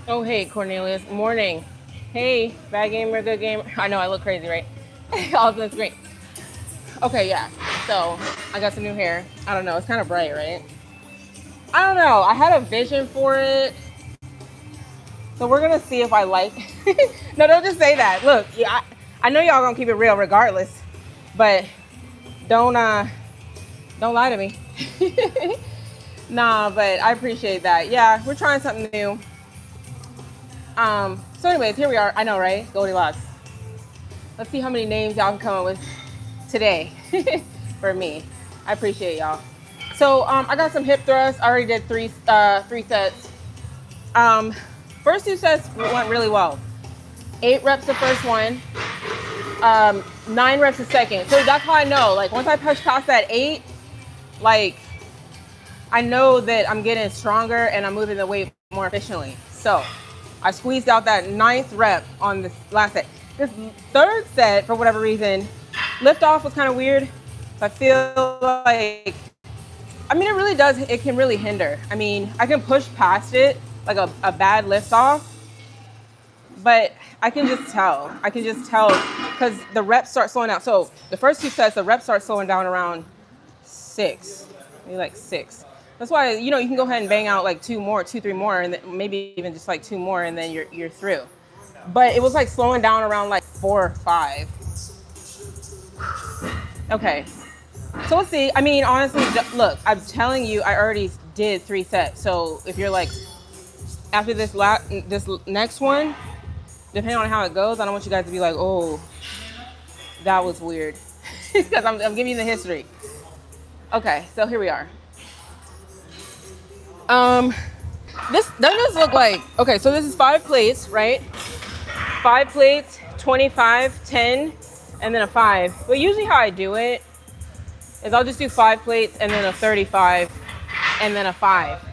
Oh, hey, Cornelius. Morning. Hey, bad gamer, good gamer. I know I look crazy, right? All of that's great. Okay, yeah. So I got some new hair. I don't know. It's kind of bright, right? I don't know. I had a vision for it. So we're going to see if I like. No, don't just say that. Look, yeah, I know y'all going to keep it real regardless. But don't don't lie to me. Nah, but I appreciate that. Yeah, we're trying something new. So anyways, here we are. I know, right? Goldilocks. Let's see how many names y'all can come up with today for me. I appreciate y'all. So I got some hip thrusts. I already did three sets. Um, First two sets went really well. 8 reps the first one, 9 reps the second. So that's how I know. Like once I push past that 8, like I know that I'm getting stronger and I'm moving the weight more efficiently. So I squeezed out that 9th rep on this last set. This third set, for whatever reason, lift off was kind of weird. So I feel like, I mean, it really does, it can really hinder. I mean, I can push past it, like a bad lift off, but I can just tell. I can just tell because the reps start slowing down. So the first two sets, the reps start slowing down around 6, maybe like 6. That's why, you know, you can go ahead and bang out like 2 more, 2, 3 more, and maybe even just like 2 more, and then you're through. But it was like slowing down around like 4 or 5. Okay, so let's see. I mean, honestly, look, I'm telling you, I already did 3 sets. So if you're like, after this next one, depending on how it goes, I don't want you guys to be like, oh, that was weird, because I'm giving you the history. Okay, so here we are. Um, this does look like, okay, so this is 5 plates, right? 5 plates, 25, 10, and then a 5. But usually how I do it is I'll just do 5 plates and then a 35 and then a 5 to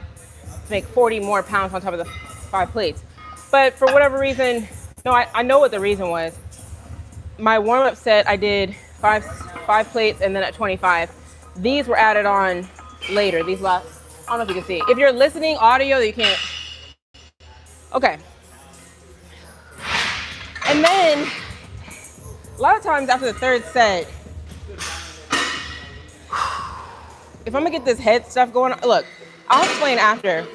make 40 more pounds on top of the 5 plates. But for whatever reason, no, I know what the reason was. My warm-up set, I did five plates and then at 25. These were added on later. These last, I don't know if you can see. If you're listening audio, you can't. Okay. And then a lot of times after the third set, if I'm gonna get this head stuff going on, look, I'll explain after,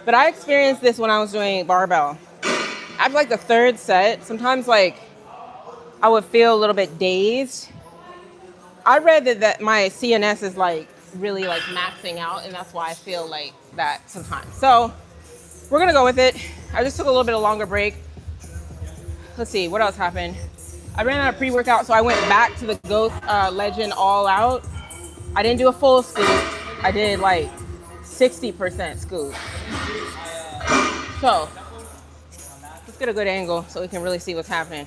but I experienced this when I was doing barbell. After like the third set, sometimes like I would feel a little bit dazed. I read that my CNS is like really like maxing out, and that's why I feel like that sometimes. So we're gonna go with it. I just took a little bit of longer break. Let's see, what else happened? I ran out of pre-workout, so I went back to the Ghost Legend All Out. I didn't do a full scoop. I did like 60% scoop. So let's get a good angle so we can really see what's happening.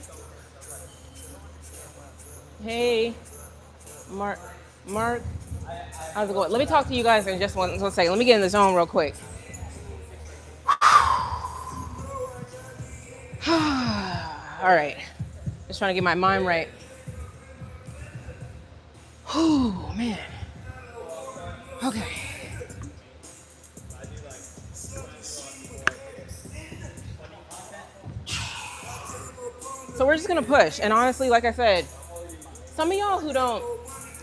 Hey, Mark, how's it going? Let me talk to you guys in just one second. Let me get in the zone real quick. All right, just trying to get my mind right. Oh man. Okay. So we're just gonna push, and honestly, like I said, some of y'all who don't,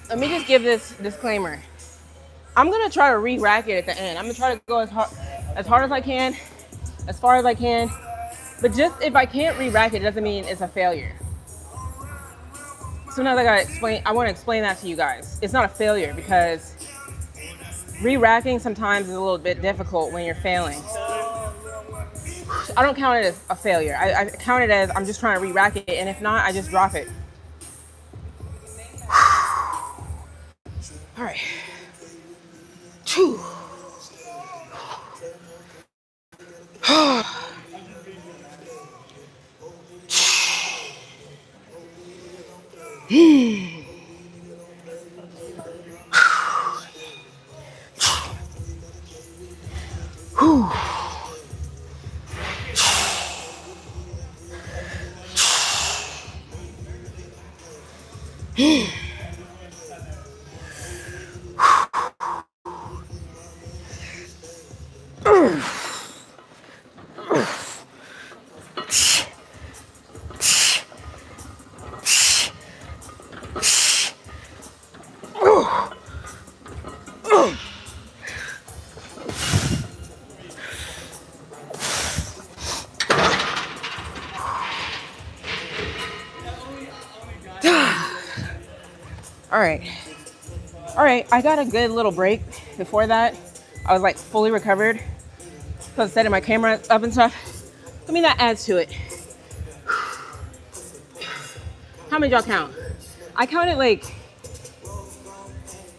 let me just give this disclaimer. I'm gonna try to re-rack it at the end. I'm gonna try to go as hard as I can, as far as I can. But just if I can't re-rack it, doesn't mean it's a failure. Sometimes I want to explain that to you guys. It's not a failure because re-racking sometimes is a little bit difficult when you're failing. I don't count it as a failure. I count it as I'm just trying to re-rack it, and if not, I just drop it. All right. All right. All right, I got a good little break before that. I was like fully recovered because setting my camera up and stuff. I mean, that adds to it. How many y'all count? I counted like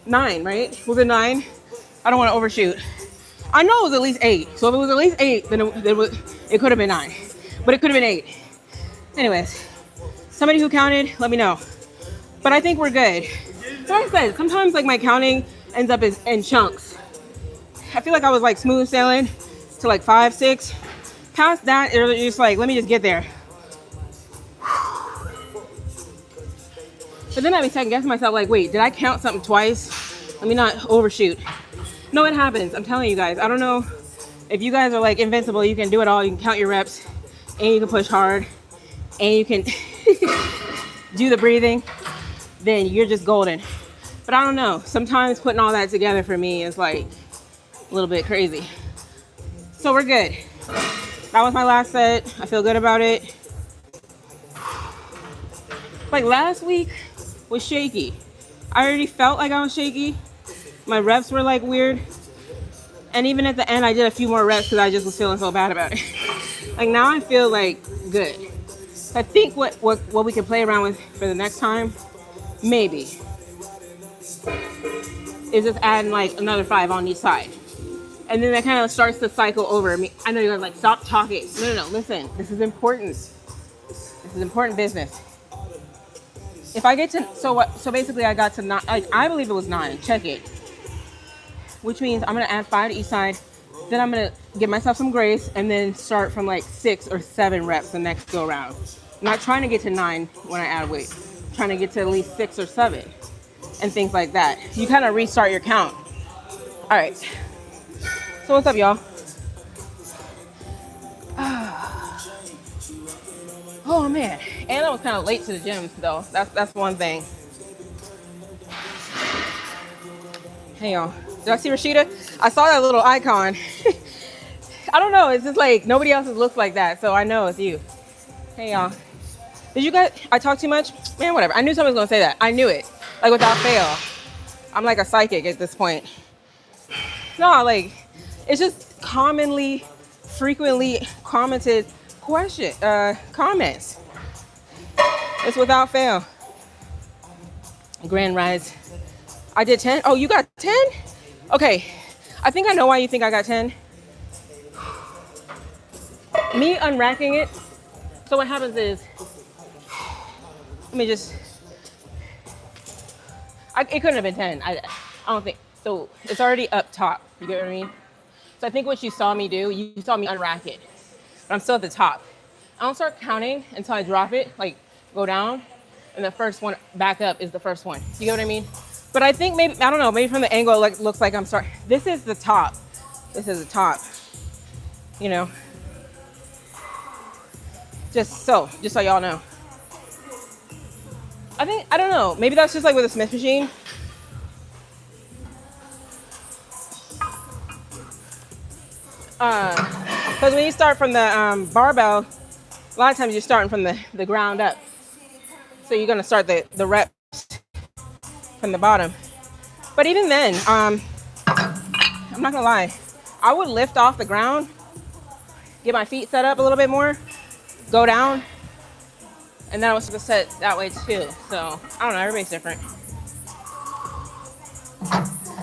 9, right? Was it 9? I don't want to overshoot. I know it was at least 8. So if it was at least 8, then it could have been 9. But it could have been 8. Anyways, somebody who counted, let me know. But I think we're good. Like I said, sometimes like my counting ends up in chunks. I feel like I was like smooth sailing to like 5, 6. Past that, it's just like, let me just get there. But then I be second guessing myself like, wait, did I count something twice? Let me not overshoot. No, it happens. I'm telling you guys. I don't know if you guys are like invincible. You can do it all. You can count your reps and you can push hard and you can do the breathing. Then you're just golden. But I don't know. Sometimes putting all that together for me is like a little bit crazy. So we're good. That was my last set. I feel good about it. Like last week was shaky. I already felt like I was shaky. My reps were like weird. And even at the end, I did a few more reps because I just was feeling so bad about it. Like now I feel like good. I think what we can play around with for the next time, maybe, is just adding like another 5 on each side. And then that kind of starts to cycle over. I mean, I know you're like, stop talking. No, listen, this is important. This is important business. If I get to, so basically I got to 9, like, I believe it was 9, check it. Which means I'm gonna add 5 to each side. Then I'm gonna give myself some grace and then start from like 6 or 7 reps the next go around. I'm not trying to get to 9 when I add weight. I'm trying to get to at least 6 or 7 and things like that. You kind of restart your count. All right. So what's up, y'all? Oh man, and I was kind of late to the gym though. That's one thing. Hey y'all, did I see Rashida? I saw that little icon. I don't know, it's just like nobody else looks like that, so I know it's you. Hey y'all. Did you guys, I talk too much? Man, whatever. I knew somebody was gonna say that. I knew it, like without fail. I'm like a psychic at this point. No, like, it's just commonly, frequently commented comments. It's without fail. Grand Rise. I did 10. Oh, you got 10? Okay. I think I know why you think I got 10. Me unracking it. So what happens is, let me just, it couldn't have been 10. I don't think. So it's already up top. You get what I mean? So I think what you saw me do, you saw me unrack it. But I'm still at the top. I don't start counting until I drop it, like go down, and the first one back up is the first one. You get what I mean? But I think maybe, I don't know, maybe from the angle it looks like I'm starting. This is the top. This is the top. You know? Just so y'all know. I don't know, maybe that's just like with a Smith machine. Because when you start from the barbell, a lot of times you're starting from the ground up. So you're going to start the reps from the bottom. But even then, I'm not going to lie. I would lift off the ground, get my feet set up a little bit more, go down, and then I was going to set that way too. So, I don't know. Everybody's different.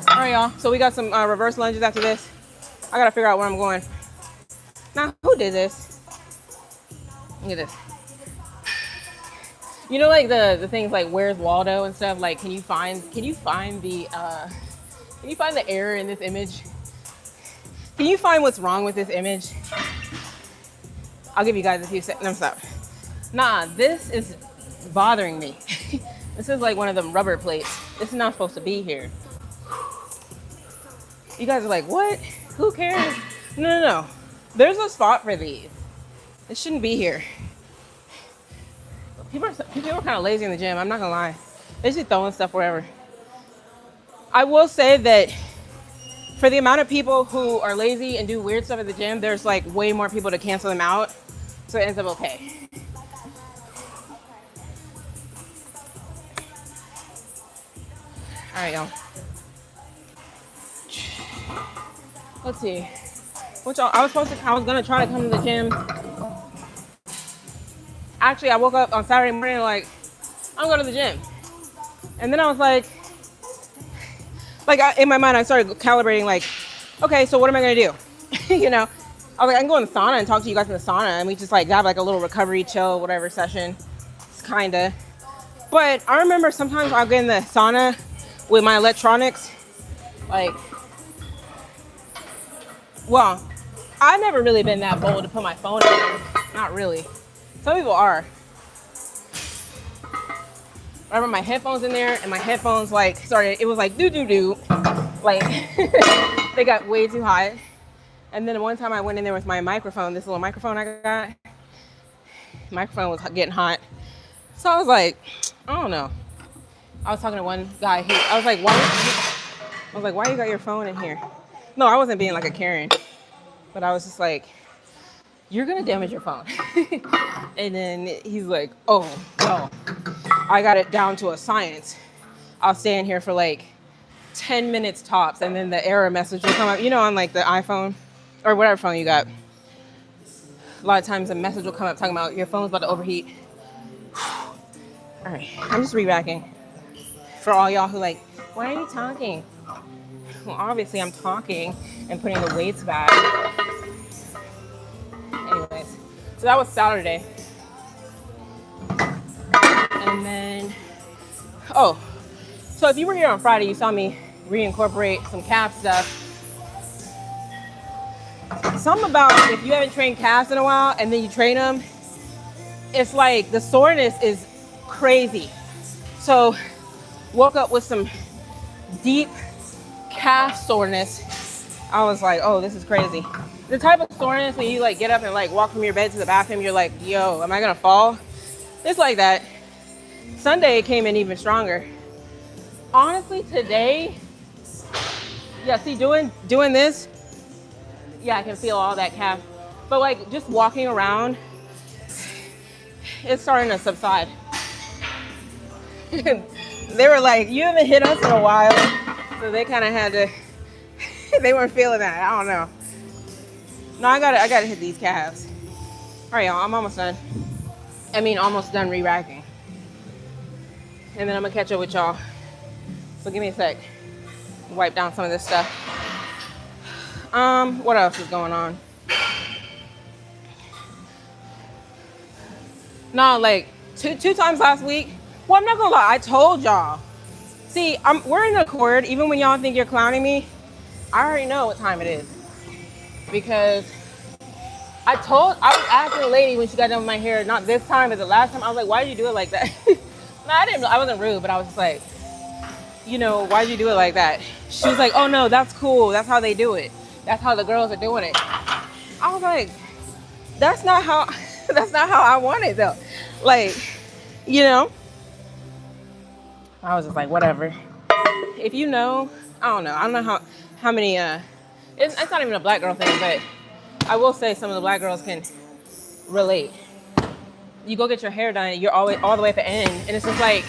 All right, y'all. So we got some reverse lunges after this. I got to figure out where I'm going. Now, who did this? Look at this. You know, like the things like Where's Waldo and stuff. Like, can you find the error in this image? Can you find what's wrong with this image? I'll give you guys a few seconds. No, stop. Nah, this is bothering me. This is like one of them rubber plates. This is not supposed to be here. You guys are like, what? Who cares? No. There's a spot for these. It shouldn't be here. People are kind of lazy in the gym. I'm not gonna lie. They're just throwing stuff wherever. I will say that for the amount of people who are lazy and do weird stuff at the gym, there's like way more people to cancel them out. So it ends up okay. All right, y'all. Let's see. What y'all? I was gonna try to come to the gym. Actually, I woke up on Saturday morning like, I'm going to the gym. And then I was like in my mind, I started calibrating like, okay, so what am I gonna do? You know, I was like, I can go in the sauna and talk to you guys in the sauna, and we just like have like a little recovery, chill, whatever session. It's kinda. But I remember sometimes I'll get in the sauna with my electronics. Like, well, I've never really been that bold to put my phone in. Not really. Some people are. I remember my headphones in there, and my headphones like started. It was like do, like they got way too hot. And then one time I went in there with my microphone, this little microphone I got. Microphone was getting hot, so I was like, I don't know. I was talking to one guy. I was like, why you got your phone in here? No, I wasn't being like a Karen, but I was just like, you're gonna damage your phone. And then he's like, oh no, I got it down to a science. I'll stay in here for like 10 minutes tops, and then the error message will come up, you know, on like the iPhone or whatever phone you got. A lot of times a message will come up talking about your phone's about to overheat. All right, I'm just rebacking. For all y'all who like, why are you talking? Well, obviously I'm talking and putting the weights back. Anyways, so that was Saturday. And then, oh, so if you were here on Friday, you saw me reincorporate some calf stuff. Something about if you haven't trained calves in a while and then you train them, it's like the soreness is crazy. So woke up with some deep calf soreness. I was like, oh, this is crazy. The type of soreness when you like get up and like walk from your bed to the bathroom, you're like, yo, am I gonna fall? It's like that. Sunday it came in even stronger. Honestly, today, yeah, see, doing this, yeah, I can feel all that calf. But like just walking around, it's starting to subside. They were like, you haven't hit us in a while. So they kind of had to, they weren't feeling that. I don't know. No, I gotta hit these calves. All right, y'all, I'm almost done. Almost done re-racking. And then I'm gonna catch up with y'all. So give me a sec. Wipe down some of this stuff. What else is going on? No, like two times last week. Well, I'm not gonna lie, I told y'all. See, we're in Accord, even when y'all think you're clowning me, I already know what time it is. Because I was asking the lady when she got done with my hair, not this time, but the last time, I was like, why did you do it like that? No, I wasn't rude, but I was just like, you know, why did you do it like that? She was like, oh no, that's cool. That's how they do it. That's how the girls are doing it. I was like, that's not how I want it though. Like, you know, I was just like, whatever. If you know, I don't know how many, it's not even a black girl thing, but I will say some of the black girls can relate. You go get your hair done, you're always all the way at the end, and it's just like,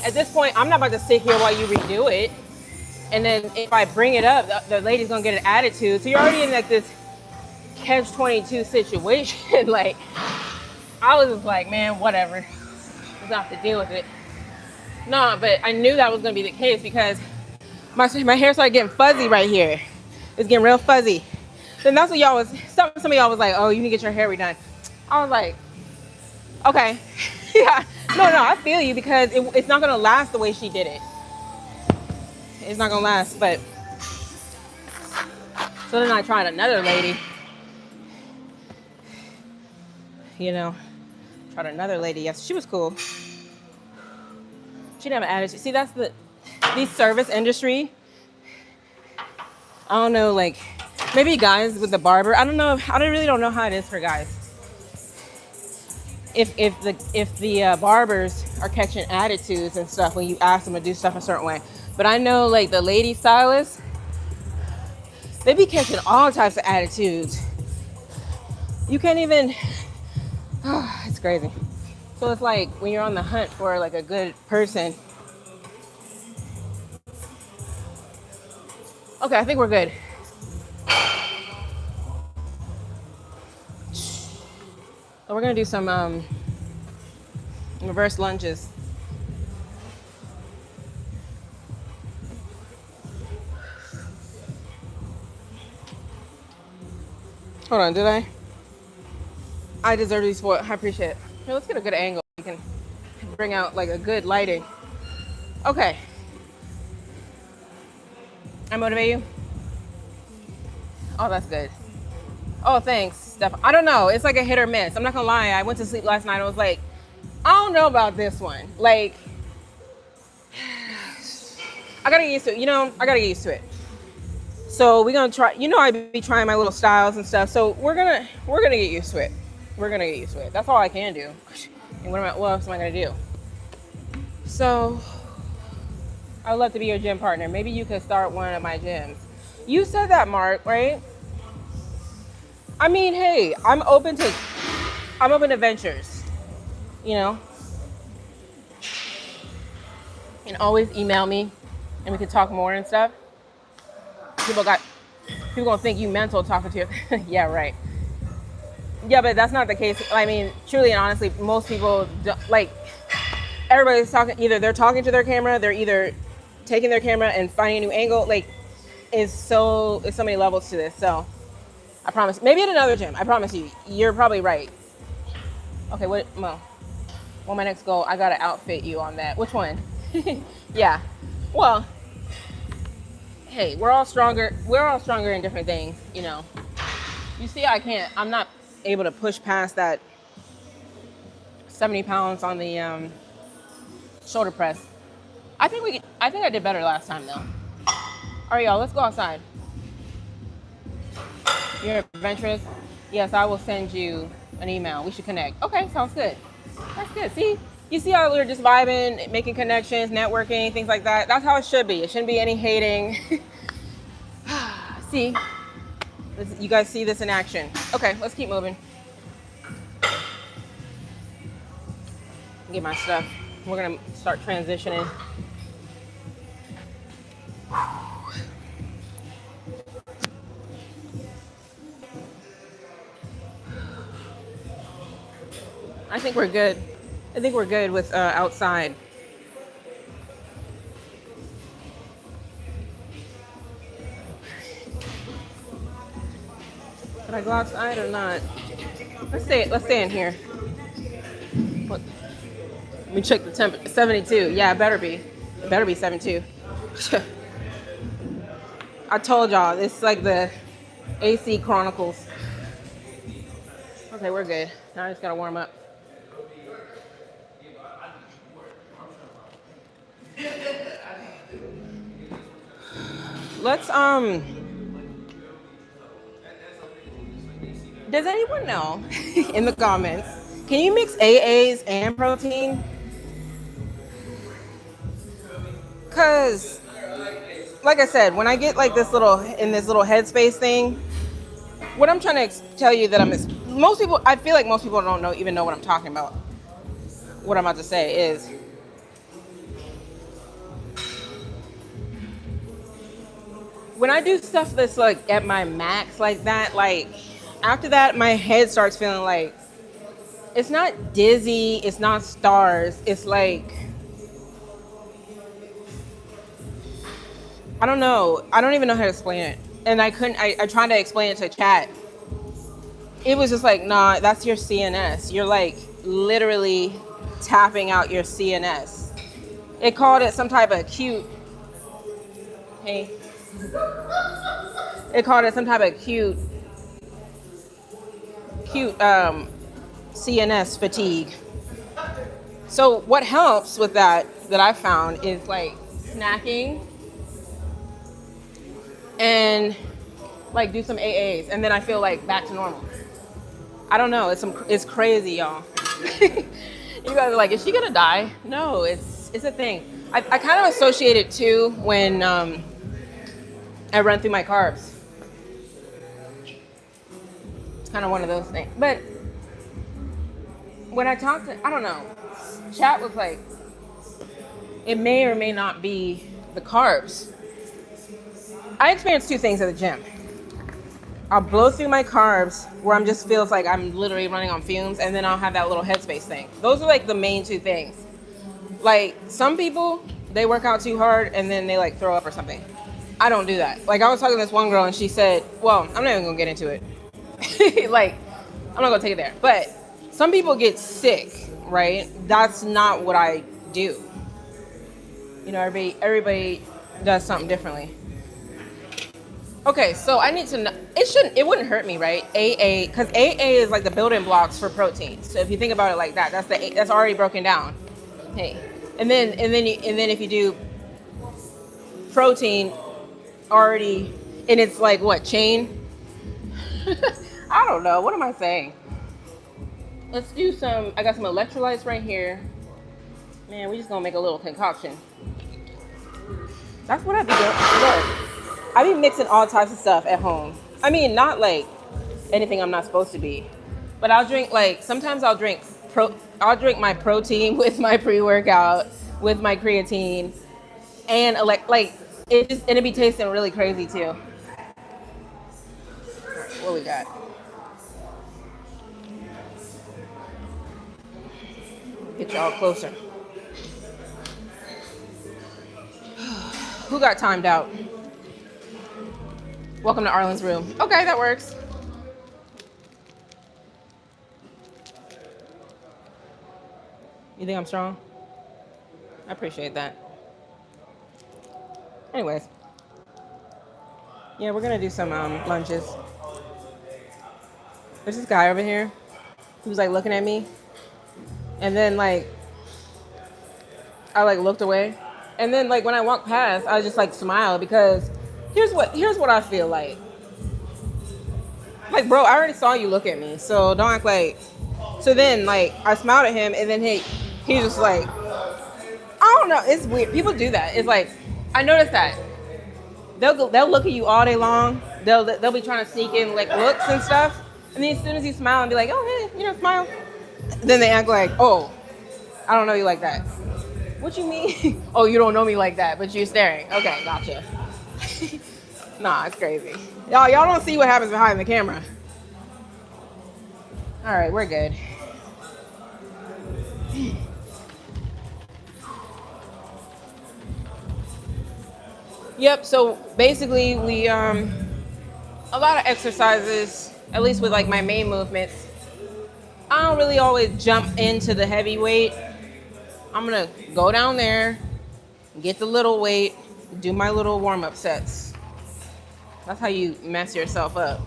at this point, I'm not about to sit here while you redo it. And then if I bring it up, the lady's gonna get an attitude. So you're already in like this catch-22 situation. Like, I was just like, man, whatever. Just have to deal with it. No, but I knew that was gonna be the case because my hair started getting fuzzy right here. It's getting real fuzzy. Then that's what some of y'all was like, oh, you need to get your hair redone. I was like, okay. Yeah. No, I feel you because it's not gonna last the way she did it. It's not gonna last, but so then I tried another lady. You know, tried another lady. Yes, she was cool. She didn't have an attitude. See, that's the service industry. I don't know, like maybe guys with the barber. I don't know. I really don't know how it is for guys. If the barbers are catching attitudes and stuff when you ask them to do stuff a certain way. But I know like the lady stylists, they be catching all types of attitudes. You can't even, it's crazy. So it's like when you're on the hunt for like a good person, Okay, I think we're good. So we're gonna do some reverse lunges. Hold on, did I? I deserve to be spoiled. I appreciate it. Here, let's get a good angle. We can bring out like a good lighting. Okay. I motivate you? Oh, that's good. Oh, thanks, Steph. I don't know. It's like a hit or miss. I'm not gonna lie. I went to sleep last night. I was like, I don't know about this one. Like, I gotta get used to it. I gotta get used to it. So we're gonna try. I be trying my little styles and stuff. So we're gonna get used to it. We're gonna get used to it. That's all I can do. And what else am I gonna do? So I would love to be your gym partner. Maybe you could start one of my gyms. You said that, Mark, right? I mean, hey, I'm open to ventures. And always email me, and we can talk more and stuff. People gonna think you mental talking to you. Yeah, right. Yeah, but that's not the case. I mean, truly and honestly, most people everybody's talking. Either they're talking to their camera, they're either taking their camera and finding a new angle. Like, it's so many levels to this. So I promise. Maybe at another gym. I promise you. You're probably right. Okay, well, my next goal, I gotta outfit you on that. Which one? Yeah. Well, hey, we're all stronger. We're all stronger in different things, You see, I'm not able to push past that 70 pounds on the shoulder press. I think I did better last time though. All right, y'all, let's go outside. You're adventurous? Yes, I will send you an email. We should connect. Okay, sounds good. That's good. See? You see how we're just vibing, making connections, networking, things like that? That's how it should be. It shouldn't be any hating. See? You guys see this in action. Okay, let's keep moving. Get my stuff. We're going to start transitioning. I think we're good. I think we're good with outside. Should I go outside or not? Let's stay in here. What? Let me check the temperature. 72. Yeah, it better be. It better be 72. I told y'all, it's like the AC Chronicles. Okay, we're good. Now I just gotta warm up. Let's does anyone know in the comments, can you mix AAs and protein? Cause like I said, when I get like this little headspace thing, what I'm trying to tell you that I feel like most people don't even know what I'm talking about. What I'm about to say is, when I do stuff that's like at my max like that, like after that, my head starts feeling like, it's not dizzy, it's not stars, it's like, I don't know. I don't even know how to explain it. And I tried to explain it to chat. It was just like, nah, that's your CNS. You're like literally tapping out your CNS. It called it some type of acute CNS fatigue. So what helps with that I found is like snacking and like do some AAs, and then I feel like back to normal. I don't know. It's crazy, y'all. You guys are like, is she gonna die? No, it's a thing. I kind of associate it too when I run through my carbs. It's kind of one of those things. But when I talked to, I don't know, chat was like, it may or may not be the carbs. I experience two things at the gym. I'll blow through my carbs where I'm just feels like I'm literally running on fumes, and then I'll have that little headspace thing. Those are like the main two things. Like some people, they work out too hard and then they like throw up or something. I don't do that. Like I was talking to this one girl and she said, well, I'm not even gonna get into it. Like, I'm not gonna take it there. But some people get sick, right? That's not what I do. You know, everybody does something differently. Okay, so I need to know, it wouldn't hurt me, right? AA, because AA is like the building blocks for protein. So if you think about it like that, that's already broken down. Hey, and then if you do protein already, and it's like what, chain? I don't know. What am I saying? Let's do some, I got some electrolytes right here. Man, we just gonna make a little concoction. That's what I be doing. Look, I be mixing all types of stuff at home. I mean, not like anything I'm not supposed to be, but I'll drink like, sometimes I'll drink my protein with my pre-workout, with my creatine, and it be tasting really crazy too. What we got? Get y'all closer. Who got timed out? Welcome to Arlyn's room. Okay, that works. You think I'm strong? I appreciate that. Anyways. Yeah, we're gonna do some lunges. There's this guy over here who's like looking at me. And then like, I like looked away. And then like when I walked past, I just like smiled because here's what I feel like. Like, bro, I already saw you look at me, so don't act like. So then like I smiled at him and then he's just like, I don't know, it's weird. People do that. It's like, I noticed that. They'll look at you all day long. They'll be trying to sneak in like looks and stuff. And then as soon as you smile and be like, oh hey, smile. Then they act like, oh, I don't know you like that. What you mean? Oh, you don't know me like that, but you're staring. Okay, gotcha. Nah, it's crazy. Y'all don't see what happens behind the camera. All right, we're good. Yep, so basically we, a lot of exercises, at least with like my main movements, I don't really always jump into the heavy weight. I'm gonna go down there, get the little weight, do my little warm-up sets. That's how you mess yourself up.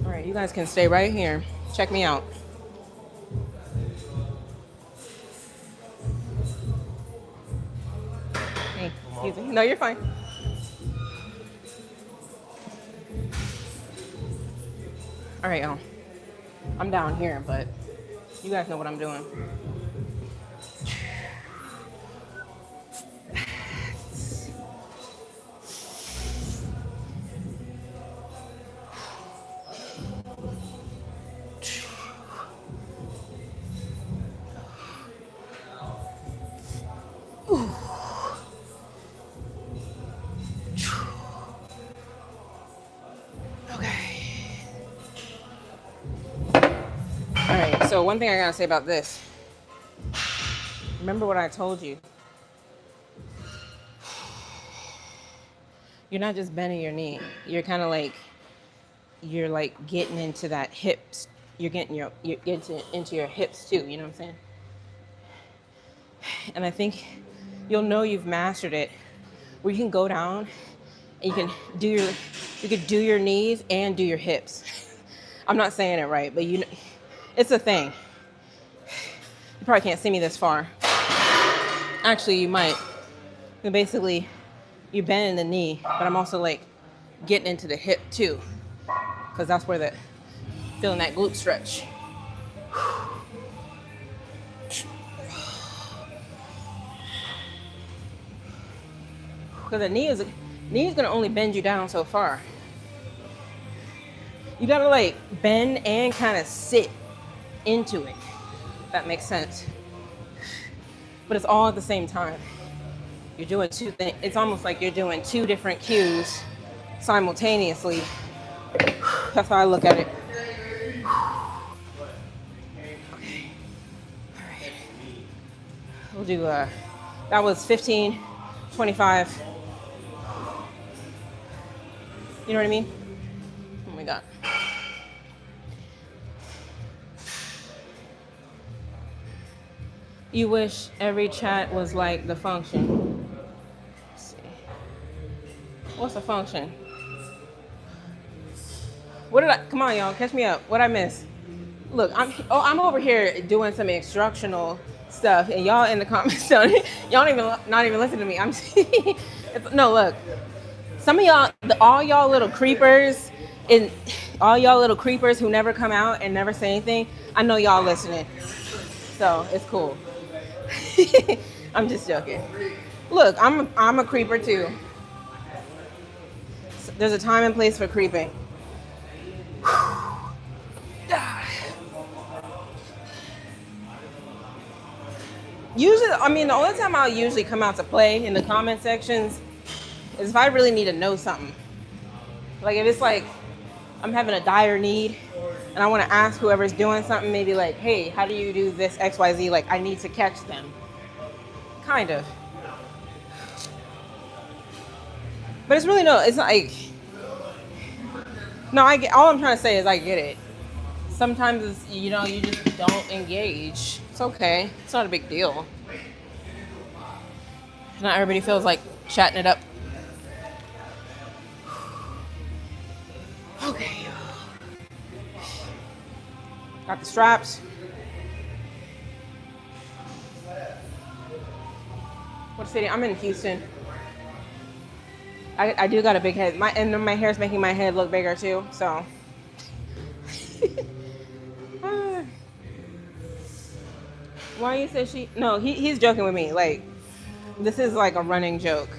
All right, you guys can stay right here. Check me out. Hey, excuse me. No, you're fine. All right, y'all. I'm down here, but you guys know what I'm doing. So one thing I gotta say about this, remember what I told you. You're not just bending your knee. You're kind of like, you're like getting into that hips. You're getting into your hips too. You know what I'm saying? And I think you'll know you've mastered it, where you can go down and you can do your knees and do your hips. I'm not saying it right, but it's a thing. You probably can't see me this far. Actually, you might. And basically, you bend in the knee, but I'm also like getting into the hip too, because that's where feeling that glute stretch. Because the knee is gonna only bend you down so far. You gotta like bend and kind of sit into it. That makes sense. But it's all at the same time. You're doing two things. It's almost like you're doing two different cues simultaneously. That's how I look at it. Okay. All right. We'll do, that was 15, 25. You know what I mean? Oh my God. You wish every chat was like the function. Let's see. What's the function? What did I, come on y'all, catch me up. What I miss? Look, I'm over here doing some instructional stuff and y'all in the comments y'all not even listen to me. No, look. Some of y'all, all y'all little creepers who never come out and never say anything, I know y'all listening. So it's cool. I'm just joking. Look, I'm a creeper too. There's a time and place for creeping. Usually, I mean, the only time I'll usually come out to play in the comment sections is if I really need to know something. Like if it's like I'm having a dire need and I want to ask whoever's doing something, maybe like, hey, how do you do this XYZ? Like I need to catch them. Kind of. But it's really it's like, no, I get, all I'm trying to say is I get it. Sometimes it's, you just don't engage. It's okay. It's not a big deal. Not everybody feels like chatting it up. Okay. Got the straps. What city? I'm in Houston. I do got a big head. My hair's making my head look bigger too, so. Why you say she? No, he's joking with me. Like, this is like a running joke.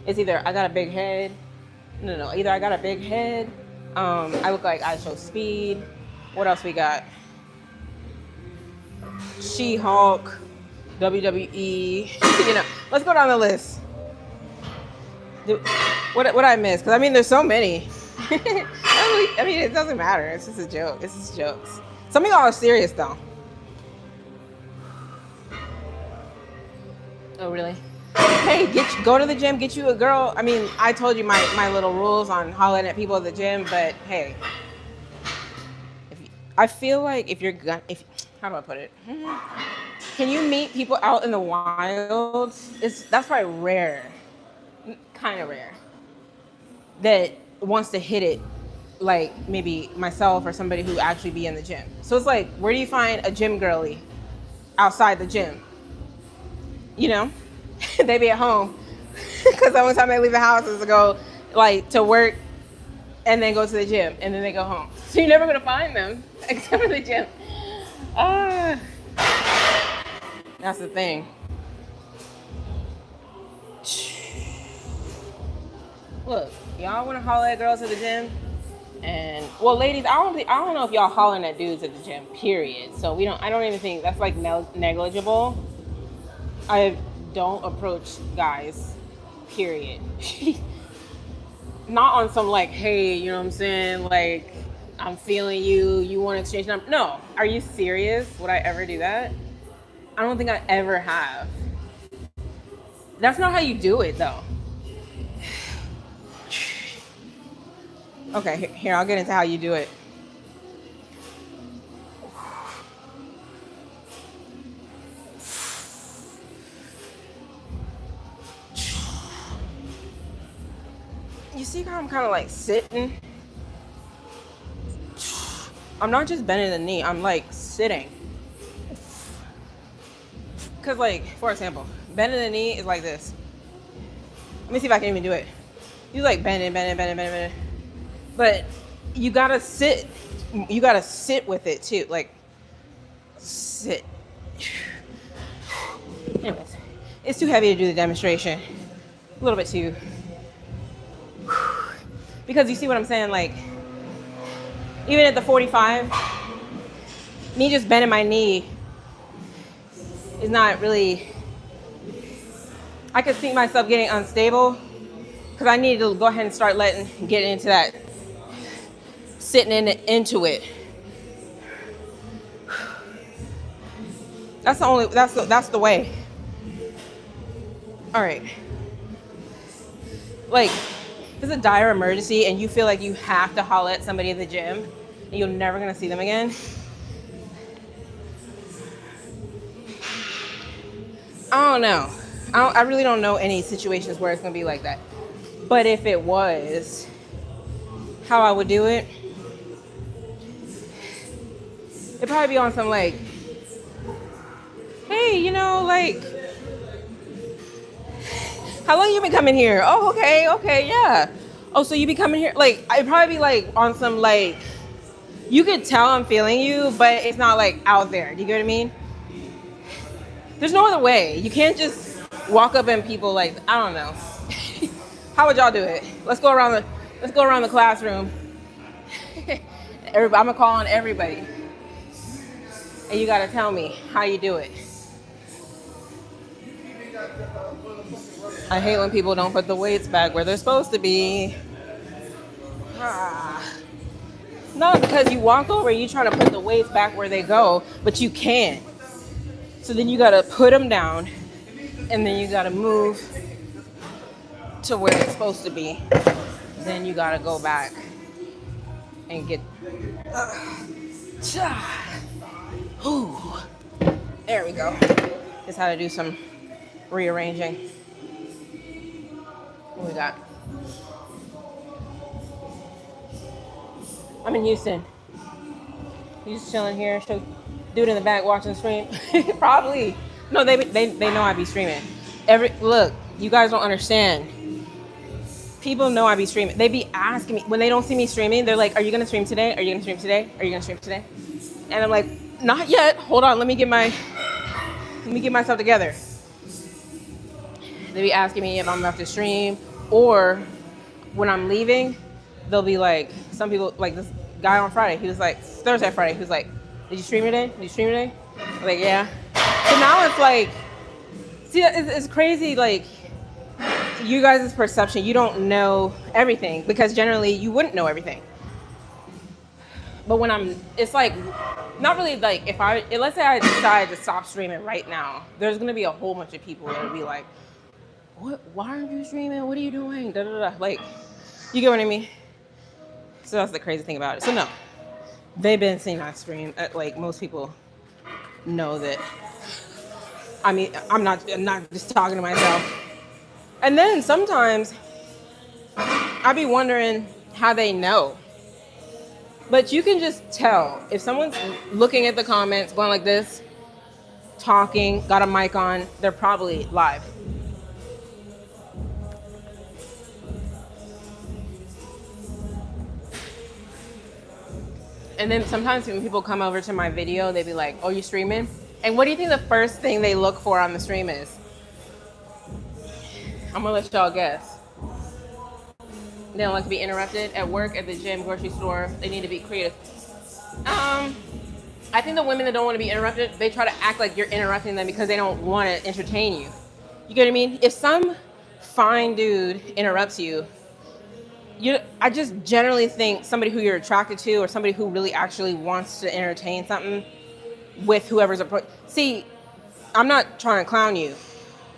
It's either I got a big head. No. Either I got a big head. I look like I show speed. What else we got? She-Hulk, WWE. Let's go down the list. What I miss? Because I mean, there's so many. I mean, it doesn't matter. It's just a joke. It's just jokes. Some of y'all are serious though. Oh, really? Hey, go to the gym, get you a girl. I mean, I told you my little rules on hollering at people at the gym, but hey, I feel like how do I put it? Can you meet people out in the wild? That's probably rare, kind of rare, that wants to hit it like maybe myself or somebody who actually be in the gym. So it's like, where do you find a gym girly outside the gym? They be at home because the only time they leave the house is to go like to work and then go to the gym and then they go home. So you're never gonna find them except for the gym. That's the thing. Look, y'all want to holler at girls at the gym, and well, ladies, I don't know if y'all hollering at dudes at the gym. Period. So I don't even think that's like negligible. I don't approach guys. Period. Not on some like, hey, you know what I'm saying? Like, I'm feeling you. You want to exchange numbers? No. Are you serious? Would I ever do that? I don't think I ever have. That's not how you do it, though. Okay, here, I'll get into how you do it. You see how I'm kind of like sitting? I'm not just bending the knee, I'm like sitting. Because like, for example, bending the knee is like this. Let me see if I can even do it. You like bending. But you gotta sit with it too. Like, sit. Anyways, it's too heavy to do the demonstration. A little bit too. Because you see what I'm saying? Like, even at the 45, me just bending my knee is not really, I could see myself getting unstable because I need to go ahead and start getting into that, sitting into it. That's the way. All right. Like, if it's a dire emergency and you feel like you have to holler at somebody at the gym and you're never gonna see them again, I don't know. I really don't know any situations where it's gonna be like that. But if it was, how I would do it, it'd probably be on some like, hey, you know, like, how long you been coming here? Oh, okay, yeah. Oh, so you be coming here? Like, I'd probably be like on some like, you could tell I'm feeling you, but it's not like out there. Do you get what I mean? There's no other way. You can't just walk up and people like, I don't know. How would y'all do it? Let's go around the classroom. I'm gonna call on everybody. And you gotta tell me how you do it. I hate when people don't put the weights back where they're supposed to be. No, because you walk over, you try to put the weights back where they go, but you can't. So then you gotta put them down, and then you gotta move to where it's supposed to be. Then you gotta go back and get. There we go. Just how to do some rearranging. What we got? I'm in Houston. You just chilling here. So, dude in the back watching the stream. Probably. No, they know I be streaming. Look, you guys don't understand. People know I be streaming. They be asking me when they don't see me streaming. They're like, "Are you gonna stream today? Are you gonna stream today? Are you gonna stream today?" And I'm like, "Not yet. Hold on. Let me get myself together." They be asking me if I'm about to stream, or when I'm leaving, they'll be like, some people, like this guy on Friday, he was like, Thursday, Friday, he was like, did you stream today? I'm like, yeah. So now it's like, see, it's crazy, like, you guys' perception, you don't know everything, because generally you wouldn't know everything. But when it's like, not really like, let's say I decide to stop streaming right now, there's gonna be a whole bunch of people that will be like, why aren't you streaming? What are you doing? Da, da, da. Like, you get what I mean? So that's the crazy thing about it. So no, they've been seeing I stream. Like, most people know that. I mean, I'm not just talking to myself. And then sometimes I be wondering how they know. But you can just tell if someone's looking at the comments, going like this, talking, got a mic on, they're probably live. And then sometimes when people come over to my video, they be like, oh, you streaming? And what do you think the first thing they look for on the stream is? I'm gonna let y'all guess. They don't like to be interrupted at work, at the gym, grocery store. They need to be creative. I think the women that don't want to be interrupted, they try to act like you're interrupting them because they don't want to entertain you. You get what I mean? If some fine dude interrupts you, I just generally think somebody who you're attracted to, or somebody who really actually wants to entertain something with whoever's See, I'm not trying to clown you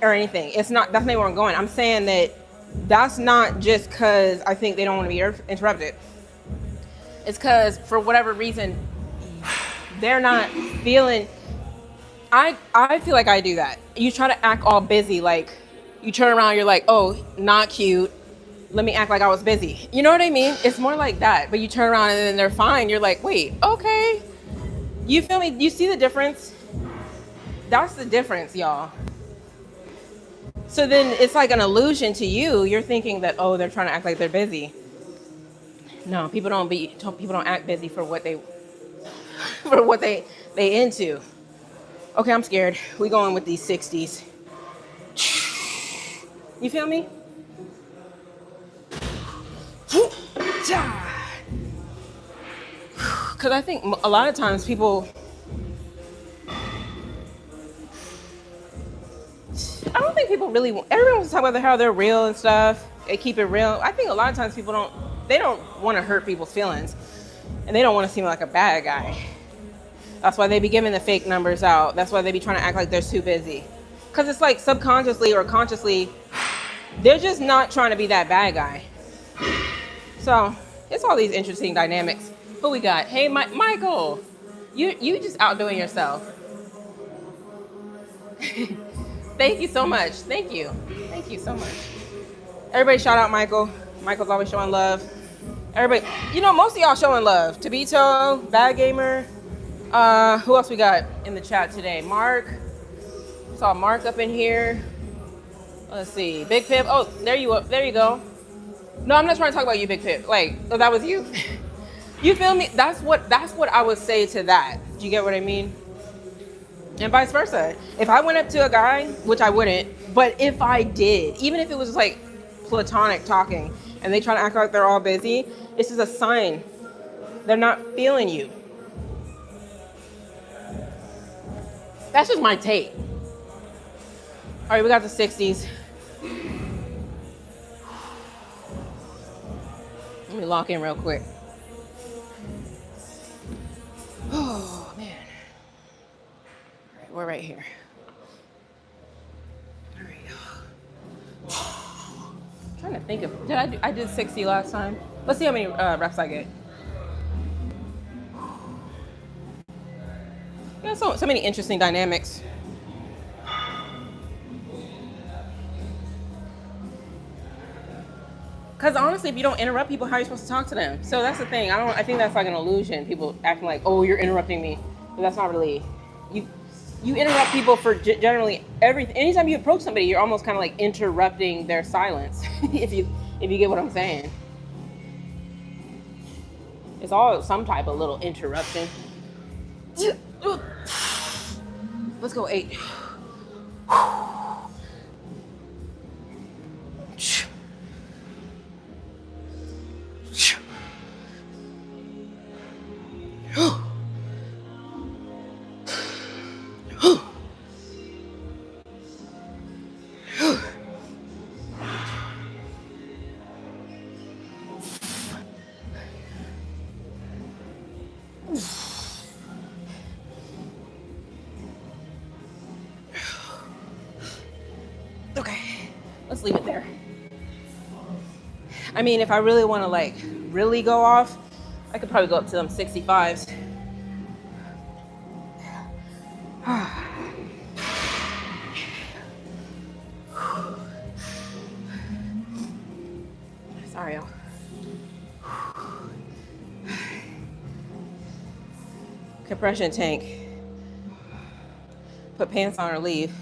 or anything. That's not where I'm going. I'm saying that's not just because I think they don't want to be interrupted. It's because for whatever reason, they're not feeling. I feel like I do that. You try to act all busy, like you turn around, you're like, oh, not cute. Let me act like I was busy. You know what I mean? It's more like that. But you turn around and then they're fine. You're like, wait, okay. You feel me? You see the difference? That's the difference, y'all. So then it's like an illusion to you. You're thinking that, oh, they're trying to act like they're busy. No, people don't act busy for what they into. Okay, I'm scared. We going with these 60s. You feel me? Because I think a lot of times people think people everyone wants to talk about how they're real and stuff. They keep it real. I think a lot of times people don't want to hurt people's feelings, and they don't want to seem like a bad guy. That's why they be giving the fake numbers out. That's why they be trying to act like they're too busy. Because it's like subconsciously or consciously, they're just not trying to be that bad guy. So it's all these interesting dynamics. Who we got? Hey, Michael, you just outdoing yourself. Thank you so much. Thank you so much. Everybody shout out Michael. Michael's always showing love. Everybody, most of y'all showing love. Tabito, Bad Gamer. Who else we got in the chat today? Mark. Saw Mark up in here. Let's see. Big Pip. Oh, there you go. No, I'm not trying to talk about you, Big Pip. Like, oh, that was you? You feel me? That's what I would say to that. Do you get what I mean? And vice versa. If I went up to a guy, which I wouldn't, but if I did, even if it was like platonic talking and they try to act like they're all busy, it's just a sign they're not feeling you. That's just my take. All right, we got the 60s. Let me lock in real quick. Oh, man. All right, we're right here. All right. I'm trying to think of, I did 60 last time. Let's see how many reps I get. Yeah, so many interesting dynamics. Because honestly, if you don't interrupt people, how are you supposed to talk to them? So that's the thing. I think that's like an illusion. People acting like, oh, you're interrupting me. But that's not really. You interrupt people for generally everything. Anytime you approach somebody, you're almost kind of like interrupting their silence. if you get what I'm saying. It's all some type of little interruption. Let's go 8. Okay, let's leave it there. I mean, if I really want to like really go off, I could probably go up to them 65s. Sorry, y'all. Compression tank. Put pants on or leave.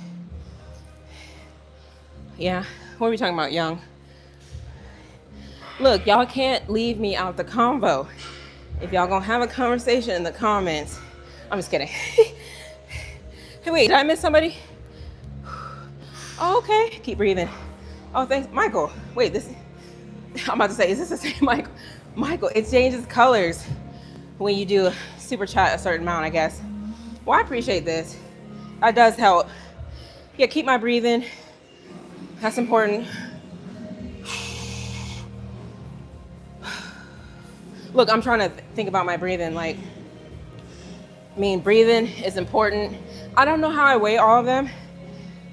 Yeah, what are we talking about, Young? Look, y'all can't leave me out the convo. If y'all gonna have a conversation in the comments, I'm just kidding. Hey, wait, did I miss somebody? Oh, okay, keep breathing. Oh, thanks, Michael. Wait, I'm about to say, is this the same Michael? Michael, it changes colors when you do super chat a certain amount, I guess. Well, I appreciate this. That does help. Yeah, keep my breathing. That's important. Look, I'm trying to think about my breathing. Like, I mean, breathing is important. I don't know how I weigh all of them.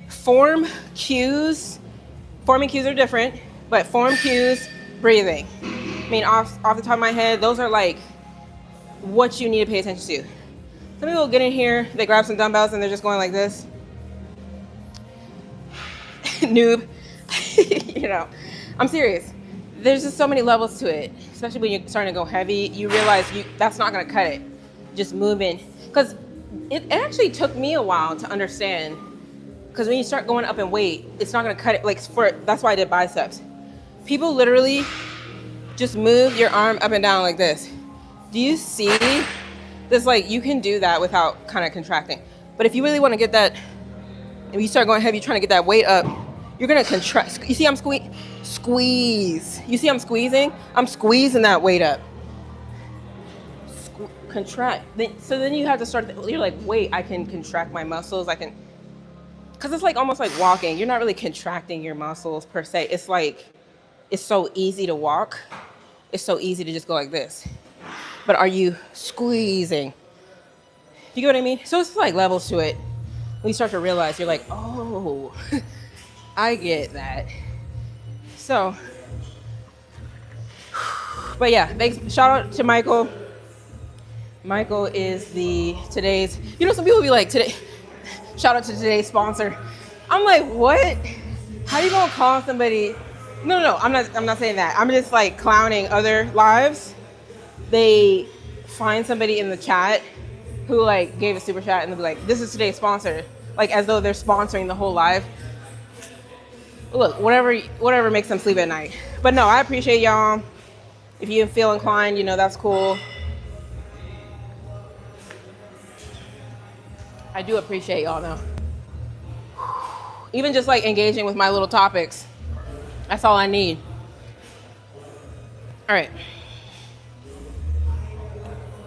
Forming cues are different, but form cues, breathing. I mean, off the top of my head, those are like what you need to pay attention to. Some people get in here, they grab some dumbbells and they're just going like this. Noob. I'm serious. There's just so many levels to it, especially when you're starting to go heavy. You realize that's not going to cut it. Just moving. Because it actually took me a while to understand. Because when you start going up in weight, it's not going to cut it. That's why I did biceps. People literally just move your arm up and down like this. Do you see this? Like, you can do that without kind of contracting. But if you really want to get that, if you start going heavy, trying to get that weight up, you're going to contract. You see I'm squeeze. You see I'm squeezing? I'm squeezing that weight up. Contract. So then you have to start, you're like, wait, I can contract my muscles. because it's like almost like walking. You're not really contracting your muscles per se. It's like, it's so easy to walk. It's so easy to just go like this. But are you squeezing? You get what I mean? So it's like levels to it. When you start to realize, you're like, oh, I get that. So, but yeah, thanks. Shout out to Michael. Michael is today's, some people be like, today, shout out to today's sponsor. I'm like, what? How you gonna call somebody? No, I'm not saying that. I'm just like clowning other lives. They find somebody in the chat who like gave a super chat and they'll be like, this is today's sponsor. Like as though they're sponsoring the whole live. Look, whatever makes them sleep at night. But no, I appreciate y'all. If you feel inclined, that's cool. I do appreciate y'all though. Even just like engaging with my little topics. That's all I need. All right.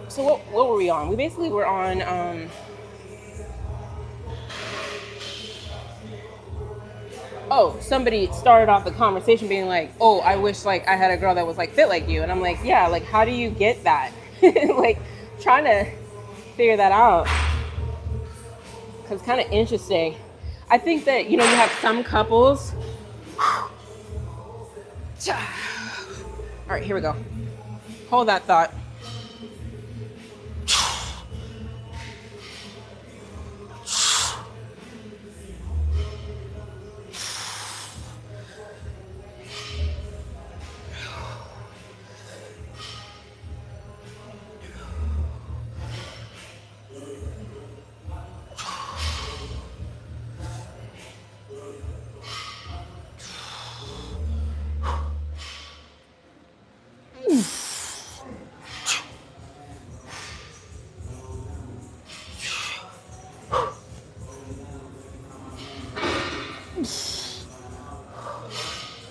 So what were we on? We basically were on somebody started off the conversation being like, oh, I wish like I had a girl that was like fit like you. And I'm like, yeah, like how do you get that? Like trying to figure that out. Cause it's kind of interesting. I think that, you have some couples. All right, here we go. Hold that thought.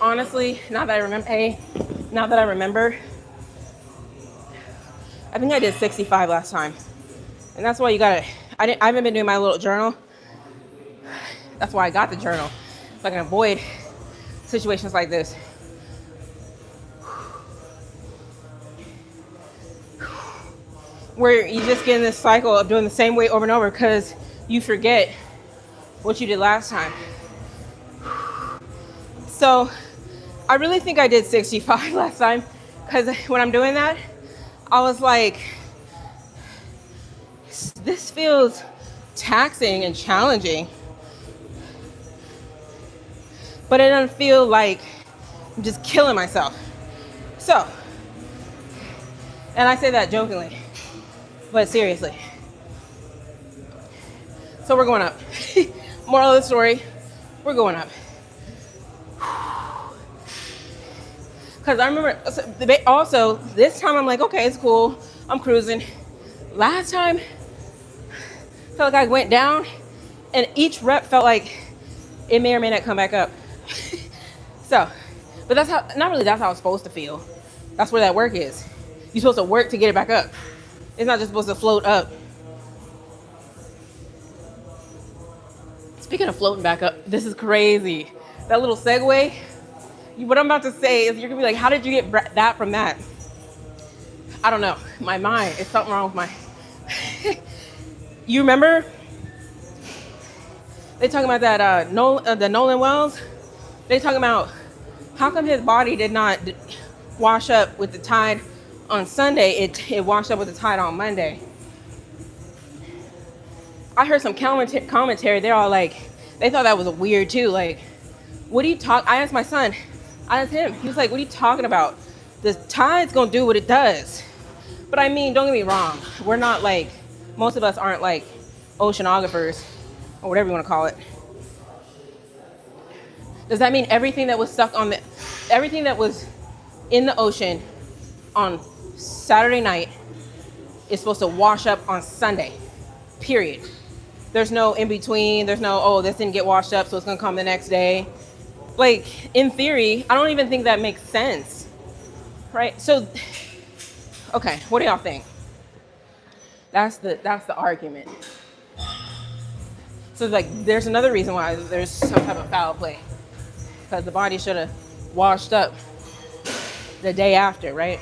Honestly, now that I remember, I think I did 65 last time. And that's why I haven't been doing my little journal. That's why I got the journal. So I can avoid situations like this. Where you just get in this cycle of doing the same weight over and over because you forget what you did last time. So I really think I did 65 last time because when I'm doing that, I was like, this feels taxing and challenging, but it doesn't feel like I'm just killing myself. So, and I say that jokingly, but seriously. So we're going up. Moral of the story, we're going up. Because I remember, also, this time I'm like, okay, it's cool. I'm cruising. Last time, felt like I went down, and each rep felt like it may or may not come back up. So, but that's how it's supposed to feel. That's where that work is. You're supposed to work to get it back up. It's not just supposed to float up. Speaking of floating back up, this is crazy. That little segue. What I'm about to say is you're gonna be like, how did you get that from that? I don't know. My mind, it's something wrong with my. You remember? They talking about that the Nolan Wells. They talking about how come his body did not wash up with the tide on Sunday. It washed up with the tide on Monday. I heard some commentary. They're all like, they thought that was weird too. Like, what do you talk? I asked my son. I asked him. He was like, what are you talking about? The tide's gonna do what it does. But I mean, don't get me wrong. We're not like, most of us aren't like oceanographers or whatever you want to call it. Does that mean everything that was everything that was in the ocean on Saturday night is supposed to wash up on Sunday? Period. There's no in between. There's no, oh, this didn't get washed up, so it's gonna come the next day. Like, in theory, I don't even think that makes sense, right? So, okay, what do y'all think? That's the argument. So like, there's another reason why there's some type of foul play, because the body should have washed up the day after, right?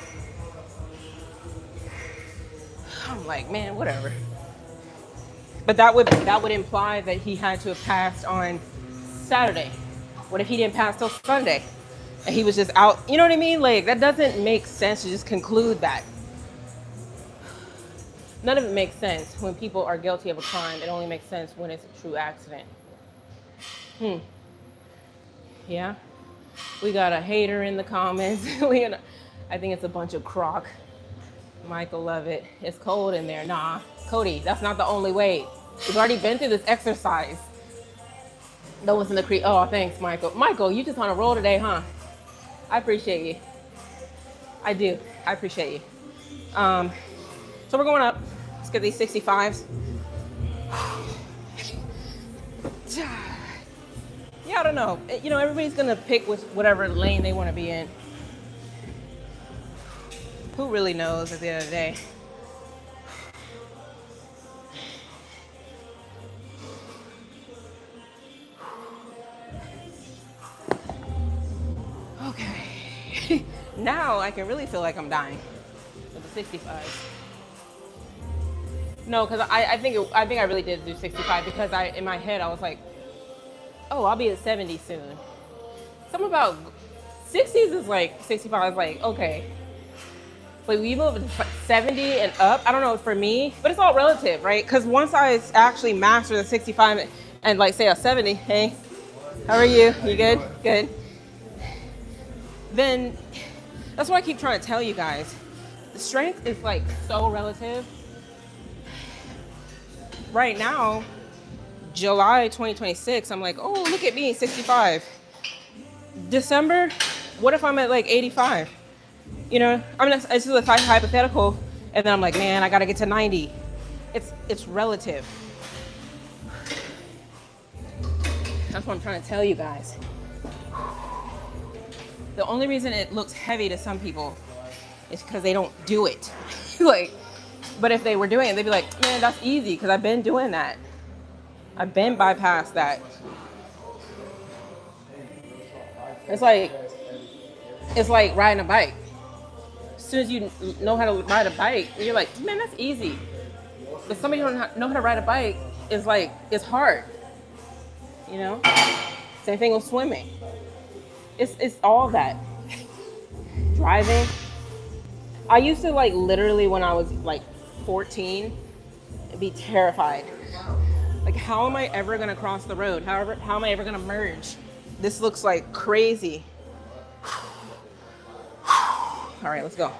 I'm like, man, whatever. But that would imply that he had to have passed on Saturday. What if he didn't pass till Sunday and he was just out? You know what I mean? Like, that doesn't make sense to just conclude that. None of it makes sense when people are guilty of a crime. It only makes sense when it's a true accident. Yeah. We got a hater in the comments. I think it's a bunch of crock. Michael Lovett. It's cold in there. Nah, Cody, that's not the only way. We've already been through this exercise. That was in the creek. Oh, thanks, Michael. Michael, you just on a roll today, huh? I appreciate you. I do. I appreciate you. So we're going up. Let's get these 65s. Yeah, I don't know. You know, everybody's gonna pick whatever lane they want to be in. Who really knows at the end of the day? Okay. Now I can really feel like I'm dying with the 65. No, because I think I really did do 65 because in my head I was like, oh, I'll be at 70 soon. Something about 60s is like 65 is like, okay. But we move to 70 and up, I don't know for me, but it's all relative, right? Because once I actually master the 65 and like say a 70, hey, how are you? You good? Good. Then that's what I keep trying to tell you guys. The strength is like so relative. Right now, July 2026, I'm like, oh, look at me, 65. December, what if I'm at like 85? You know, I mean, it's just a hypothetical, and then I'm like, man, I gotta get to 90. It's relative. That's what I'm trying to tell you guys. The only reason it looks heavy to some people is because they don't do it. Like, but if they were doing it, they'd be like, man, that's easy because I've been doing that. I've been bypassed that. It's like riding a bike. As soon as you know how to ride a bike, you're like, man, that's easy. But somebody who don't know how to ride a bike is like, it's hard. You know? Same thing with swimming. It's all that. Driving. I used to like literally when I was like 14, be terrified. Like, how am I ever gonna cross the road? How am I ever gonna merge? This looks like crazy. All right, let's go.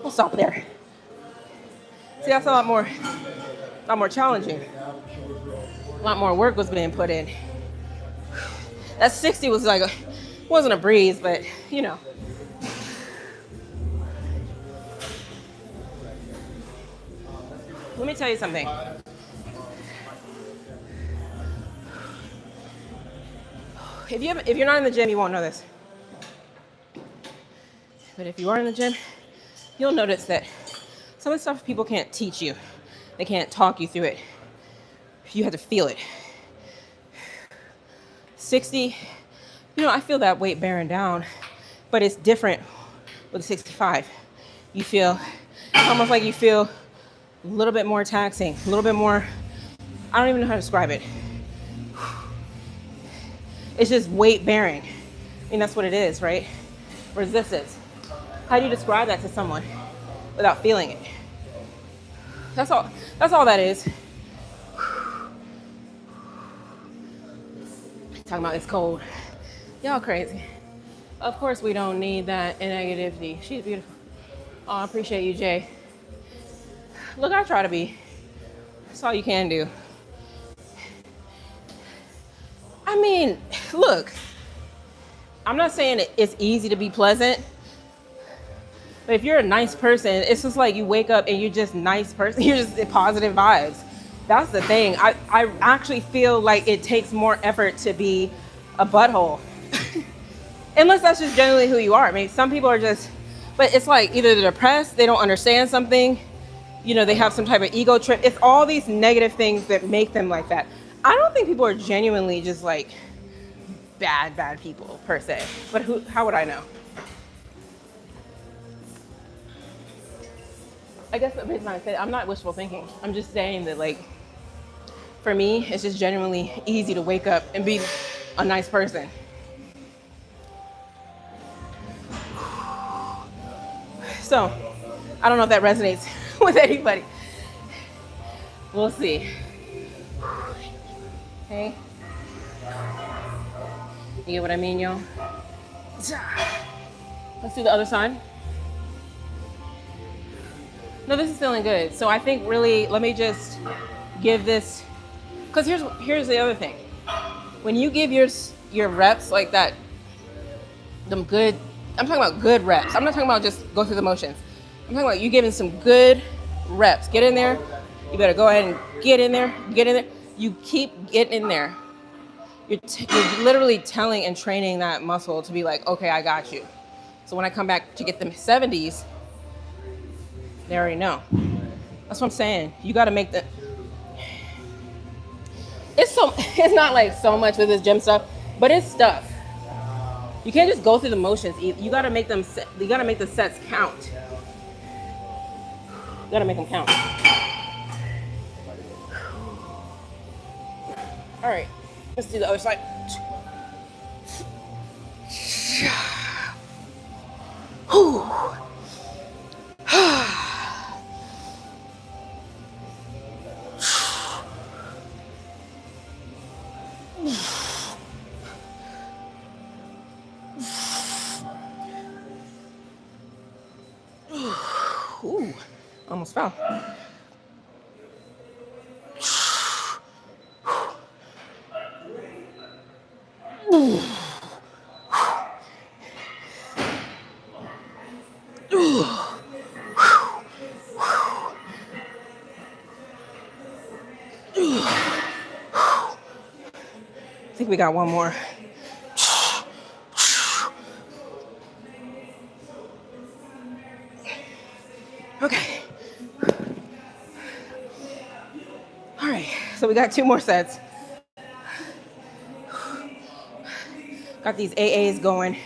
We'll stop there. See, that's a lot more challenging. A lot more work was being put in. That 60 was like, wasn't a breeze, but you know. Let me tell you something. If you're not in the gym, you won't know this. But if you are in the gym, you'll notice that some of the stuff people can't teach you. They can't talk you through it. You have to feel it. 60, you know, I feel that weight bearing down, but it's different with a 65. You feel, it's almost like you feel a little bit more taxing, a little bit more, I don't even know how to describe it. It's just weight bearing. I mean, that's what it is, right? Resistance. How do you describe that to someone without feeling it? That's all that is. Talking about it's cold. Y'all crazy. Of course we don't need that negativity. She's beautiful. Oh, I appreciate you, Jay. Look, I try to be That's all you can do. I mean, look, I'm not saying it's easy to be pleasant, but if you're a nice person, it's just like you wake up and you're just nice person. You're just positive vibes. That's the thing. I actually feel like it takes more effort to be a butthole. Unless that's just generally who you are. I mean, some people are just, but it's like either they're depressed, they don't understand something, you know, they have some type of ego trip. It's all these negative things that make them like that. I don't think people are genuinely just like bad people per se. But how would I know? I guess the reason I say I'm not wishful thinking. I'm just saying that, like, for me, it's just genuinely easy to wake up and be a nice person. So, I don't know if that resonates with anybody. We'll see. Okay. You get what I mean, y'all? Let's do the other side. No, this is feeling good. So I think really, let me just give this, because here's the other thing. When you give your reps like that, them good, I'm talking about good reps. I'm not talking about just go through the motions. I'm talking about you giving some good reps. Get in there. You better go ahead and get in there. Get in there. You keep getting in there. You're literally telling and training that muscle to be like, okay, I got you. So when I come back to get them 70s, they already know. That's what I'm saying. You got to make the. It's not like so much with this gym stuff, but it's stuff. You can't just go through the motions. You got to make them. You got to make the sets count. You got to make them count. All right, let's do the other side. Ooh, almost fell. I think we got one more. Okay. All right, so we got 2 more sets. Got these AAs going.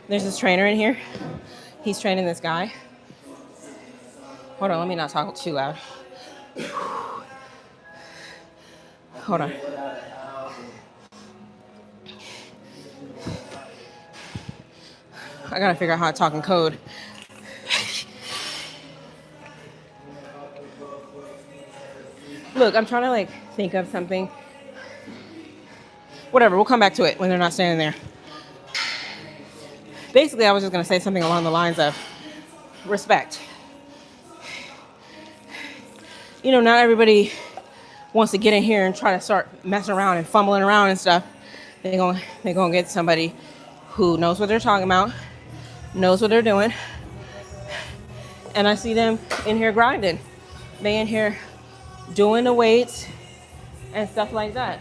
There's this trainer in here. He's training this guy. Hold on, let me not talk too loud. Hold on. I gotta figure out how to talk in code. Look, I'm trying to like think of something. Whatever, we'll come back to it when they're not standing there. Basically, I was just gonna say something along the lines of respect. You know, not everybody wants to get in here and try to start messing around and fumbling around and stuff. They're gonna get somebody who knows what they're talking about, knows what they're doing. And I see them in here grinding. They in here doing the weights and stuff like that.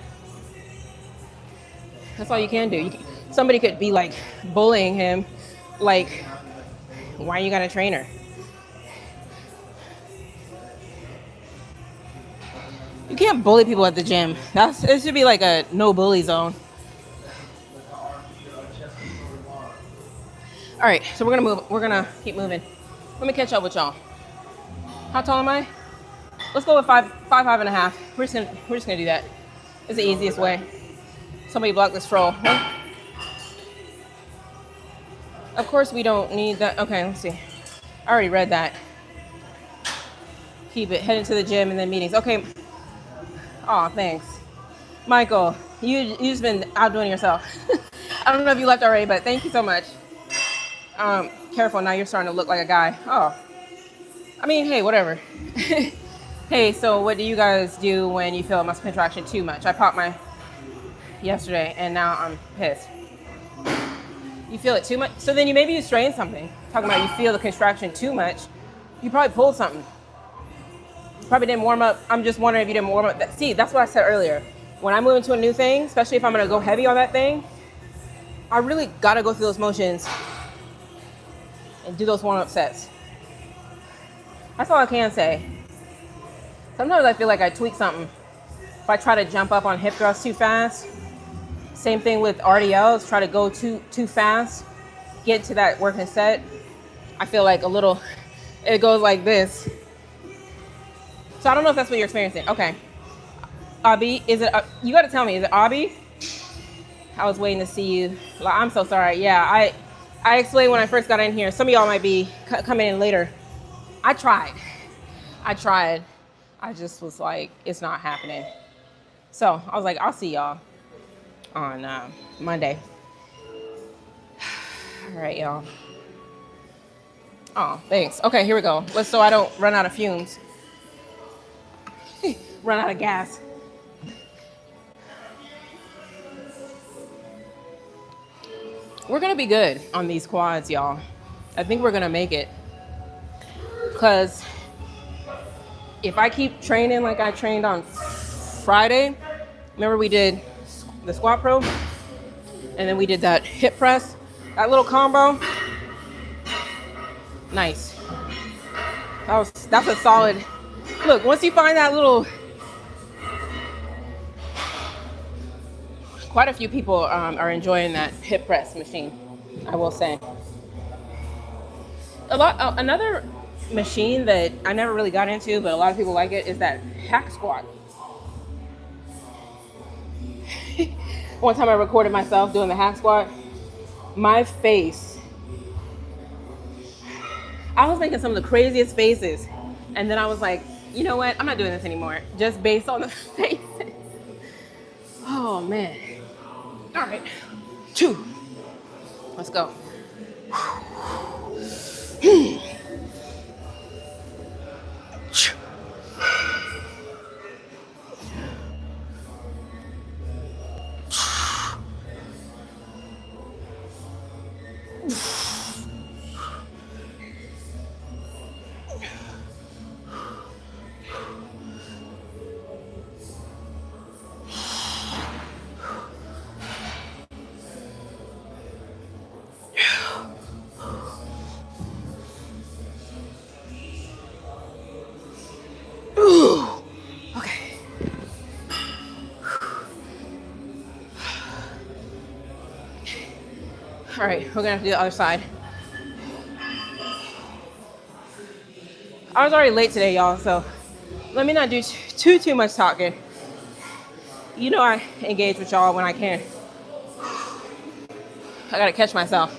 That's all you can do. Somebody could be like bullying him, like, why you got a trainer? You can't bully people at the gym. It should be like a no bully zone. All right, so we're gonna move. We're gonna keep moving. Let me catch up with y'all. How tall am I? Let's go with 5'5.5". We're just gonna do that. It's the easiest way. Somebody block this scroll. Huh? Of course we don't need that. Okay, let's see. I already read that. Keep it. Heading to the gym and then meetings. Okay. Oh, thanks. Michael, you just been outdoing yourself. I don't know if you left already, but thank you so much. Careful, now you're starting to look like a guy. Oh, I mean, hey, whatever. Hey, so what do you guys do when you feel muscle contraction too much? I popped my yesterday, and now I'm pissed. You feel it too much? So then maybe you strained something. Talking about you feel the contraction too much. You probably pulled something. Probably didn't warm up. I'm just wondering if you didn't warm up. See, that's what I said earlier. When I move into a new thing, especially if I'm going to go heavy on that thing, I really got to go through those motions and do those warm-up sets. That's all I can say. Sometimes I feel like I tweak something. If I try to jump up on hip thrusts too fast, same thing with RDLs, try to go too fast, get to that working set, I feel like it goes like this. So I don't know if that's what you're experiencing. Okay. Abby, is it, you got to tell me, is it Abby? I was waiting to see you. I'm so sorry. Yeah, I explained when I first got in here. Some of y'all might be coming in later. I tried. I just was like, it's not happening. So I was like, I'll see y'all on Monday. All right, y'all. Oh, thanks. Okay, here we go. So I don't run out of fumes. Run out of gas. We're going to be good on these quads, y'all. I think we're going to make it. Because if I keep training like I trained on Friday, remember we did the squat pro? And then we did that hip press, that little combo. Nice. That's a solid. Look, once you find that little, quite a few people are enjoying that hip press machine, I will say. Another machine that I never really got into, but a lot of people like it, is that hack squat. One time I recorded myself doing the hack squat. My face, I was making some of the craziest faces. And then I was like, you know what? I'm not doing this anymore. Just based on the faces. Oh, man. All right. 2. Let's go. All right, we're gonna have to do the other side. I was already late today, y'all, so let me not do too much talking. You know I engage with y'all when I can. I gotta catch myself.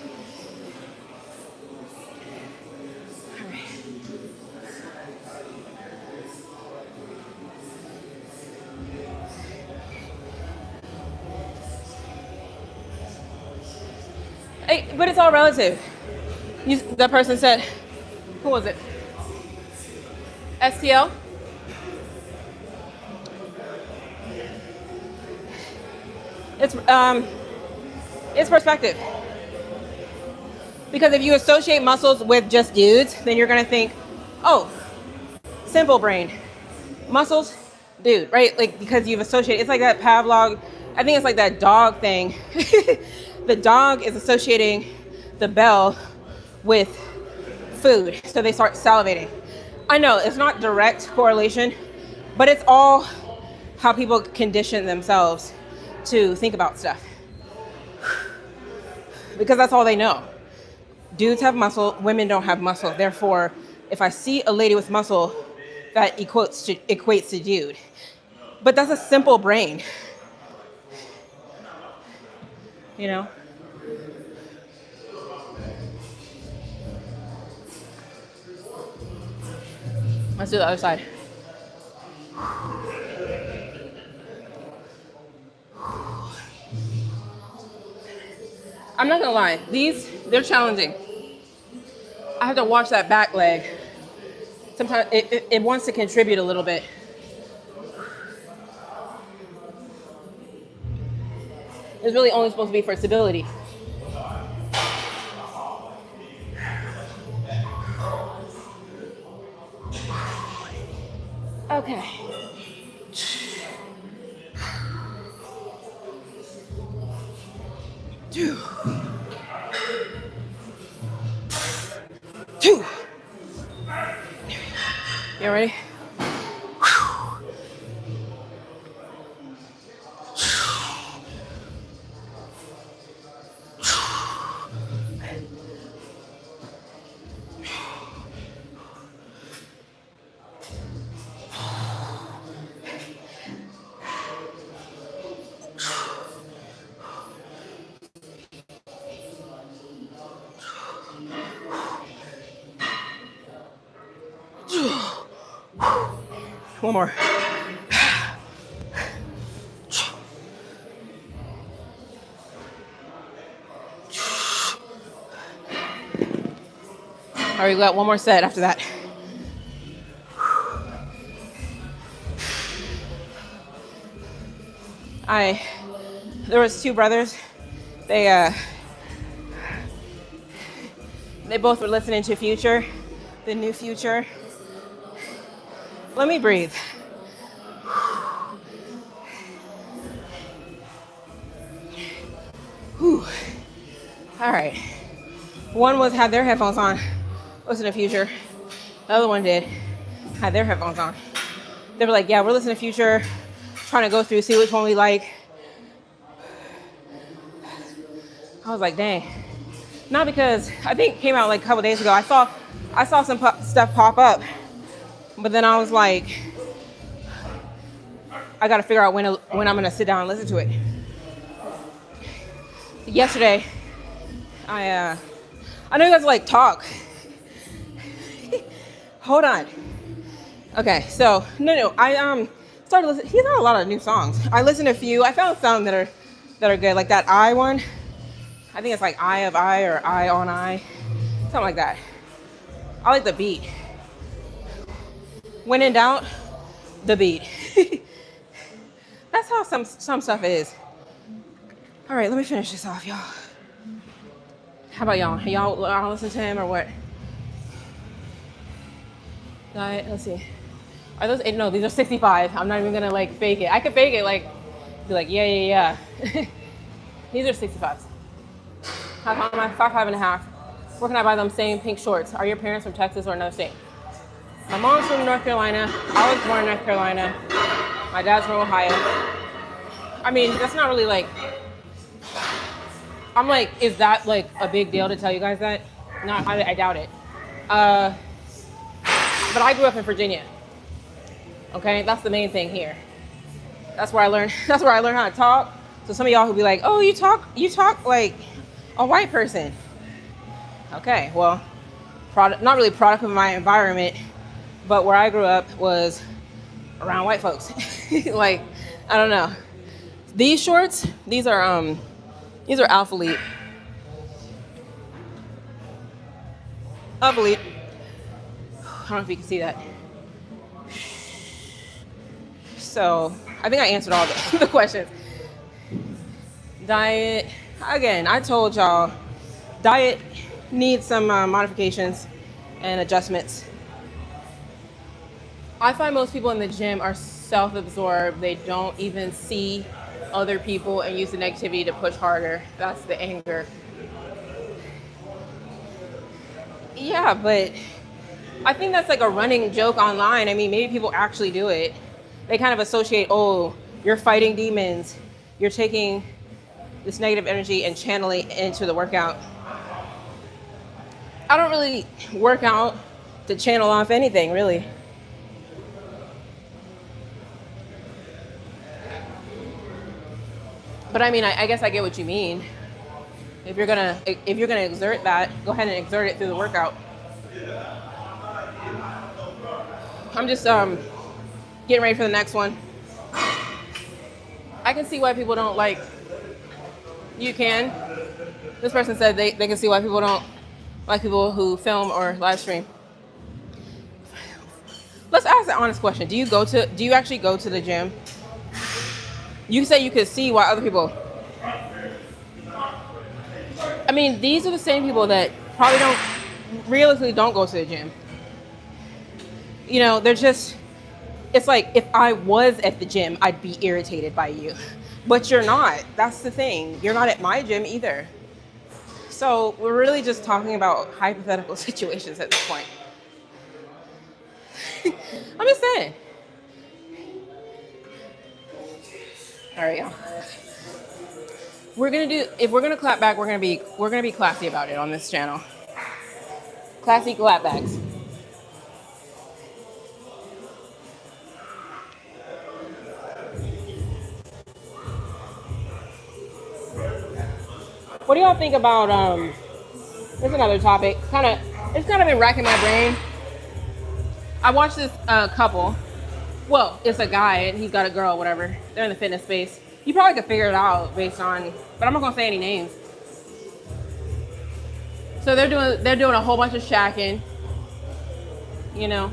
All right. Hey, but it's all relative. That person said, who was it? STL? It's perspective. Because if you associate muscles with just dudes, then you're gonna think, oh, simple brain. Muscles, dude, right? Like, because you've associated, it's like that Pavlov, I think it's like that dog thing. The dog is associating the bell with food, so they start salivating. I know it's not direct correlation, but it's all how people condition themselves to think about stuff. Because that's all they know. Dudes have muscle, women don't have muscle. Therefore, if I see a lady with muscle, that equates to dude. But that's a simple brain. You know? Let's do the other side. I'm not gonna lie, they're challenging. I have to watch that back leg. Sometimes it wants to contribute a little bit. It's really only supposed to be for stability. Okay. Two. You ready? One more. All right, we got one more set after that. There was two brothers. They both were listening to Future, the new Future. Let me breathe. Whew. All right. One had their headphones on, listening to Future. The other one had their headphones on. They were like, yeah, we're listening to Future, trying to go through, see which one we like. I was like, dang. Not because, I think it came out like a couple days ago. I saw some stuff pop up, but then I was like, I got to figure out when I'm going to sit down and listen to it. Yesterday, I know you guys like talk. Hold on. Okay, so no, I started listening. He's got a lot of new songs. I listened to a few. I found some that are good, like that I one. I think it's like Eye of I or Eye on I, something like that. I like the beat. When in doubt, the beat. That's how some stuff is. All right, let me finish this off, y'all. How about y'all? Y'all listen to him or what? Let's see. Are those 8? No, these are 65. I'm not even gonna like fake it. I could fake it, like be like, yeah. These are 65s. I'm 5'5.5". Where can I buy them same pink shorts? Are your parents from Texas or another state? My mom's from North Carolina. I was born in North Carolina. My dad's from Ohio. I mean, that's not really like, I'm like, is that like a big deal to tell you guys that? No, I doubt it. But I grew up in Virginia. Okay, that's the main thing here. That's where I learned how to talk. So some of y'all who be like, oh, you talk like a white person. Okay, well, not really product of my environment, but where I grew up was around white folks. Like, I don't know. These shorts, these are Alphalete. Alphalete. I don't know if you can see that. So I think I answered all the questions. Diet, again, I told y'all, diet needs some modifications and adjustments. I find most people in the gym are self-absorbed. They don't even see other people and use the negativity to push harder. That's the anger. Yeah, but I think that's like a running joke online. I mean, maybe people actually do it. They kind of associate, oh, you're fighting demons. You're taking this negative energy and channeling it into the workout. I don't really work out to channel off anything, really. But I mean, I guess I get what you mean. If you're gonna exert that, go ahead and exert it through the workout. I'm just getting ready for the next one. I can see why people don't like. You can. This person said they can see why people don't like people who film or live stream. Let's ask the honest question. Do you actually go to the gym? You say you could see why other people. I mean, these are the same people that probably realistically don't go to the gym. You know, they're just, it's like if I was at the gym, I'd be irritated by you. But you're not. That's the thing. You're not at my gym either. So we're really just talking about hypothetical situations at this point. I'm just saying. All right, y'all. If we're gonna clap back, we're gonna be classy about it on this channel. Classy clapbacks. What do y'all think about there's another topic. It's kind of been racking my brain. I watched this couple. Well, it's a guy and he's got a girl, whatever. They're in the fitness space. You probably could figure it out based on, but I'm not gonna say any names. So they're doing a whole bunch of shacking, you know.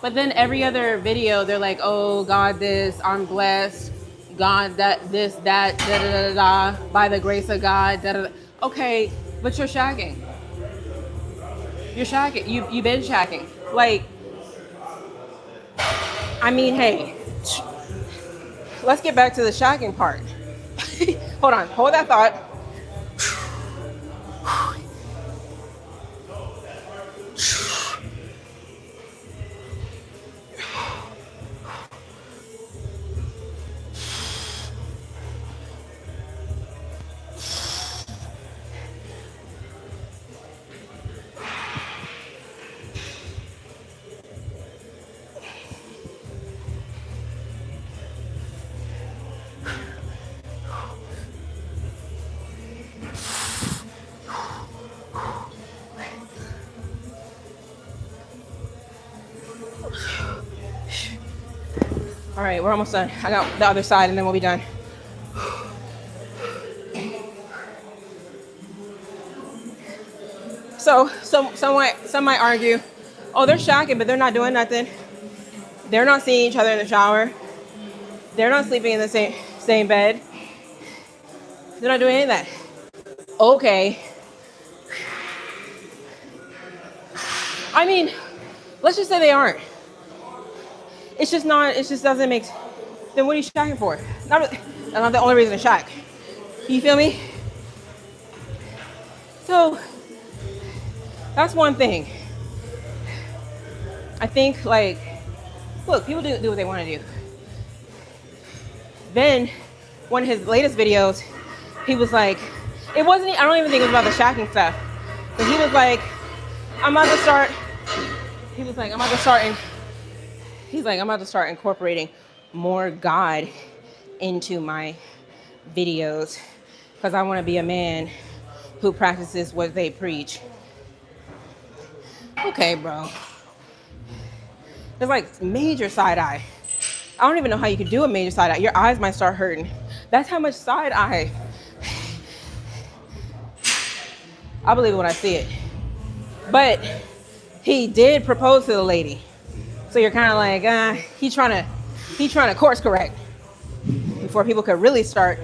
But then every other video, they're like, "Oh God, this, I'm blessed. God, that, this, that, da da da da, by the grace of God, da da da." Okay, but you're shacking. You're shacking. You've been shacking. Like, I mean, hey, let's get back to the shacking part. Hold on, hold that thought. All right, we're almost done. I got the other side and then we'll be done. So some might argue, oh, they're shacking, but they're not doing nothing. They're not seeing each other in the shower. They're not sleeping in the same bed. They're not doing any of that. Okay. I mean, let's just say they aren't. It just doesn't make, then what are you shacking for? That's not the only reason to shack. You feel me? So, that's one thing. I think, like, look, people do what they want to do. Then, one of his latest videos, he was like, I don't even think it was about the shacking stuff. But he was like, I'm about to start incorporating more God into my videos because I want to be a man who practices what they preach. Okay, bro. There's like major side eye. I don't even know how you could do a major side eye. Your eyes might start hurting. That's how much side eye. I believe it when I see it. But he did propose to the lady. So you're kind of like, he's trying to course correct before people could really start.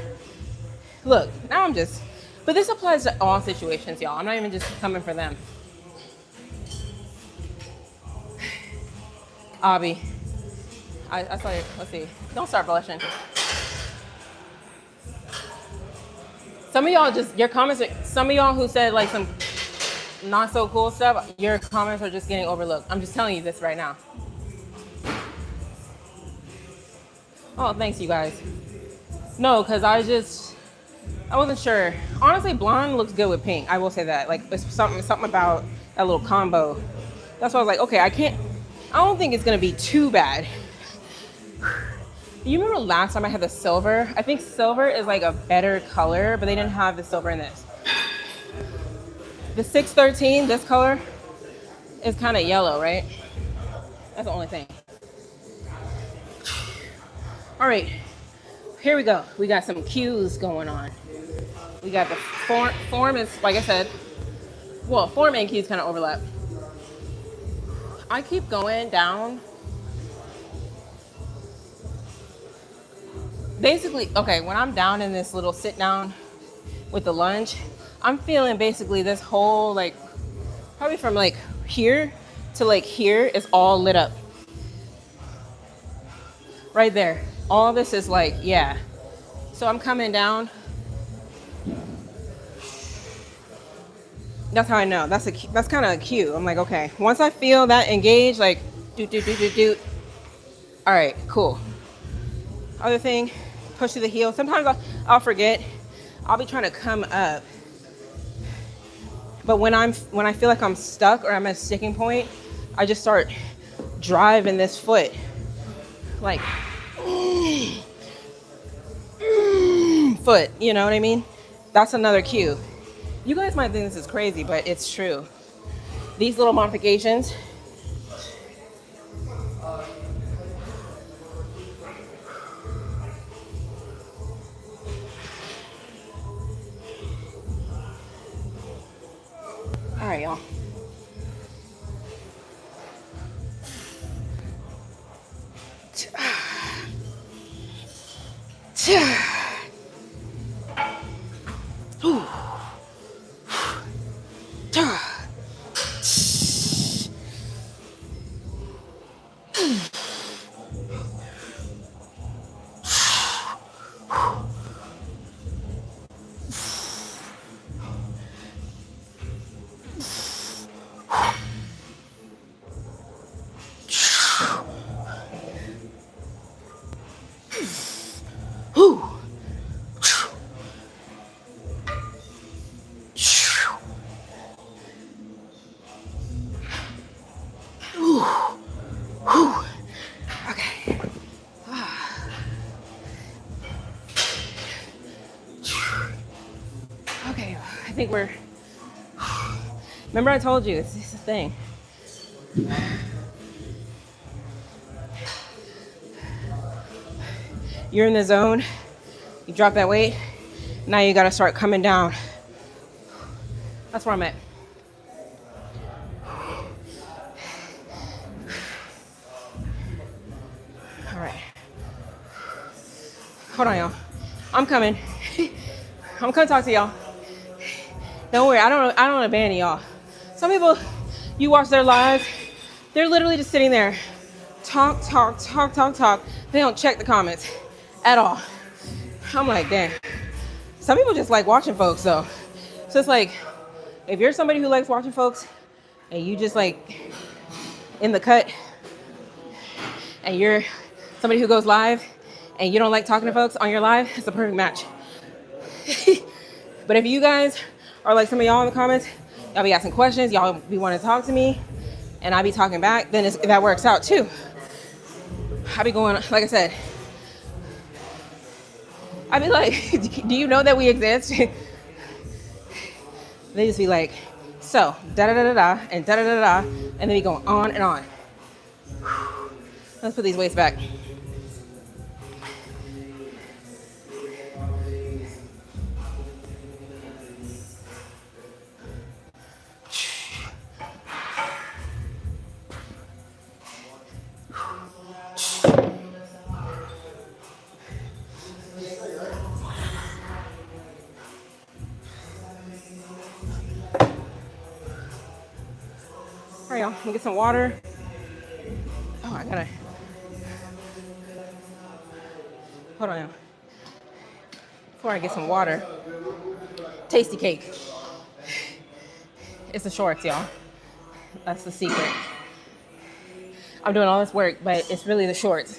Look, now but this applies to all situations, y'all. I'm not even just coming for them. Abby, I saw you. Let's see. Don't start blushing. Some of y'all your comments some of y'all who said like some not so cool stuff, your comments are just getting overlooked. I'm just telling you this right now. Oh, thanks, you guys. No, because I wasn't sure. Honestly, blonde looks good with pink. I will say that. Like, it's something about that little combo. That's why I was like, okay, I don't think it's going to be too bad. You remember last time I had the silver? I think silver is like a better color, but they didn't have the silver in this. The 613, this color, is kind of yellow, right? That's the only thing. All right, here we go. We got some cues going on. We got the form is, like I said, well, form and keys kind of overlap. I keep going down. Basically, okay, when I'm down in this little sit down with the lunge, I'm feeling basically this whole, like, probably from like here to like here is all lit up. Right there. All this is like, yeah. So I'm coming down. That's how I know. That's kind of a cue. I'm like, okay, once I feel that engage, like, do. All right, cool. Other thing, push to the heel. Sometimes I'll forget. I'll be trying to come up. But when I feel like I'm stuck or I'm at a sticking point, I just start driving this foot. Like, foot, you know what I mean? That's another cue. You guys might think this is crazy, but it's true. These little modifications. All right, y'all. Okay, I think we're, remember I told you, it's a thing. You're in the zone, you drop that weight, now you gotta start coming down. That's where I'm at. All right. Hold on, y'all. I'm coming. I'm gonna talk to y'all. Don't worry, I don't abandon y'all. Some people, you watch their lives, they're literally just sitting there. Talk. They don't check the comments at all. I'm like, dang. Some people just like watching folks though. So it's like, if you're somebody who likes watching folks and you just like in the cut and you're somebody who goes live and you don't like talking to folks on your live, it's a perfect match. But if you guys are like some of y'all in the comments, y'all be asking questions, y'all be wanting to talk to me, and I be talking back, then that works out too. I be going, like I said, I be like, do you know that we exist? They just be like, so, da-da-da-da-da, and da-da-da-da-da, and then we go on and on. Let's put these weights back. All right, y'all, let me get some water. Oh, I gotta, hold on now. Before I get some water, tasty cake. It's the shorts, y'all. That's the secret. I'm doing all this work, but it's really the shorts.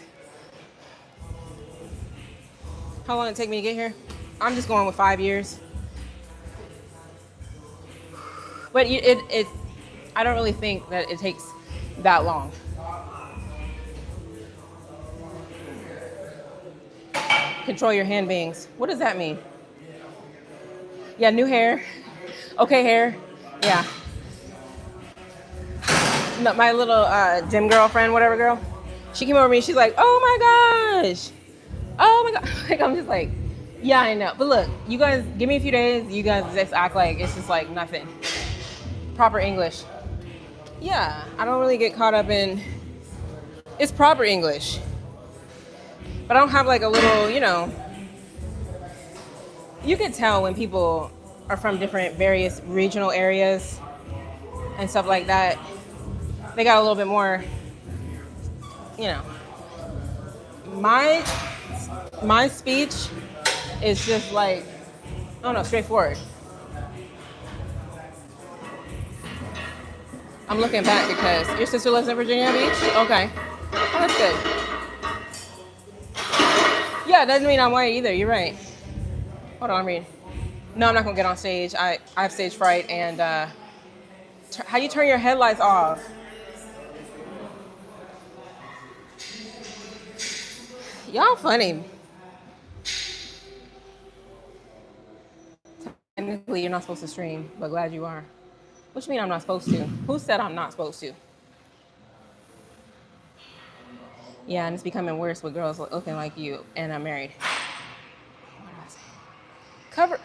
How long did it take me to get here? I'm just going with 5 years. But I don't really think that it takes that long. Control your hand bangs. What does that mean? Yeah, new hair. Okay, hair. Yeah. No, my little gym girlfriend, whatever girl, she came over to me. She's like, oh my gosh. Oh my God. Like, I'm just like, Yeah, I know. But look, you guys, give me a few days. You guys just act like it's just like nothing. Proper English. Yeah, I don't really get caught up in. It's proper English, but I don't have like a little, you can tell when people are from different various regional areas and stuff like that. They got a little bit more, you know. My my speech is just like, I don't know, straightforward. I'm looking back because your sister lives in Virginia Beach? Okay. Oh, that's good. Yeah, it doesn't mean I'm white either. You're right. Hold on, I'm reading. No, I'm not going to get on stage. I have stage fright. And how do you turn your headlights off? Y'all funny. Technically, you're not supposed to stream, but glad you are. What you mean I'm not supposed to? Who said I'm not supposed to? Yeah, and it's becoming worse with girls looking like you, and I'm married. What did I say? Cover.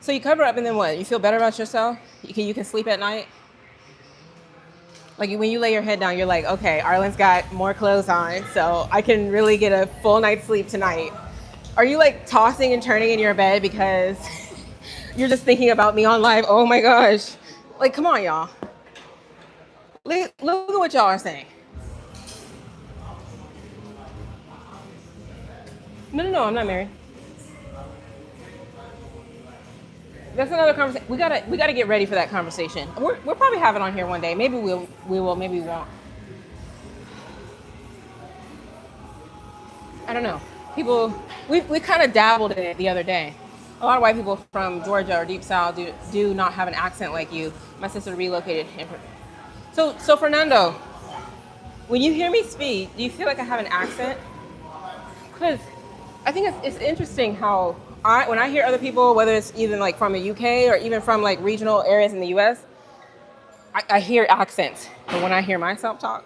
So you cover up, and then what? You feel better about yourself? You can sleep at night? Like when you lay your head down, you're like, okay, Arlyn's got more clothes on, so I can really get a full night's sleep tonight. Are you like tossing and turning in your bed because you're just thinking about me on live? Oh my gosh. Like, come on, y'all. Look at what y'all are saying. No, I'm not married. That's another conversation. We gotta get ready for that conversation. We'll probably have it on here one day. Maybe we will. Maybe we won't. I don't know. People, we kind of dabbled in it the other day. A lot of white people from Georgia or Deep South do not have an accent like you. My sister relocated. So Fernando, when you hear me speak, do you feel like I have an accent? Because I think it's interesting how when I hear other people, whether it's even like from the UK or even from like regional areas in the US, I hear accents. But when I hear myself talk,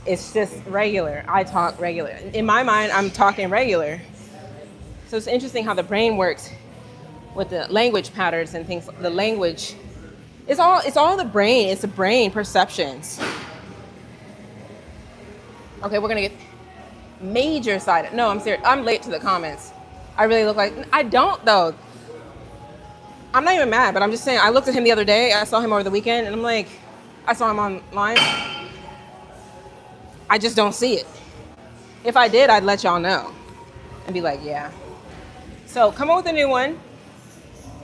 it's just regular. I talk regular. In my mind, I'm talking regular. So it's interesting how the brain works with the language patterns and things. The language, it's all the brain. It's the brain perceptions. Okay, we're gonna get major side. No, I'm serious. I'm late to the comments. I really look like, I don't though. I'm not even mad, but I'm just saying, I looked at him the other day. I saw him over the weekend and I'm like, I saw him online. I just don't see it. If I did, I'd let y'all know and be like, yeah. So come up with a new one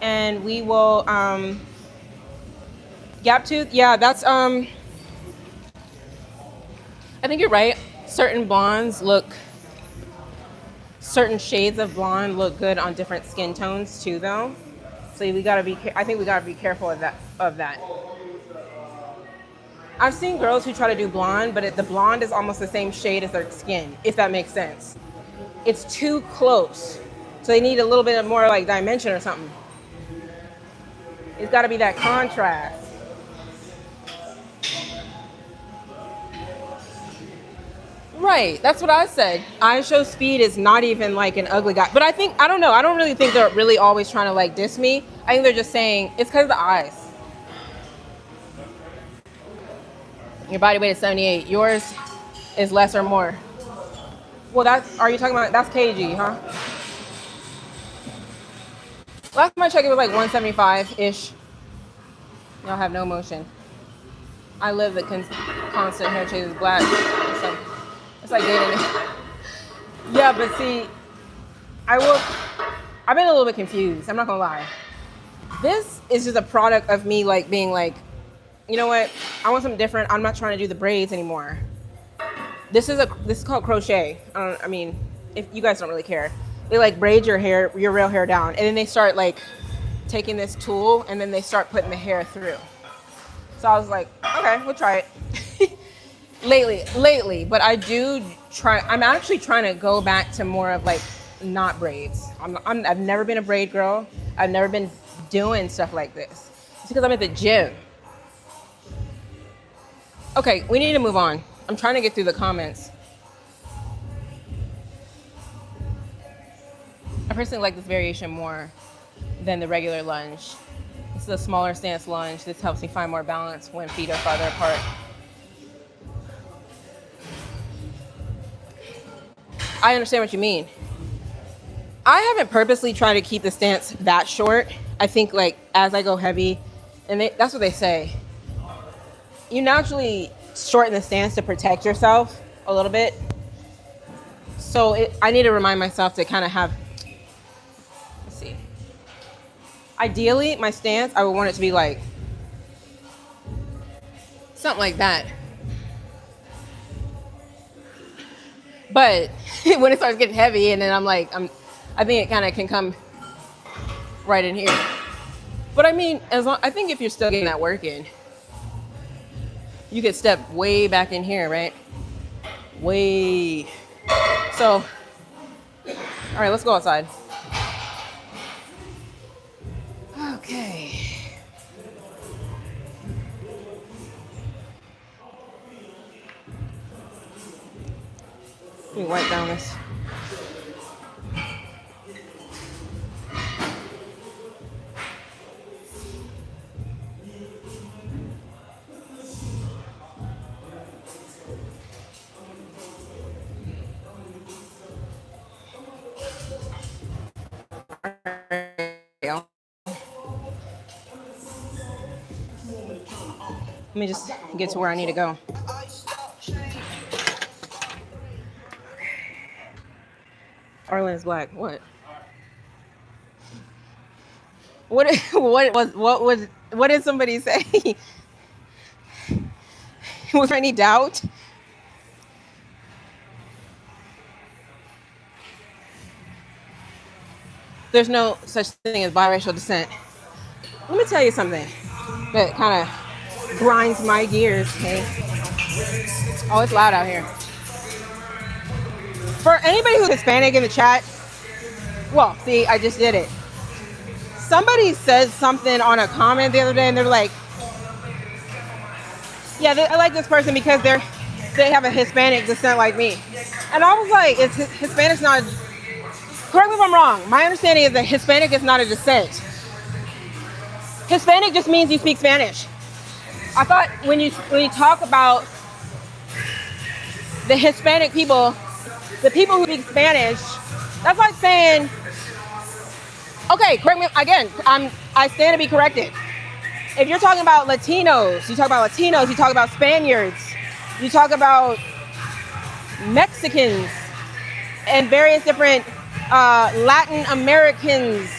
and we will, gap tooth. Yeah, that's, I think you're right. Certain shades of blonde look good on different skin tones too, though. So I think we gotta be careful of that. I've seen girls who try to do blonde, but the blonde is almost the same shade as their skin, if that makes sense. It's too close. So they need a little bit more like dimension or something. It's gotta be that contrast. Right, that's what I said. I Show Speed is not even like an ugly guy. But I don't know, I don't really think they're really always trying to like diss me. I think they're just saying, it's because of the eyes. Your body weight is 78. Yours is less or more. Well, are you talking about, that's kg, huh? Last time I checked, it was like 175-ish. Y'all have no motion. I live the constant hair changes black. It's like dating. Yeah, but see, I've been a little bit confused. I'm not gonna lie. This is just a product of me like being like, you know what? I want something different. I'm not trying to do the braids anymore. This is called crochet. I mean, if you guys don't really care, they like braid your real hair down, and then they start like taking this tool, and then they start putting the hair through. So I was like, okay, we'll try it. lately, but I'm actually trying to go back to more of like not braids. I've never been a braid girl. I've never been doing stuff like this. It's because I'm at the gym. Okay, we need to move on. I'm trying to get through the comments. I personally like this variation more than the regular lunge. This is a smaller stance lunge. This helps me find more balance when feet are farther apart. I understand what you mean. I haven't purposely tried to keep the stance that short. I think like as I go heavy, and that's what they say, you naturally shorten the stance to protect yourself a little bit. So I need to remind myself to kind of have, let's see. Ideally, my stance, I would want it to be like something like that. But when it starts getting heavy, and then I think it kind of can come right in here. But I mean, I think if you're still getting that work in, you could step way back in here, right? Way. So, all right, let's go outside. Okay. Let me wipe down this. Let me just get to where I need to go. Arlyn is black. What? What did somebody say? Was there any doubt? There's no such thing as biracial descent. Let me tell you something that kind of grinds my gears, okay? Oh, it's loud out here. For anybody who's Hispanic in the chat, well, see, I just did it. Somebody said something on a comment the other day, and they're like, yeah, I like this person because they have a Hispanic descent like me. And I was like, Hispanic's not, correct me if I'm wrong, my understanding is that Hispanic is not a descent. Hispanic just means you speak Spanish. I thought when you talk about the Hispanic people, the people who speak Spanish, that's like saying, okay, correct me again, I stand to be corrected. If you're talking about Latinos, you talk about Spaniards, you talk about Mexicans, and various different Latin Americans.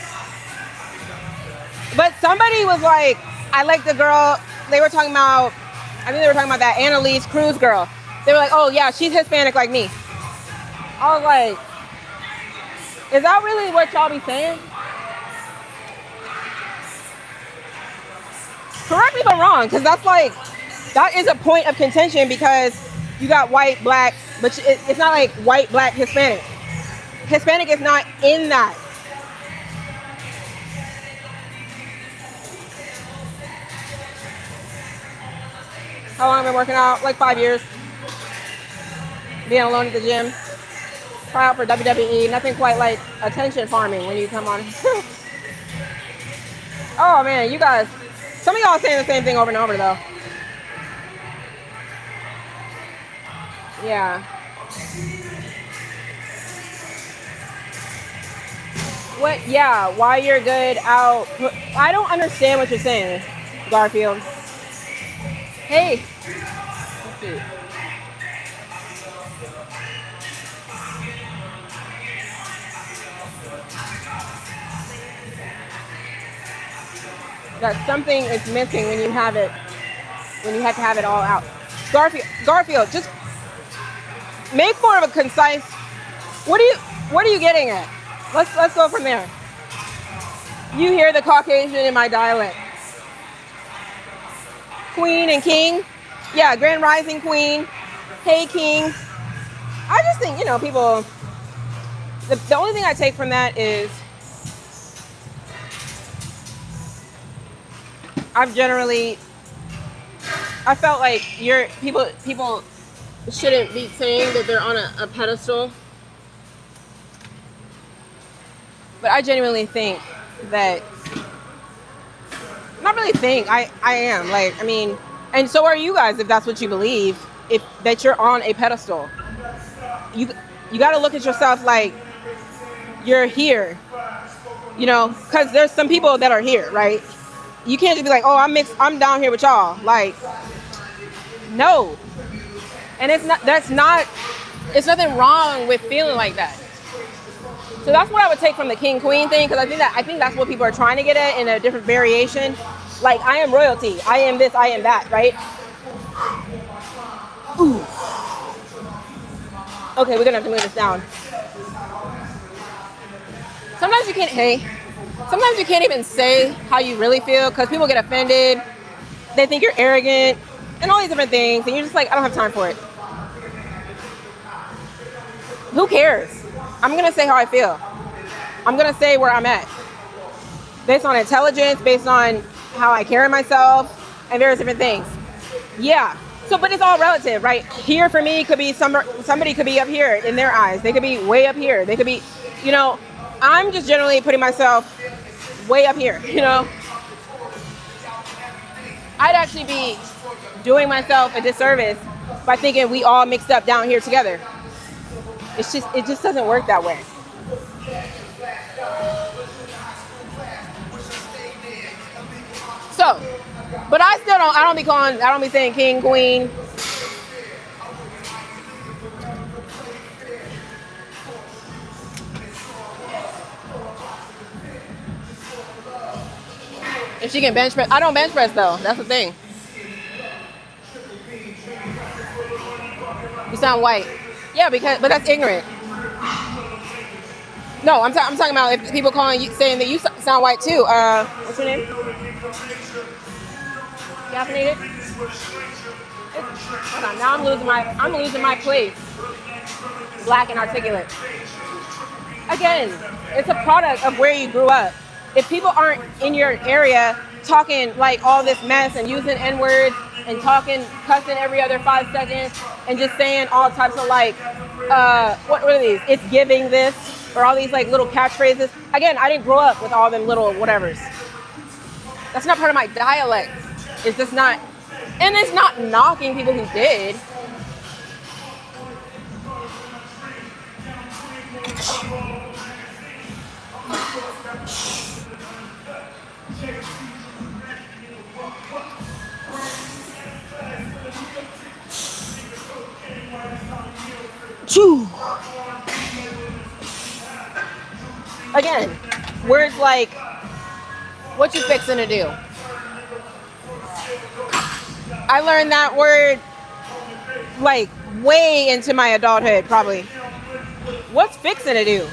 But somebody was like, I like the girl, I think they were talking about that Annalise Cruz girl. They were like, oh yeah, she's Hispanic like me. I was like, is that really what y'all be saying? Correct me if I'm wrong, because that is a point of contention, because you got white, black, but it's not like white, black, Hispanic. Hispanic is not in that. How long have I been working out? Like 5 years. Being alone at the gym. Try out for WWE. Nothing quite like attention farming when you come on. Oh man, you guys. Some of y'all are saying the same thing over and over though. Yeah. What? Yeah. Why you're good out? I don't understand what you're saying, Garfield. Hey. Let's see. That something is missing when you have it, when you have to have it all out. Garfield, just make more of a concise. What are you getting at? Let's go from there. You hear the Caucasian in my dialect. Queen and king. Yeah, Grand Rising Queen. Hey King. I just think, people, the only thing I take from that is I felt like people shouldn't be saying that they're on a pedestal. But I genuinely think that, not really think, I am. Like, I mean, and so are you guys if that's what you believe, if that you're on a pedestal. You you got to look at yourself like you're here, you know, because there's some people that are here, right? You can't just be like, oh, I'm down here with y'all. Like, no. And it's nothing wrong with feeling like that. So that's what I would take from the king queen thing, because I think that's what people are trying to get at in a different variation. Like, I am royalty, I am this, I am that, right? Ooh. Okay, we're gonna have to move this down. Sometimes you can't even say how you really feel, because people get offended. They think you're arrogant and all these different things, and you're just like, I don't have time for it. Who cares? I'm gonna say how I feel. I'm gonna say where I'm at, based on intelligence, based on how I carry myself, and various different things. Yeah. So, but it's all relative, right? Here for me could be somebody could be up here in their eyes. They could be way up here. They could be, you know, I'm just generally putting myself way up here, you know. I'd actually be doing myself a disservice by thinking we all mixed up down here together. It just doesn't work that way. So, but I don't be saying king, queen. If she can bench press, I don't bench press though. That's the thing. You sound white. Yeah, but that's ignorant. No, I'm talking about if people saying that you sound white too. What's your name? Caffeinated? Hold on. Now I'm losing my place. Black and articulate. Again, it's a product of where you grew up. If people aren't in your area talking like all this mess and using N-words and cussing every other 5 seconds and just saying all types of like, what are these? It's giving this, or all these like little catchphrases. Again, I didn't grow up with all them little whatevers. That's not part of my dialect. It's just not, and it's not knocking people who did. Choo. Again, words like, what you fixing to do? I learned that word like way into my adulthood, probably. What's fixing to do?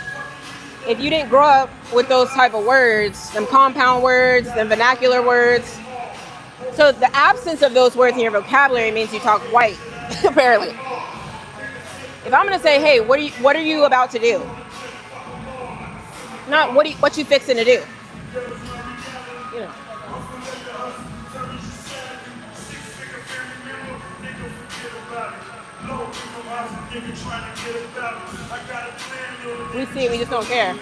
If you didn't grow up with those type of words, them compound words, them vernacular words. So the absence of those words in your vocabulary means you talk white, apparently. If I'm gonna say, hey, what are you about to do? Not what you fixing to do. You know. We see it, we just don't care.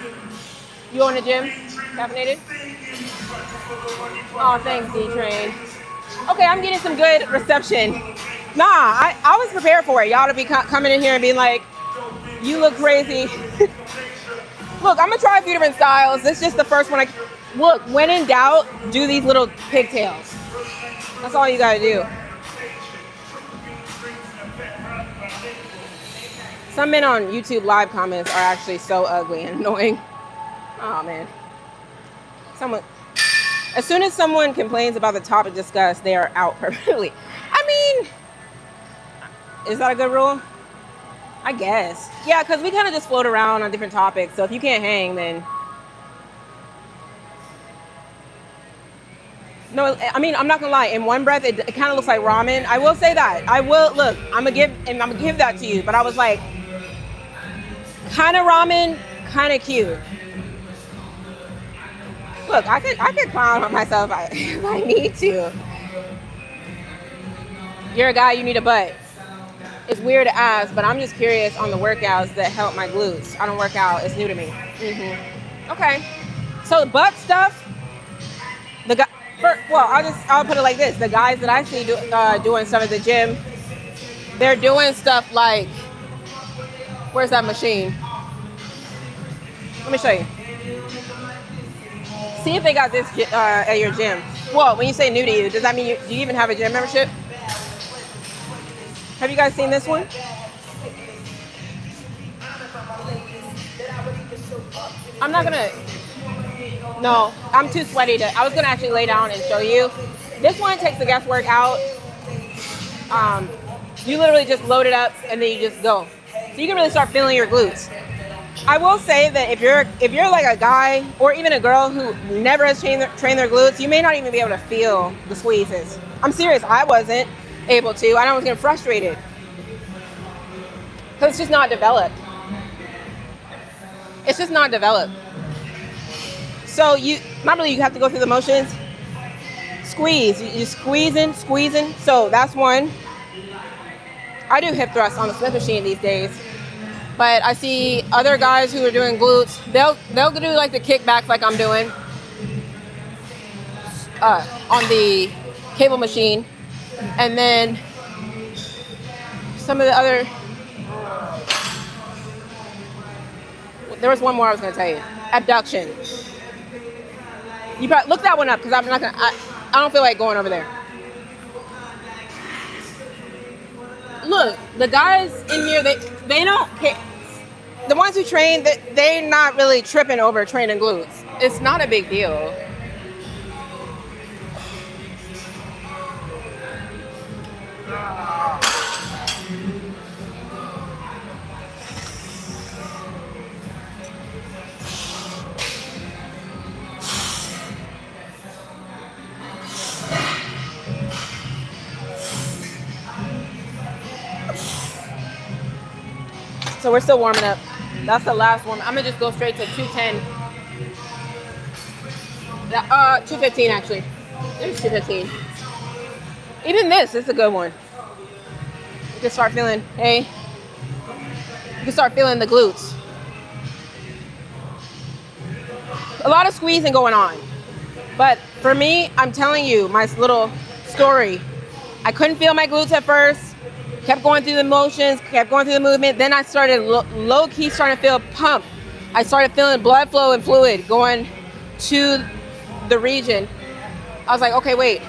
You going to the gym? Caffeinated? Oh, thanks, D-Train. Okay, I'm getting some good reception. Nah, I was prepared for it. Y'all to be coming in here and being like, you look crazy. Look, I'm going to try a few different styles. This is just the first one. Look, when in doubt, do these little pigtails. That's all you got to do. Some men on YouTube live comments are actually so ugly and annoying. Oh, man. As soon as someone complains about the topic discussed, they are out permanently. I mean, is that a good rule? I guess. Yeah, because we kind of just float around on different topics. So if you can't hang, then... No, I mean, I'm not going to lie. In one breath, it kind of looks like ramen. I will say that. Look, I'm going to give that to you. But I was like, kind of ramen, kind of cute. Look, I could clown on myself if I need to. You're a guy, you need a butt. It's weird to ask, but I'm just curious on the workouts that help my glutes. I don't work out. It's new to me. Okay. So butt stuff, the guy, well, I'll put it like this. The guys that I see doing stuff at the gym, they're doing stuff like, where's that machine? Let me show you. See if they got this at your gym. Well, when you say new to you, does that mean do you even have a gym membership? Have you guys seen this one? I'm not gonna, no, I'm too sweaty I was gonna actually lay down and show you. This one takes the guesswork out. You literally just load it up and then you just go. So you can really start feeling your glutes. I will say that if you're like a guy or even a girl who never has trained their glutes, you may not even be able to feel the squeezes. I'm serious, I wasn't able to, and I was getting frustrated. Because it's just not developed. It's just not developed. So normally you have to go through the motions. Squeeze, you're squeezing. So that's one. I do hip thrusts on the Smith machine these days. But I see other guys who are doing glutes. They'll do like the kickbacks like I'm doing on the cable machine. And then some of the other, there was one more I was going to tell you. Abduction. You probably look that one up because I'm not gonna. I don't feel like going over there. Look, the guys in here, they don't care. The ones who train, they're not really tripping over training glutes. It's not a big deal. So we're still warming up. That's the last one. I'm gonna just go straight to 210. 215 actually. There's 215. Even this is a good one. You can start feeling, you can start feeling the glutes. A lot of squeezing going on. But for me, I'm telling you my little story. I couldn't feel my glutes at first. Kept going through the motions, kept going through the movement. Then I started low-key starting to feel pump. I started feeling blood flow and fluid going to the region. I was like, okay, wait.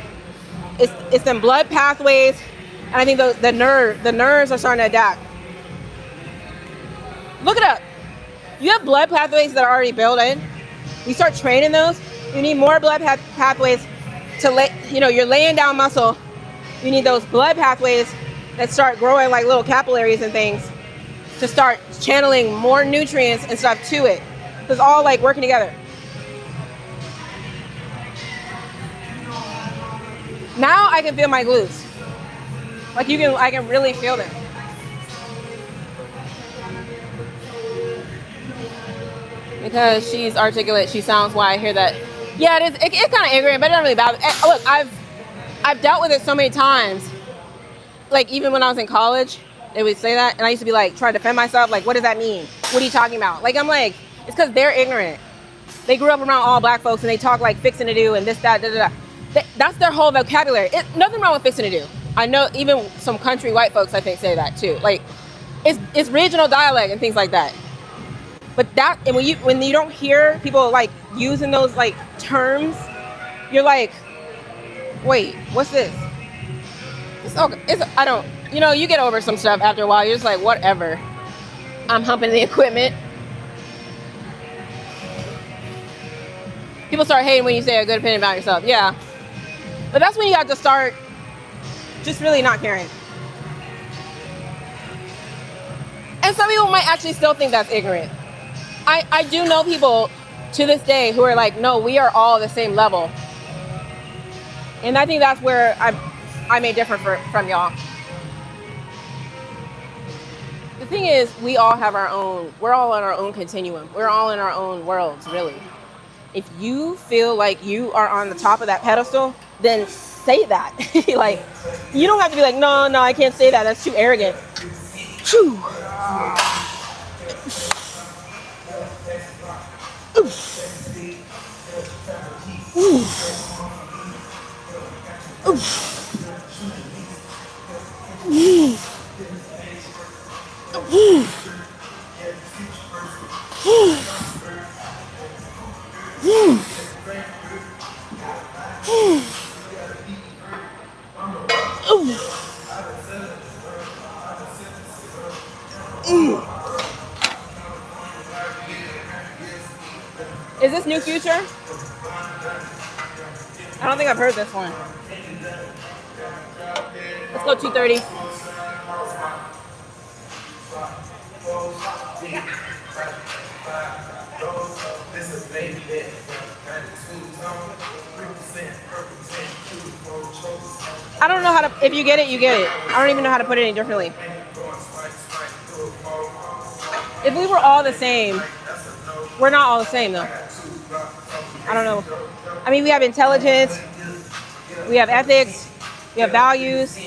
It's them blood pathways, and I think the nerves are starting to adapt. Look it up. You have blood pathways that are already built in. You start training those. You need more blood pathways to you're laying down muscle. You need those blood pathways that start growing like little capillaries and things to start channeling more nutrients and stuff to it. It's all like working together. Now I can feel my glutes. Like I can really feel them. Because she's articulate, she sounds why I hear that. Yeah, it is. It's kind of ignorant, but it doesn't really bother. Look, I've dealt with it so many times. Like even when I was in college, they would say that, and I used to be like trying to defend myself. Like, what does that mean? What are you talking about? Like, I'm like, it's because they're ignorant. They grew up around all black folks, and they talk like fixing to do and this, that, da, da, da. That's their whole vocabulary. Nothing wrong with fixing to do. I know even some country white folks, I think, say that too. Like, it's regional dialect and things like that. But that, and when you don't hear people like using those like terms, you're like, wait, what's this? You get over some stuff after a while. You're just like, whatever. I'm humping the equipment. People start hating when you say a good opinion about yourself. Yeah. But that's when you have to start just really not caring. And some people might actually still think that's ignorant. I do know people to this day who are like, no, we are all the same level. And I think that's where I may differ from y'all. The thing is, we all have we're all on our own continuum. We're all in our own worlds, really. If you feel like you are on the top of that pedestal, then say that. Like, you don't have to be like, no, I can't say that. That's too arrogant. Whew. Oof. Is this New Future? I don't think I've heard this one. Let's go 230. I don't know how to, if you get it, you get it. I don't even know how to put it any differently. If we were all the same, we're not all the same though. I don't know. I mean, we have intelligence, we have ethics, we have values,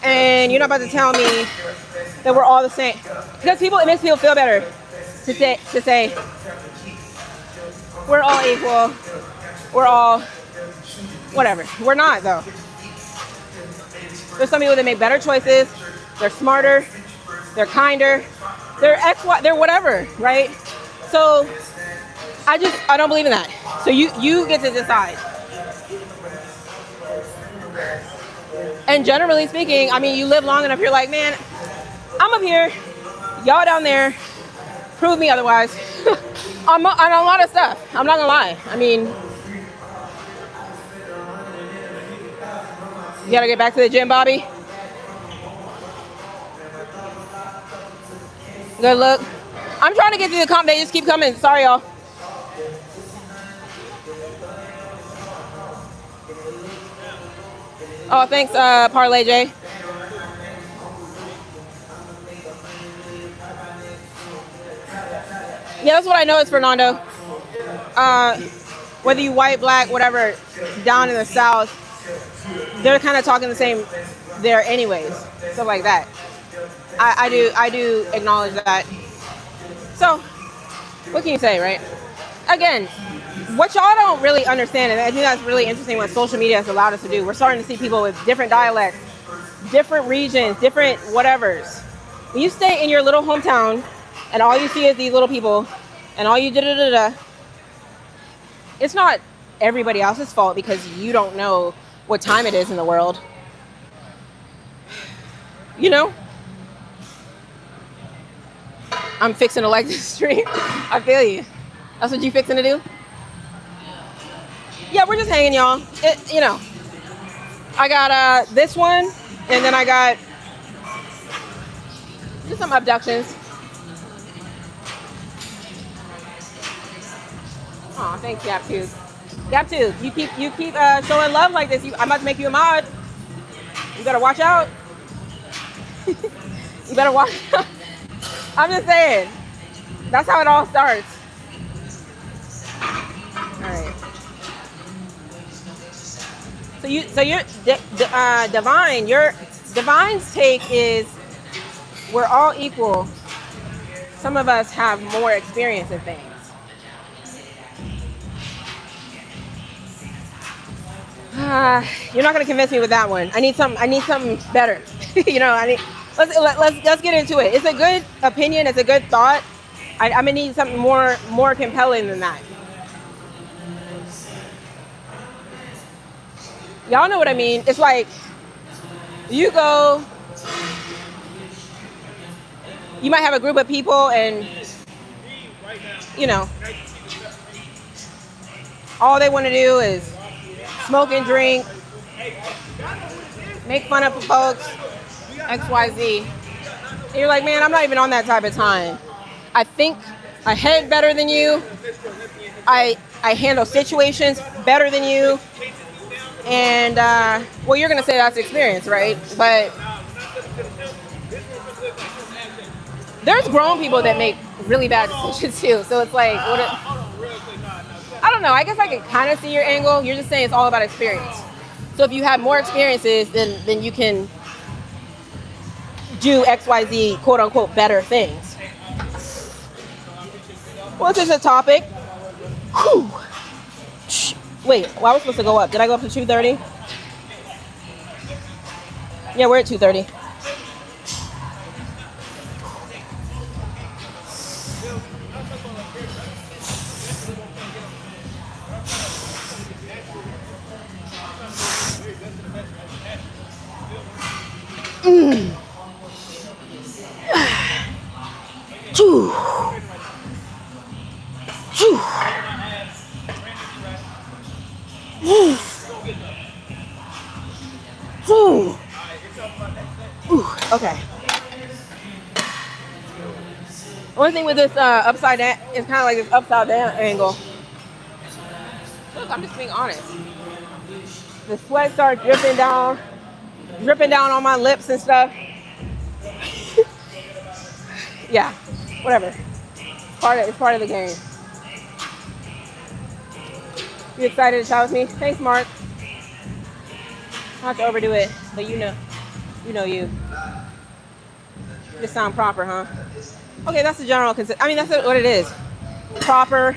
and you're not about to tell me that we're all the same. Because it makes people feel better to say we're all equal, we're all whatever. We're not though. There's some people that make better choices, they're smarter, they're kinder, they're whatever, right? So I don't believe in that. So you get to decide. And generally speaking, I mean, you live long enough, you're like, man, I'm up here, y'all down there, prove me otherwise. on a lot of stuff, I'm not gonna lie. I mean, you gotta get back to the gym, Bobby. Good look. I'm trying to get to the comp. They just keep coming. Sorry, y'all. Oh, thanks, Parlay J. Yeah, that's what I know is Fernando. Whether you white, black, whatever, down in the South, they're kind of talking the same there anyways. Stuff like that. I do acknowledge that. So, what can you say, right? Again, what y'all don't really understand, and I think that's really interesting what social media has allowed us to do. We're starting to see people with different dialects, different regions, different whatevers. When you stay in your little hometown and all you see is these little people and all you da-da-da-da, it's not everybody else's fault because you don't know what time it is in the world. You know? I'm fixing to like this stream. I feel you. That's what you fixing to do? Yeah, we're just hanging, y'all. You know, I got this one, and then I got just some abductions. Aw, thanks, Gap Tooth. Gap Tooth, you keep showing love like this. I'm about to make you a mod. You better watch out. You better watch out. I'm just saying. That's how it all starts. All right. So you're Divine. Your Divine's take is we're all equal. Some of us have more experience in things. You're not gonna convince me with that one. I need something better. You know, let's get into it. It's a good opinion. It's a good thought. I'm gonna need something more compelling than that. Y'all know what I mean. It's like you go. You might have a group of people, and you know, all they want to do is smoke and drink, make fun of folks, XYZ. And you're like, man, I'm not even on that type of time. I think ahead better than you. I handle situations better than you. And, well, you're going to say that's experience, right? But there's grown people that make really bad decisions, too. So it's like, I don't know. I guess I can kind of see your angle. You're just saying it's all about experience. So if you have more experiences, then you can do XYZ, quote unquote, better things. Well, this is a topic. Whew. Wait, well, I was supposed to go up. Did I go up to 230? Yeah, we're at 230. Choo. Choo. Ooh. Ooh. Ooh. Okay. One thing with this upside down, it's kind of like this upside down angle. Look, I'm just being honest. The sweat started dripping down on my lips and stuff. Yeah, whatever. It's part of the game. You excited to chat with me? Thanks, Mark. Not to overdo it, but you know you. Just sound proper, huh? Okay, that's the general concept. I mean, that's what it is. Proper.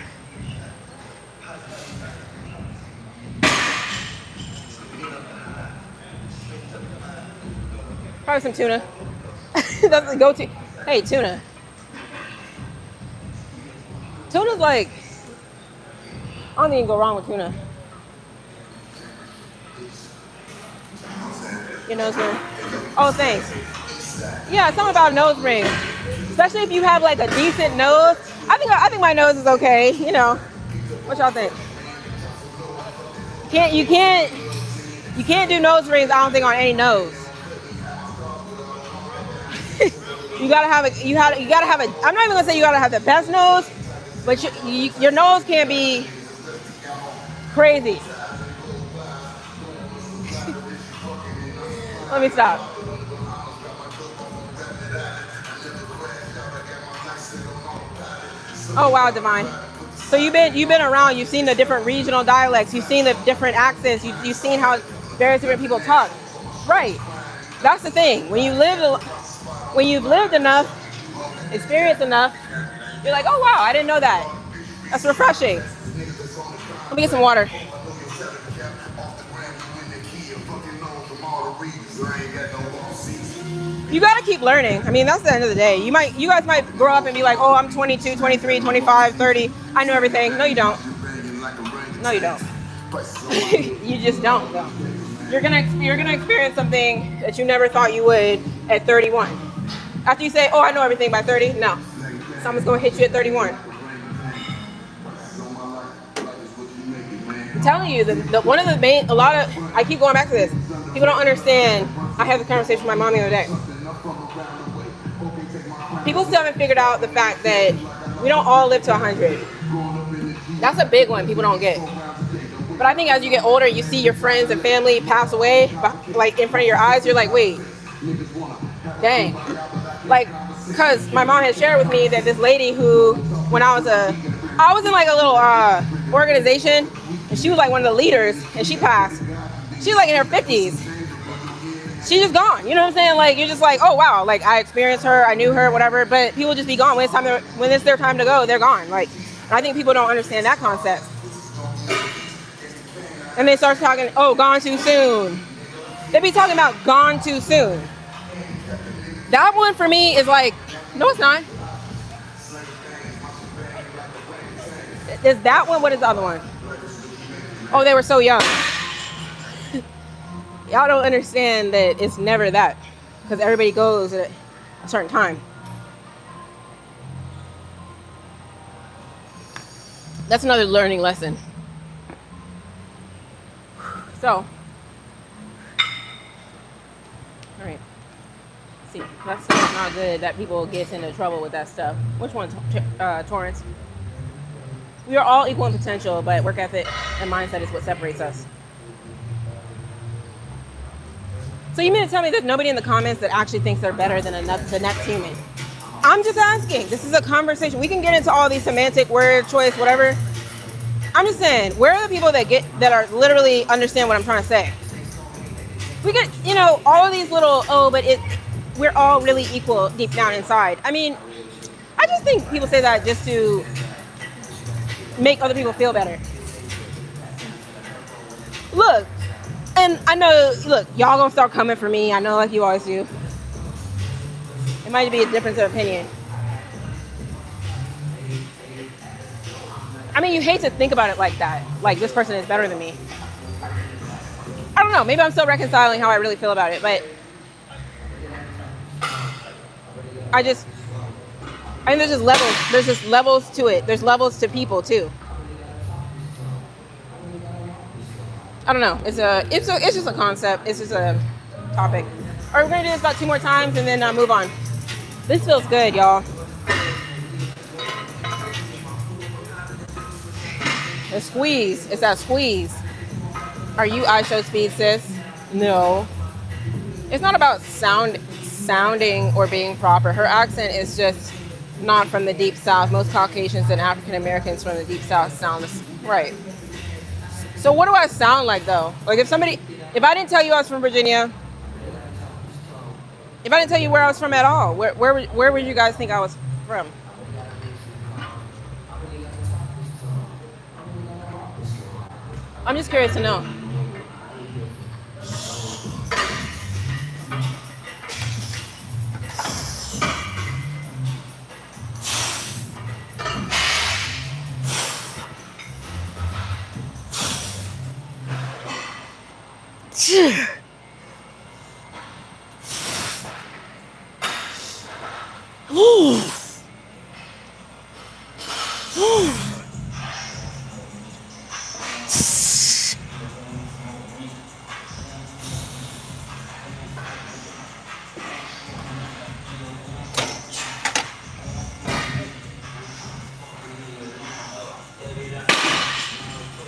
Probably some tuna. That's the go-to. Hey, tuna. Tuna's like, I don't even go wrong with tuna. Your nose ring. Oh, thanks. Yeah, something about a nose ring. Especially if you have like a decent nose. I think my nose is okay. You know, what y'all think? You can't do nose rings. I don't think on any nose. You gotta have a. I'm not even gonna say you gotta have the best nose, but your nose can't be crazy. Let me stop. Oh wow, Divine. So you've been around. You've seen the different regional dialects. You've seen the different accents. You've seen how various different people talk. Right. That's the thing. When you've lived enough, experienced enough, you're like, oh wow, I didn't know that. That's refreshing. Let me get some water. You got to keep learning. I mean, that's the end of the day. You guys might grow up and be like, oh, I'm 22, 23, 25, 30. I know everything. No, you don't. No, you don't. You just don't. You're gonna experience something that you never thought you would at 31. After you say, oh, I know everything by 30, no. Someone's gonna hit you at 31. I'm telling you, I keep going back to this. People don't understand. I had the conversation with my mom the other day. People still haven't figured out the fact that we don't all live to 100. That's a big one people don't get. But I think as you get older, you see your friends and family pass away, like in front of your eyes. You're like, wait, dang. Like, because my mom had shared with me that this lady who, when I was in like a little organization, and she was like one of the leaders, and she passed. She's like in her 50s. She's just gone. You know what I'm saying? Like, you're just like, oh wow, like I experienced her, I knew her, whatever. But people just be gone when it's their time to go. They're gone. Like, I think people don't understand that concept. And they start talking, oh, gone too soon. They be talking about gone too soon. That one for me is like, no, it's not. Is that one? What is the other one? Oh, they were so young. Y'all don't understand that it's never that, because everybody goes at a certain time. That's another learning lesson. So, all right. See, that's not good that people get into trouble with that stuff. Which one, Torrance? We are all equal in potential, but work ethic and mindset is what separates us. So you mean to tell me there's nobody in the comments that actually thinks they're better than the next human? I'm just asking. This is a conversation. We can get into all these semantic word choice, whatever. I'm just saying, where are the people that are literally understand what I'm trying to say? We get, all of these little, we're all really equal deep down inside. I mean, I just think people say that just to make other people feel better. Look, and I know, y'all gonna start coming for me. I know, like you always do. It might be a difference of opinion. I mean, you hate to think about it like that. Like, this person is better than me. I don't know. Maybe I'm still reconciling how I really feel about it, but I think there's just levels. There's just levels to it. There's levels to people too. I don't know. It's just a concept. It's just a topic. All right, we're gonna do this about 2 more times and then move on. This feels good, y'all. The squeeze. It's that squeeze. Are you iShow speed, sis? No. It's not about sounding or being proper. Her accent is just not from the deep south. Most Caucasians and African Americans from the deep south sound right. So what do I sound like though? Like if I didn't tell you I was from Virginia, if I didn't tell you where I was from at all, where would you guys think I was from? I'm just curious to know.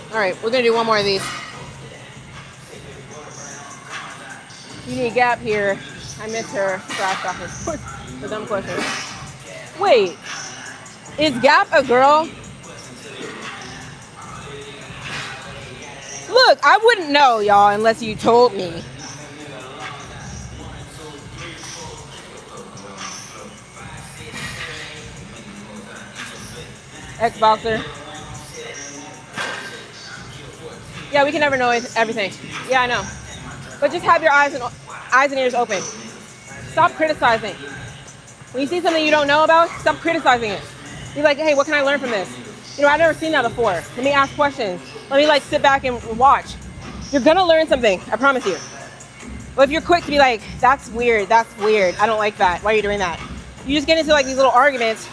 All right, we're gonna do one more of these. You need a gap here. I miss her crash off the dumb question. Wait, is Gap a girl? Look, I wouldn't know, y'all, unless you told me. Xboxer. Yeah, we can never know everything. Yeah, I know. But just have your eyes and ears open. Stop criticizing. When you see something you don't know about, stop criticizing it. Be like, hey, what can I learn from this? I've never seen that before. Let me ask questions. Let me sit back and watch. You're gonna learn something, I promise you. But if you're quick to be like, that's weird, I don't like that, why are you doing that? You just get into these little arguments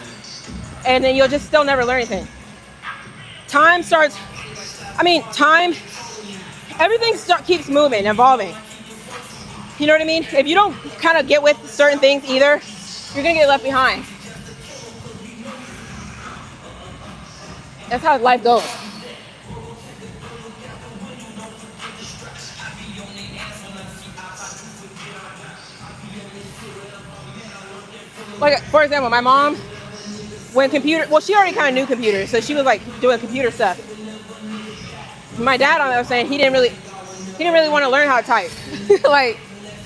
and then you'll just still never learn anything. Everything keeps moving, evolving. You know what I mean? If you don't kind of get with certain things either, you're gonna get left behind. That's how life goes. Like, for example, my mom, she already kind of knew computers, so she was doing computer stuff. My dad, on the other hand, he didn't really want to learn how to type.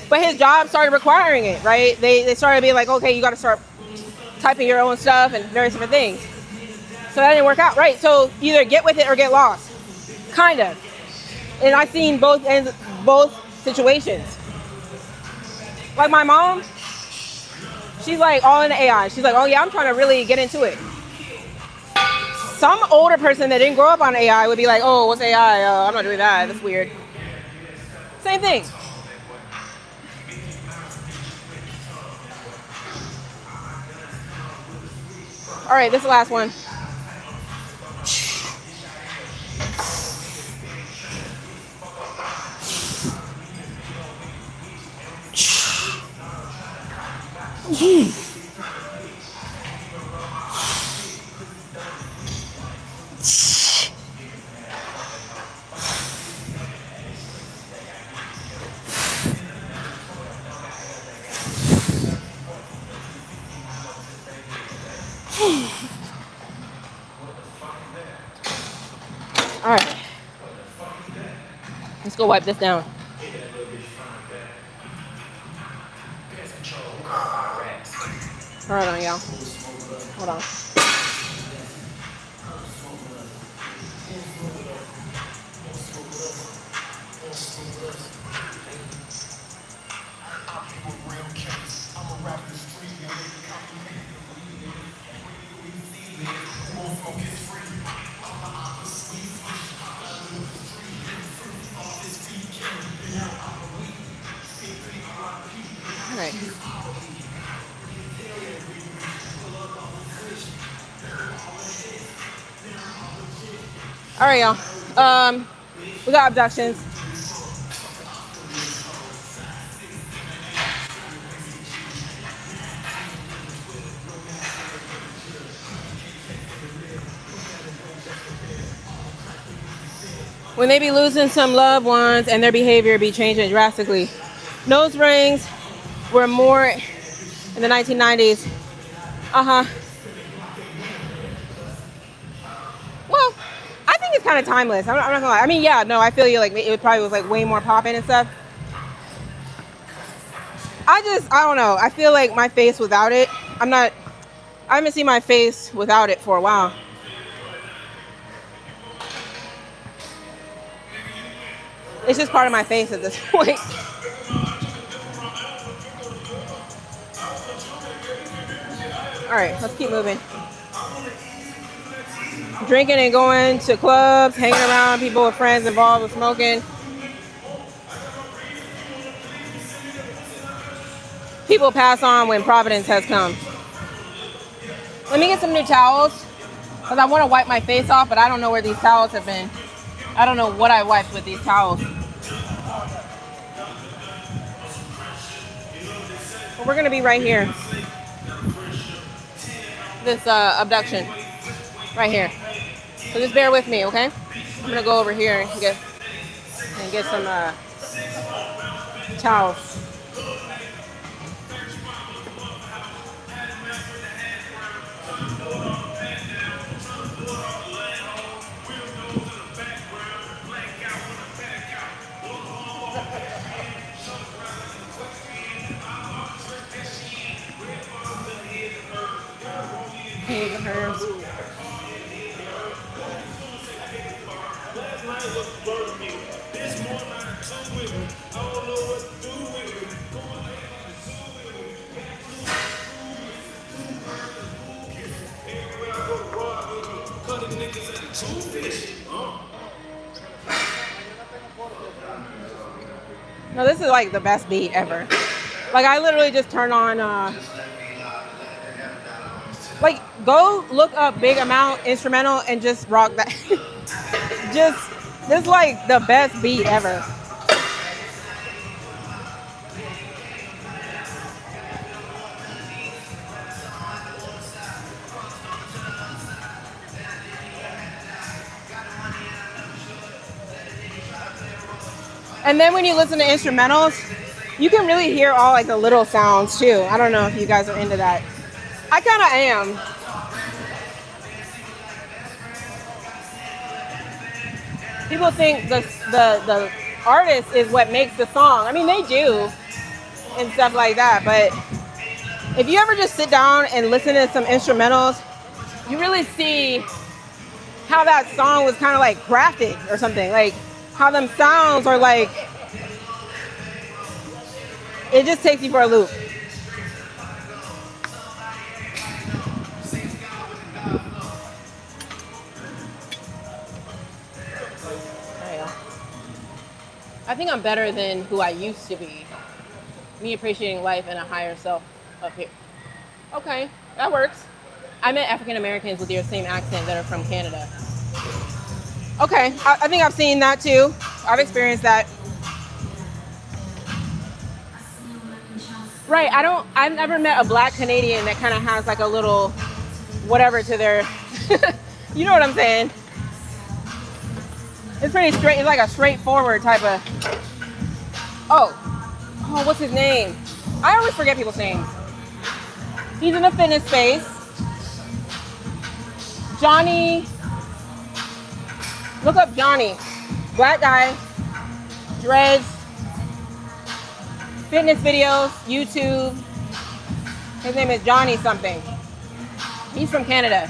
But his job started requiring it, right? They started being like, okay, you got to start typing your own stuff and various different things. So that didn't work out, right? So either get with it or get lost, kind of. And I've seen both situations. Like my mom, she's all into AI. She's like, oh yeah, I'm trying to really get into it. Some older person that didn't grow up on AI would be like, oh, what's AI? I'm not doing that. That's weird. Same thing. All right, this is the last one. All right. Let's go wipe this down. All right, on, y'all. Hold on. All right. All right, y'all. We got abductions. When they be losing some loved ones and their behavior be changing drastically. Nose rings were more in the 1990s. Uh-huh. Well, I think it's kind of timeless. I'm not gonna lie. I mean, yeah, no, I feel you. Like it probably was like way more popping and stuff. I don't know. I feel like my face without it. I haven't seen my face without it for a while. It's just part of my face at this point. All right, let's keep moving. Drinking and going to clubs, hanging around people with friends involved with smoking. People pass on when Providence has come. Let me get some new towels because I want to wipe my face off, but I don't know where these towels have been. I don't know what I wiped with these towels. But we're going to be right here. This abduction. Right here. So just bear with me, okay? I'm going to go over here and get some towels. Here's the herbs. No, this is like the best beat ever. Like I literally just turn on like go look up Big Amount instrumental and just rock that. This is like the best beat ever. And then when you listen to instrumentals, you can really hear all like the little sounds too. I don't know if you guys are into that. I kind of am. People think the artist is what makes the song. I mean, they do and stuff like that. But if you ever just sit down and listen to some instrumentals, you really see how that song was kind of like crafted or something. Like how them sounds are like, it just takes you for a loop. I think I'm better than who I used to be. Me appreciating life and a higher self up here. Okay, that works. I met African Americans with your same accent that are from Canada. Okay, I think I've seen that too. I've experienced that. Right, I've never met a black Canadian that kind of has like a little whatever to their, you know what I'm saying? It's pretty straight. It's like a straightforward type of. Oh, what's his name? I always forget people's names. He's in the fitness space. Johnny. Look up Johnny. Black guy. Dreads. Fitness videos. YouTube. His name is Johnny something. He's from Canada.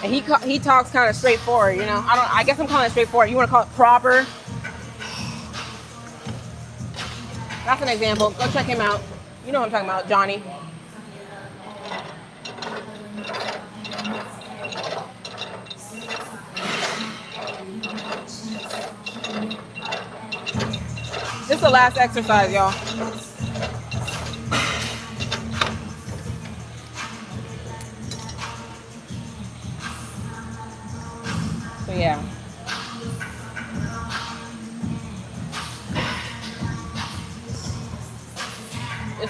And he talks kind of straightforward, you know. I guess I'm calling it straightforward. You want to call it proper? That's an example. Go check him out. You know what I'm talking about, Johnny. This is the last exercise, y'all. So yeah.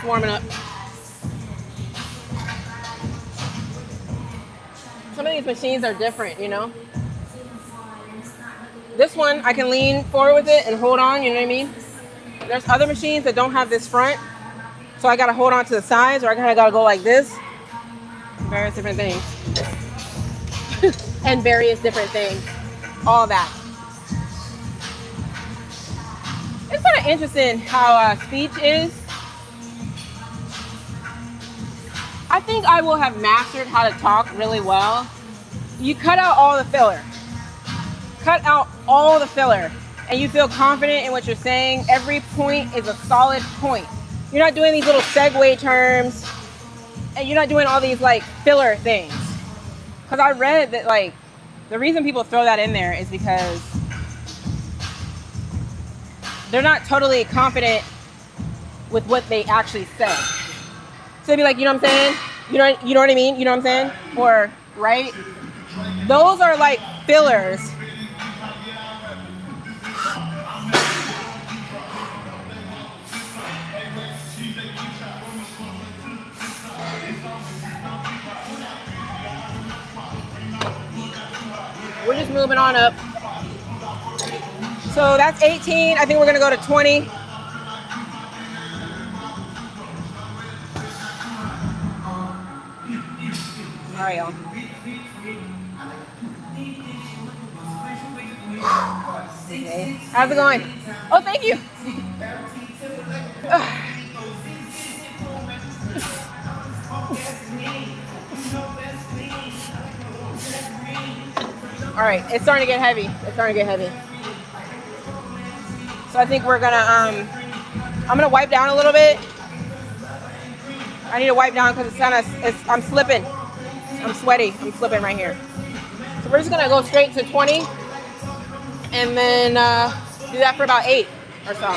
Just warming up. Some of these machines are different, you know? This one, I can lean forward with it and hold on, you know what I mean? There's other machines that don't have this front, so I gotta hold on to the sides, or I kinda gotta go like this. Various different things. And various different things. All that. It's kind of interesting how speech is. I think I will have mastered how to talk really well. You cut out all the filler. Cut out all the filler. And you feel confident in what you're saying. Every point is a solid point. You're not doing these little segue terms. And you're not doing all these like filler things. Because I read that like, the reason people throw that in there is because they're not totally confident with what they actually say. So they'd be like, you know what I'm saying? You know what I mean? You know what I'm saying? Or, right? Those are like fillers. We're just moving on up. So that's 18. I think we're gonna go to 20. All right, y'all. Okay. How's it going? Oh, thank you. All right, it's starting to get heavy. It's starting to get heavy. So I think we're gonna, I'm gonna wipe down a little bit. I need to wipe down because I'm slipping. I'm sweaty. I'm slipping right here. So we're just gonna go straight to 20 and then do that for about 8 or so.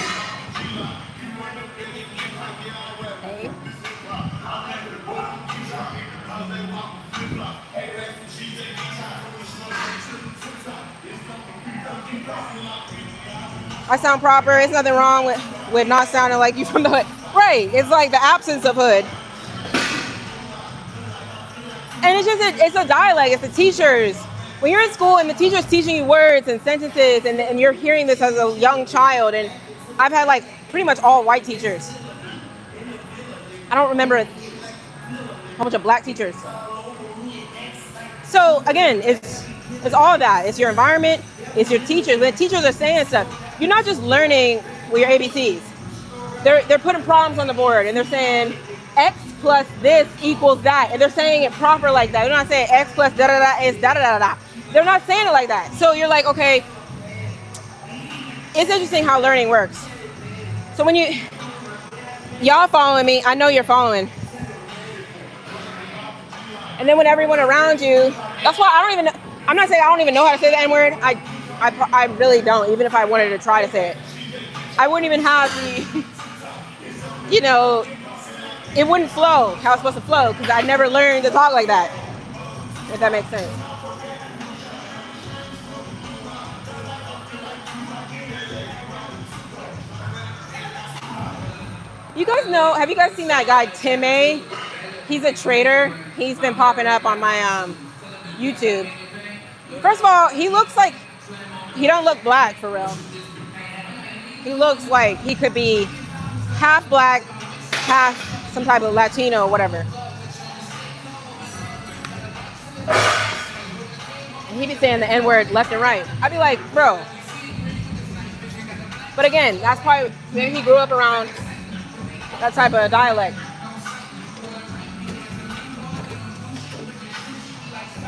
Okay. I sound proper. There's nothing wrong with not sounding like you from the hood. Right. It's like the absence of hood. And it's a dialect. It's the teachers. When you're in school and the teacher's teaching you words and sentences and you're hearing this as a young child, and I've had like pretty much all white teachers. I don't remember a whole bunch of black teachers. So again, it's all of that. It's your environment. It's your teachers. When teachers are saying stuff, you're not just learning with your ABCs. They're putting problems on the board and they're saying X plus this equals that. And they're saying it proper like that. They're not saying X plus da da da is da da da da. They're not saying it like that. So you're like, okay, it's interesting how learning works. So when y'all following me, I know you're following. And then when everyone around you, that's why I don't even know. I'm not saying I don't even know how to say the N-word. I really don't, even if I wanted to try to say it. I wouldn't even have the, it wouldn't flow how it's supposed to flow because I never learned to talk like that, if that makes sense. You guys know, have you guys seen that guy, Tim A? He's a trader. He's been popping up on my YouTube. First of all, he looks like, he don't look black for real. He looks like he could be half black, half some type of Latino or whatever. And he be saying the N-word left and right. I'd be like, bro. But again, that's probably, maybe he grew up around that type of dialect.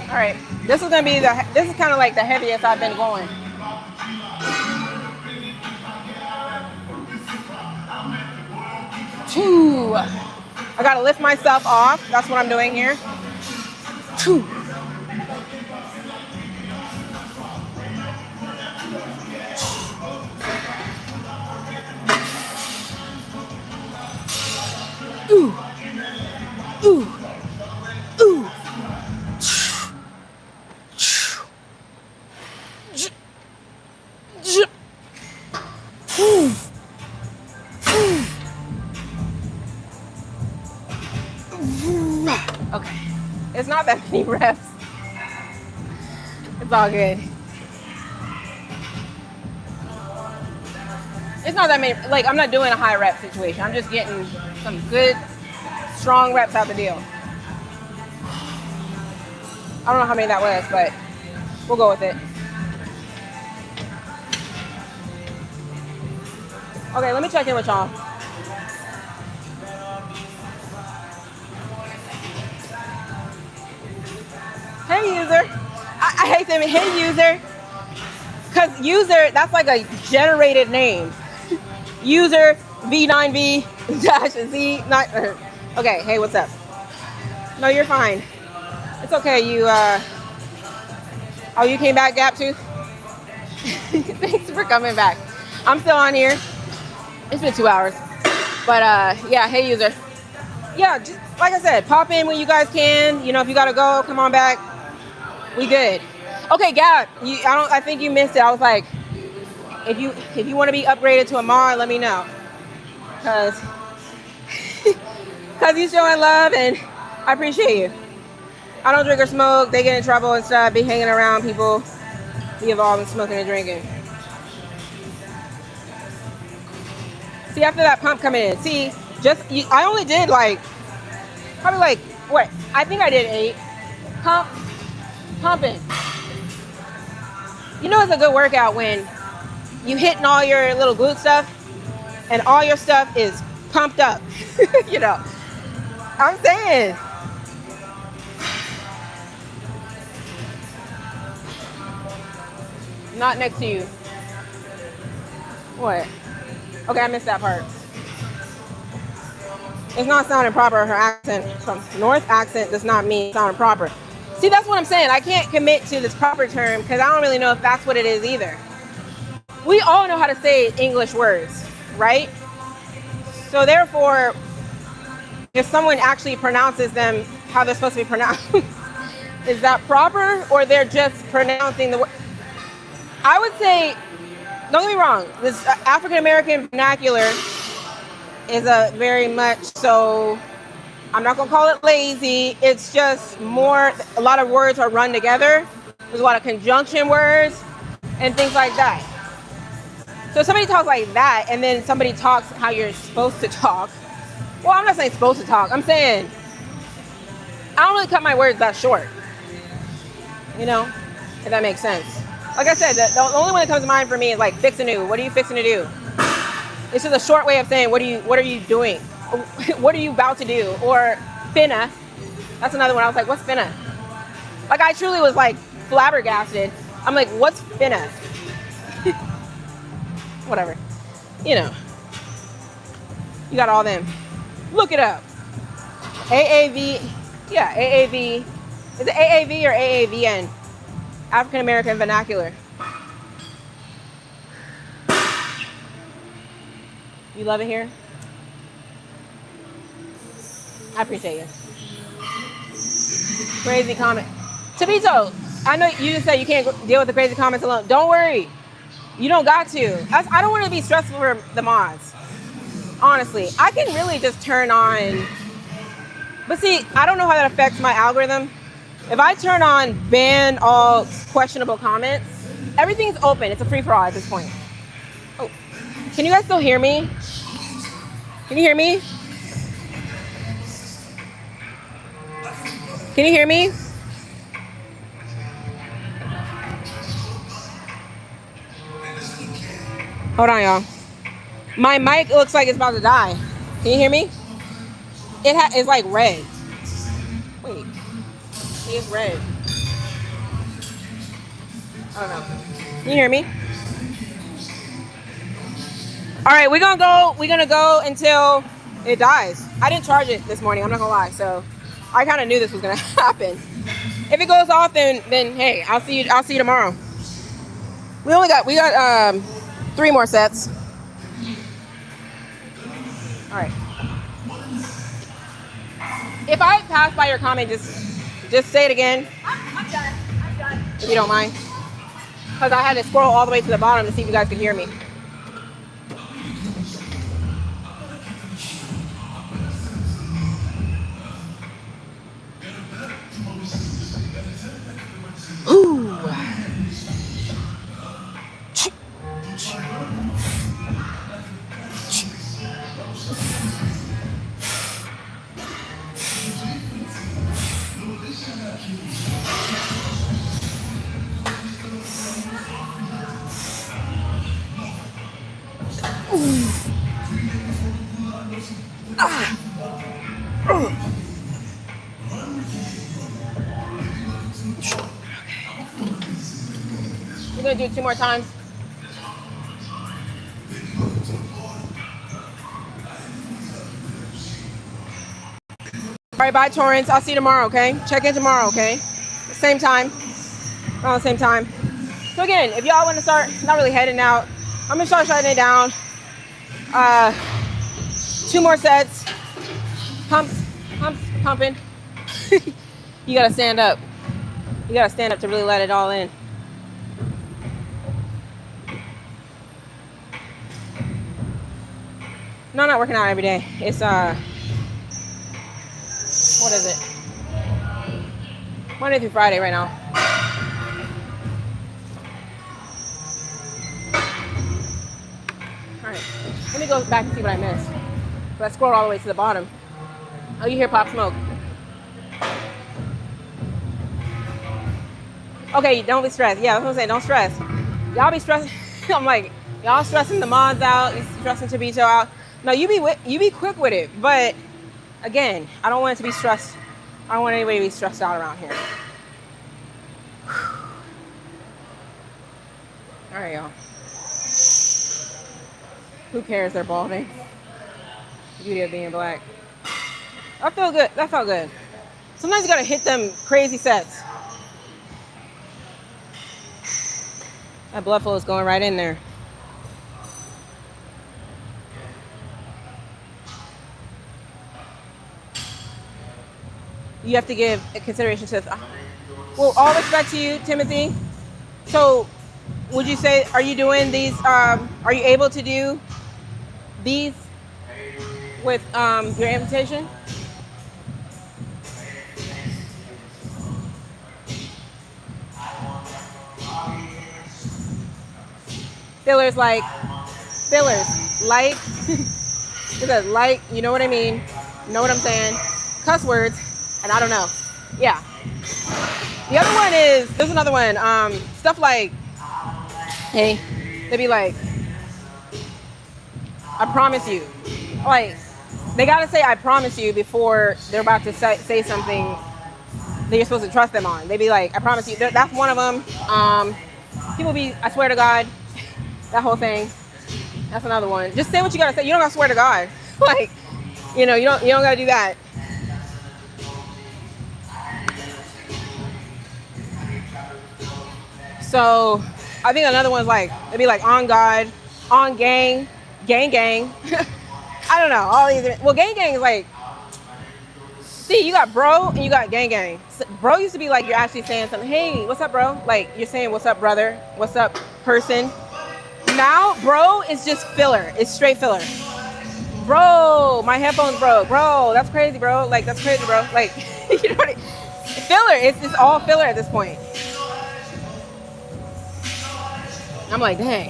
All right, this is kind of like the heaviest I've been going. Two. I gotta lift myself off. That's what I'm doing here. Two. Ooh. Ooh. Ooh. not that many reps. It's all good. It's not that many, like I'm not doing a high rep situation. I'm just getting some good, strong reps out the deal. I don't know how many that was, but we'll go with it. Okay, let me check in with y'all. Hey, user. I hate saying, hey, user. Because user, that's like a generated name. User V9V-Z9. Okay, hey, what's up? No, you're fine. It's okay, you, oh, you came back, Gap Tooth? Thanks for coming back. I'm still on here. It's been 2 hours. But, yeah, hey, user. Yeah, just, like I said, pop in when you guys can. You know, if you gotta go, come on back. We good. Okay, Gap, I think you missed it. I was like, if you want to be upgraded to a mod, let me know. Cause you showing love and I appreciate you. I don't drink or smoke. They get in trouble and stuff. Be hanging around people. Be involved in smoking and drinking. See, after that pump coming in, see, I only did like, probably like, what? I think I did 8. Pumping. You know it's a good workout when you hitting all your little glute stuff and all your stuff is pumped up. You know, I'm saying. Not next to you. What? Okay, I missed that part. It's not sounding proper. Her accent from North accent does not mean sounding proper. See, that's what I'm saying. I can't commit to this proper term because I don't really know if that's what it is either. We all know how to say English words, right? So therefore, if someone actually pronounces them how they're supposed to be pronounced, is that proper or they're just pronouncing the word? I would say, don't get me wrong, this African-American vernacular is a very much so, I'm not going to call it lazy. It's just more, a lot of words are run together. There's a lot of conjunction words and things like that. So if somebody talks like that and then somebody talks how you're supposed to talk. Well, I'm not saying supposed to talk. I'm saying I don't really cut my words that short. You know, if that makes sense. Like I said, the only one that comes to mind for me is like fix a new. What are you fixing to do? It's just a short way of saying what are you doing? What are you about to do? Or finna. That's another one. I was like, what's finna? Like I truly was like flabbergasted. I'm like, what's finna? Whatever. You know. You got all them. Look it up. AAV. Yeah, AAV. Is it AAV or AAVN? African American Vernacular. You love it here? I appreciate you. Crazy comment. Tabito, I know you just said you can't deal with the crazy comments alone. Don't worry. You don't got to. I don't want to be stressful for the mods. Honestly, I can really just turn on. But see, I don't know how that affects my algorithm. If I turn on ban all questionable comments, everything's open. It's a free-for-all at this point. Oh, can you guys still hear me? Can you hear me? Can you hear me? Hold on, y'all. My mic looks like it's about to die. Can you hear me? It's like red. Wait. It's red. I don't know. Can you hear me? All right, we're gonna go until it dies. I didn't charge it this morning, I'm not gonna lie, so I kind of knew this was gonna happen. If it goes off, then hey, I'll see you tomorrow. We got 3 more sets. All right. If I pass by your comment, just say it again. I'm done. If you don't mind. Because I had to scroll all the way to the bottom to see if you guys could hear me. Ooh. We're gonna do it 2 more times. All right, bye, Torrance. I'll see you tomorrow, okay? Check in tomorrow, okay? Same time. Around the same time. So again, if y'all want to start, not really heading out, I'm gonna start shutting it down. 2 more sets. Pumps, pumping. You gotta stand up. You gotta stand up to really let it all in. No, I'm not working out every day. It's what is it? Monday through Friday right now. All right, let me go back and see what I missed. So I scrolled all the way to the bottom. Oh, you hear Pop Smoke. Okay, don't be stressed. Yeah, I was gonna say, don't stress. Y'all be stressing. I'm like, y'all stressing the mods out, you stressing Tabito out. No, you be quick with it. But again, I don't want it to be stressed. I don't want anybody to be stressed out around here. All right, y'all. Who cares? They're balding. Beauty of being black. I feel good. That felt good. Sometimes you gotta hit them crazy sets. That blood flow is going right in there. You have to give consideration to this. Well, all respect to you, Timothy. So, would you say, are you doing these, are you able to do these with your amputation? Fillers, like, it says like, you know what I mean, know what I'm saying, cuss words, and I don't know. Yeah. The other one is, there's another one, stuff like, hey, they'd be like, I promise you. Like, they gotta say I promise you before they're about to say something that you're supposed to trust them on. They'd be like, I promise you. That's one of them. People be, I swear to God, that whole thing. That's another one. Just say what you gotta say. You don't gotta swear to God. Like, you know, you don't gotta do that. So I think another one's like, it'd be like on God, on gang. I don't know. All these. Well, gang is like, see, you got bro and you got gang. So bro used to be like, you're actually saying something. Hey, what's up, bro? Like, you're saying, what's up, brother? What's up, person? Now, bro is just filler. It's straight filler. Bro, my headphones broke. Bro, that's crazy, bro. Like, that's crazy, bro. Like, you know what I mean? Filler. It's just all filler at this point. I'm like, dang.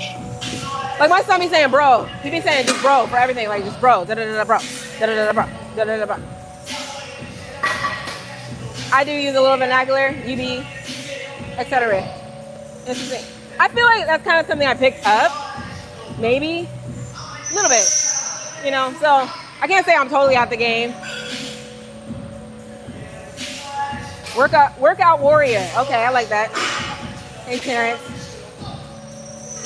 Like, my son be saying bro. He be saying just bro for everything. Like, just bro. Da-da-da-da, bro. Da-da-da-da, bro. Da-da-da-da, bro. I do use a little vernacular. You be, etc. Interesting. I feel like that's kind of something I picked up. Maybe. A little bit. You know, so I can't say I'm totally out the game. Workout warrior. Okay, I like that. Hey, Terrence.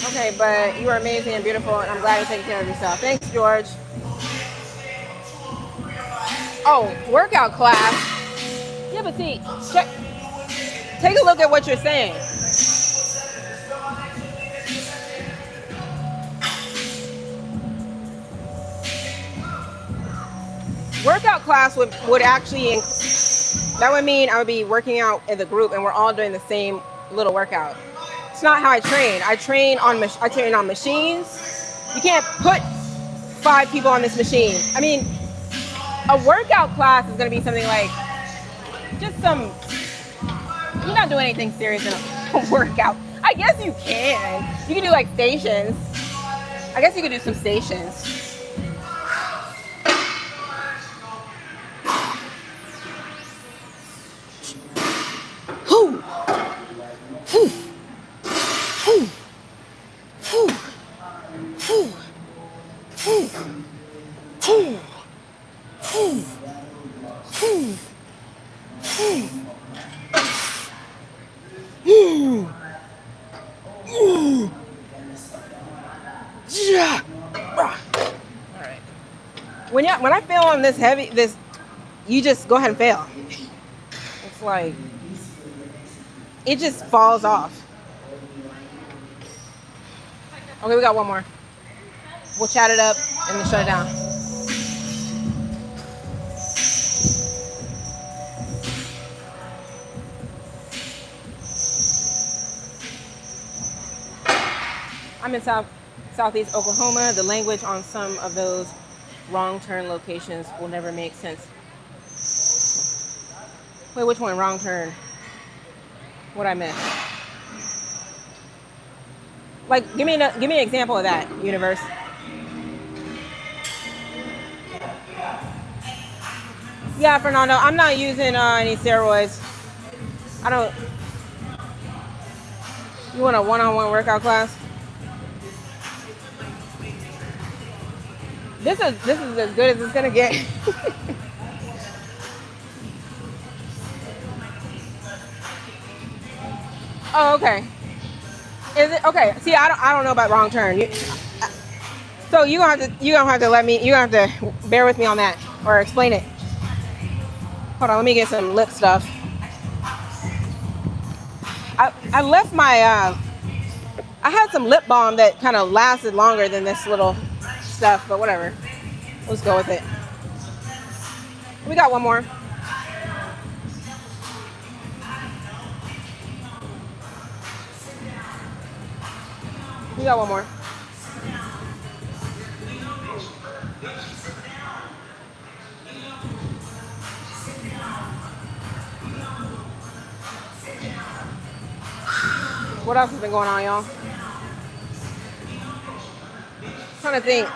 Okay, but you are amazing and beautiful, and I'm glad you're taking care of yourself. Thanks, George. Oh, workout class. Yeah, but see, take a look at what you're saying. Workout class would actually, that would mean I would be working out as a group and we're all doing the same little workout. It's not how I train. I train on machines. You can't put 5 people on this machine. I mean, a workout class is going to be something like just some You're not doing anything serious in a workout. I guess you can. You can do like stations. I guess you could do some stations. Whew. Whew. Whew. Whew. Whew. Whew. Whew. Whew. Whew. Whew. Yeah. All right. When I fail on this heavy, you just go ahead and fail. It's like it just falls off. Okay, we got one more. We'll chat it up and then shut it down. I'm in Southeast Oklahoma. The language on some of those wrong turn locations will never make sense. Wait, which one? Wrong turn. What I missed? Like, give me an example of that, universe. Yeah, Fernando, I'm not using any steroids. I don't. You want a one-on-one workout class? This is as good as it's gonna get. Oh, okay. Is it okay? See, I don't know about wrong turn. So you gonna have to bear with me on that or explain it. Hold on, let me get some lip stuff. I left my I had some lip balm that kind of lasted longer than this little stuff, but whatever. Let's go with it. We got one more. We got one more. What else has been going on, y'all? I'm trying to think.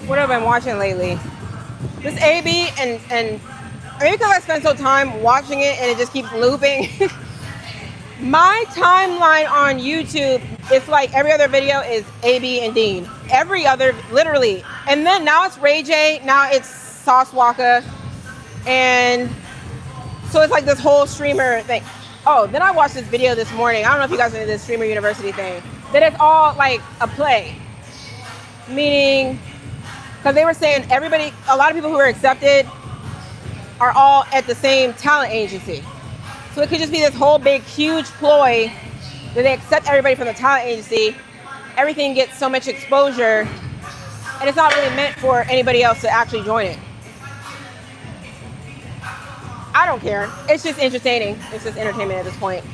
What have I been watching lately? This AB and maybe because I spend so time watching it and it just keeps looping. My timeline on YouTube, it's like every other video is AB and Dean. Every other, literally. And then now it's Ray J, now it's Sauce Walker. And so it's like this whole streamer thing. Oh, then I watched this video this morning. I don't know if you guys know this streamer university thing. That it's all like a play. Meaning, because they were saying a lot of people who are accepted are all at the same talent agency. So it could just be this whole big, huge ploy that they accept everybody from the talent agency. Everything gets so much exposure, and it's not really meant for anybody else to actually join it. I don't care. It's just entertaining. It's just entertainment at this point.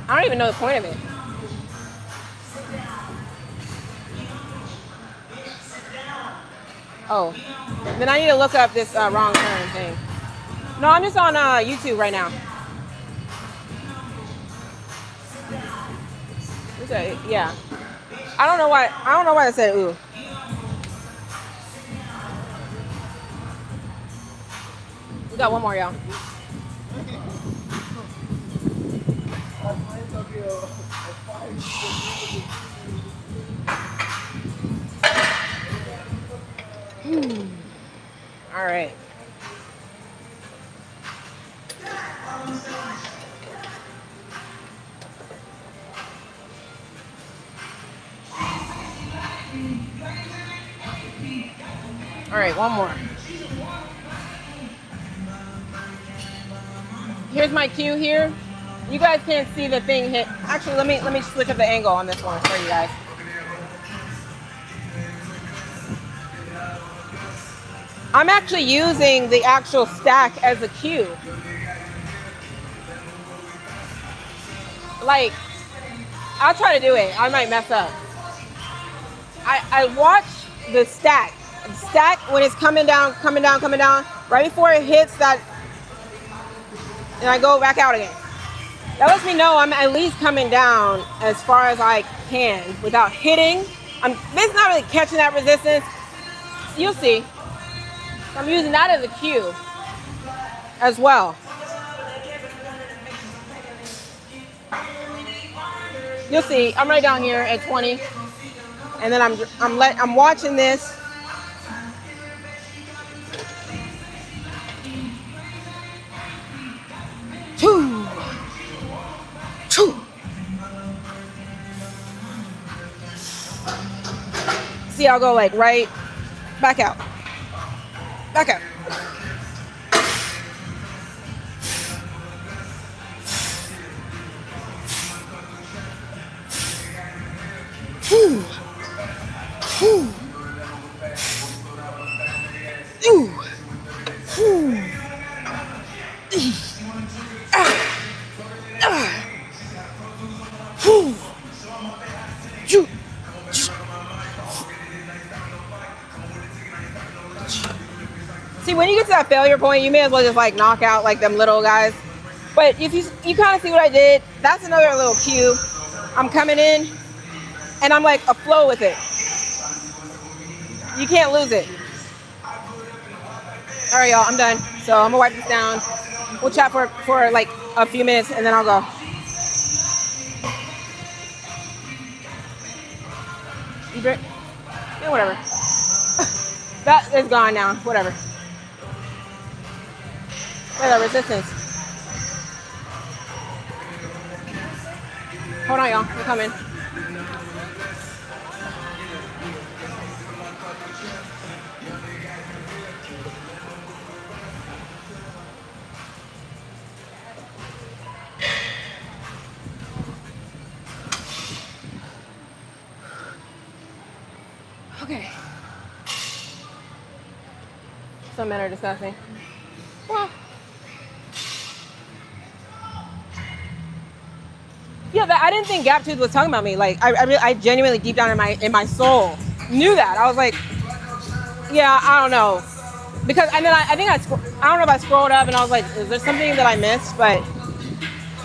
I don't even know the point of it. Oh, then I need to look up this wrong turn thing. No, I'm just on YouTube right now. Yeah. I don't know why I said ooh. We got one more, y'all. All right. All right, one more. Here's my cue here. You guys can't see the thing hit. Actually, let me switch up the angle on this one for you guys. I'm actually using the actual stack as a cue. Like, I'll try to do it. I might mess up. I watch the stack. Stack when it's coming down, right before it hits that, and I go back out again. That lets me know I'm at least coming down as far as I can without hitting. I'm basically not really catching that resistance. You'll see. I'm using that as a cue as well. You'll see. I'm right down here at 20, and then I'm watching this. Two. See, I'll go like right back out. Back out. Ooh. Ooh. Ooh. Ooh. Ooh. See, when you get to that failure point, you may as well just like knock out like them little guys. But if you kind of see what I did, that's another little cue. I'm coming in and I'm like aflow with it. You can't lose it. All right, y'all, I'm done. So I'm gonna wipe this down. We'll chat for like a few minutes and then I'll go. You drink? Yeah, whatever. That is gone now. Whatever. Where's that resistance? Hold on, y'all. I'm coming. Okay. Some men are disgusting. Well, yeah, I didn't think Gap Tooth was talking about me. Like, I genuinely deep down in my soul knew that. I was like, yeah, I don't know, because and then I don't know if I scrolled up and I was like, is there something that I missed? But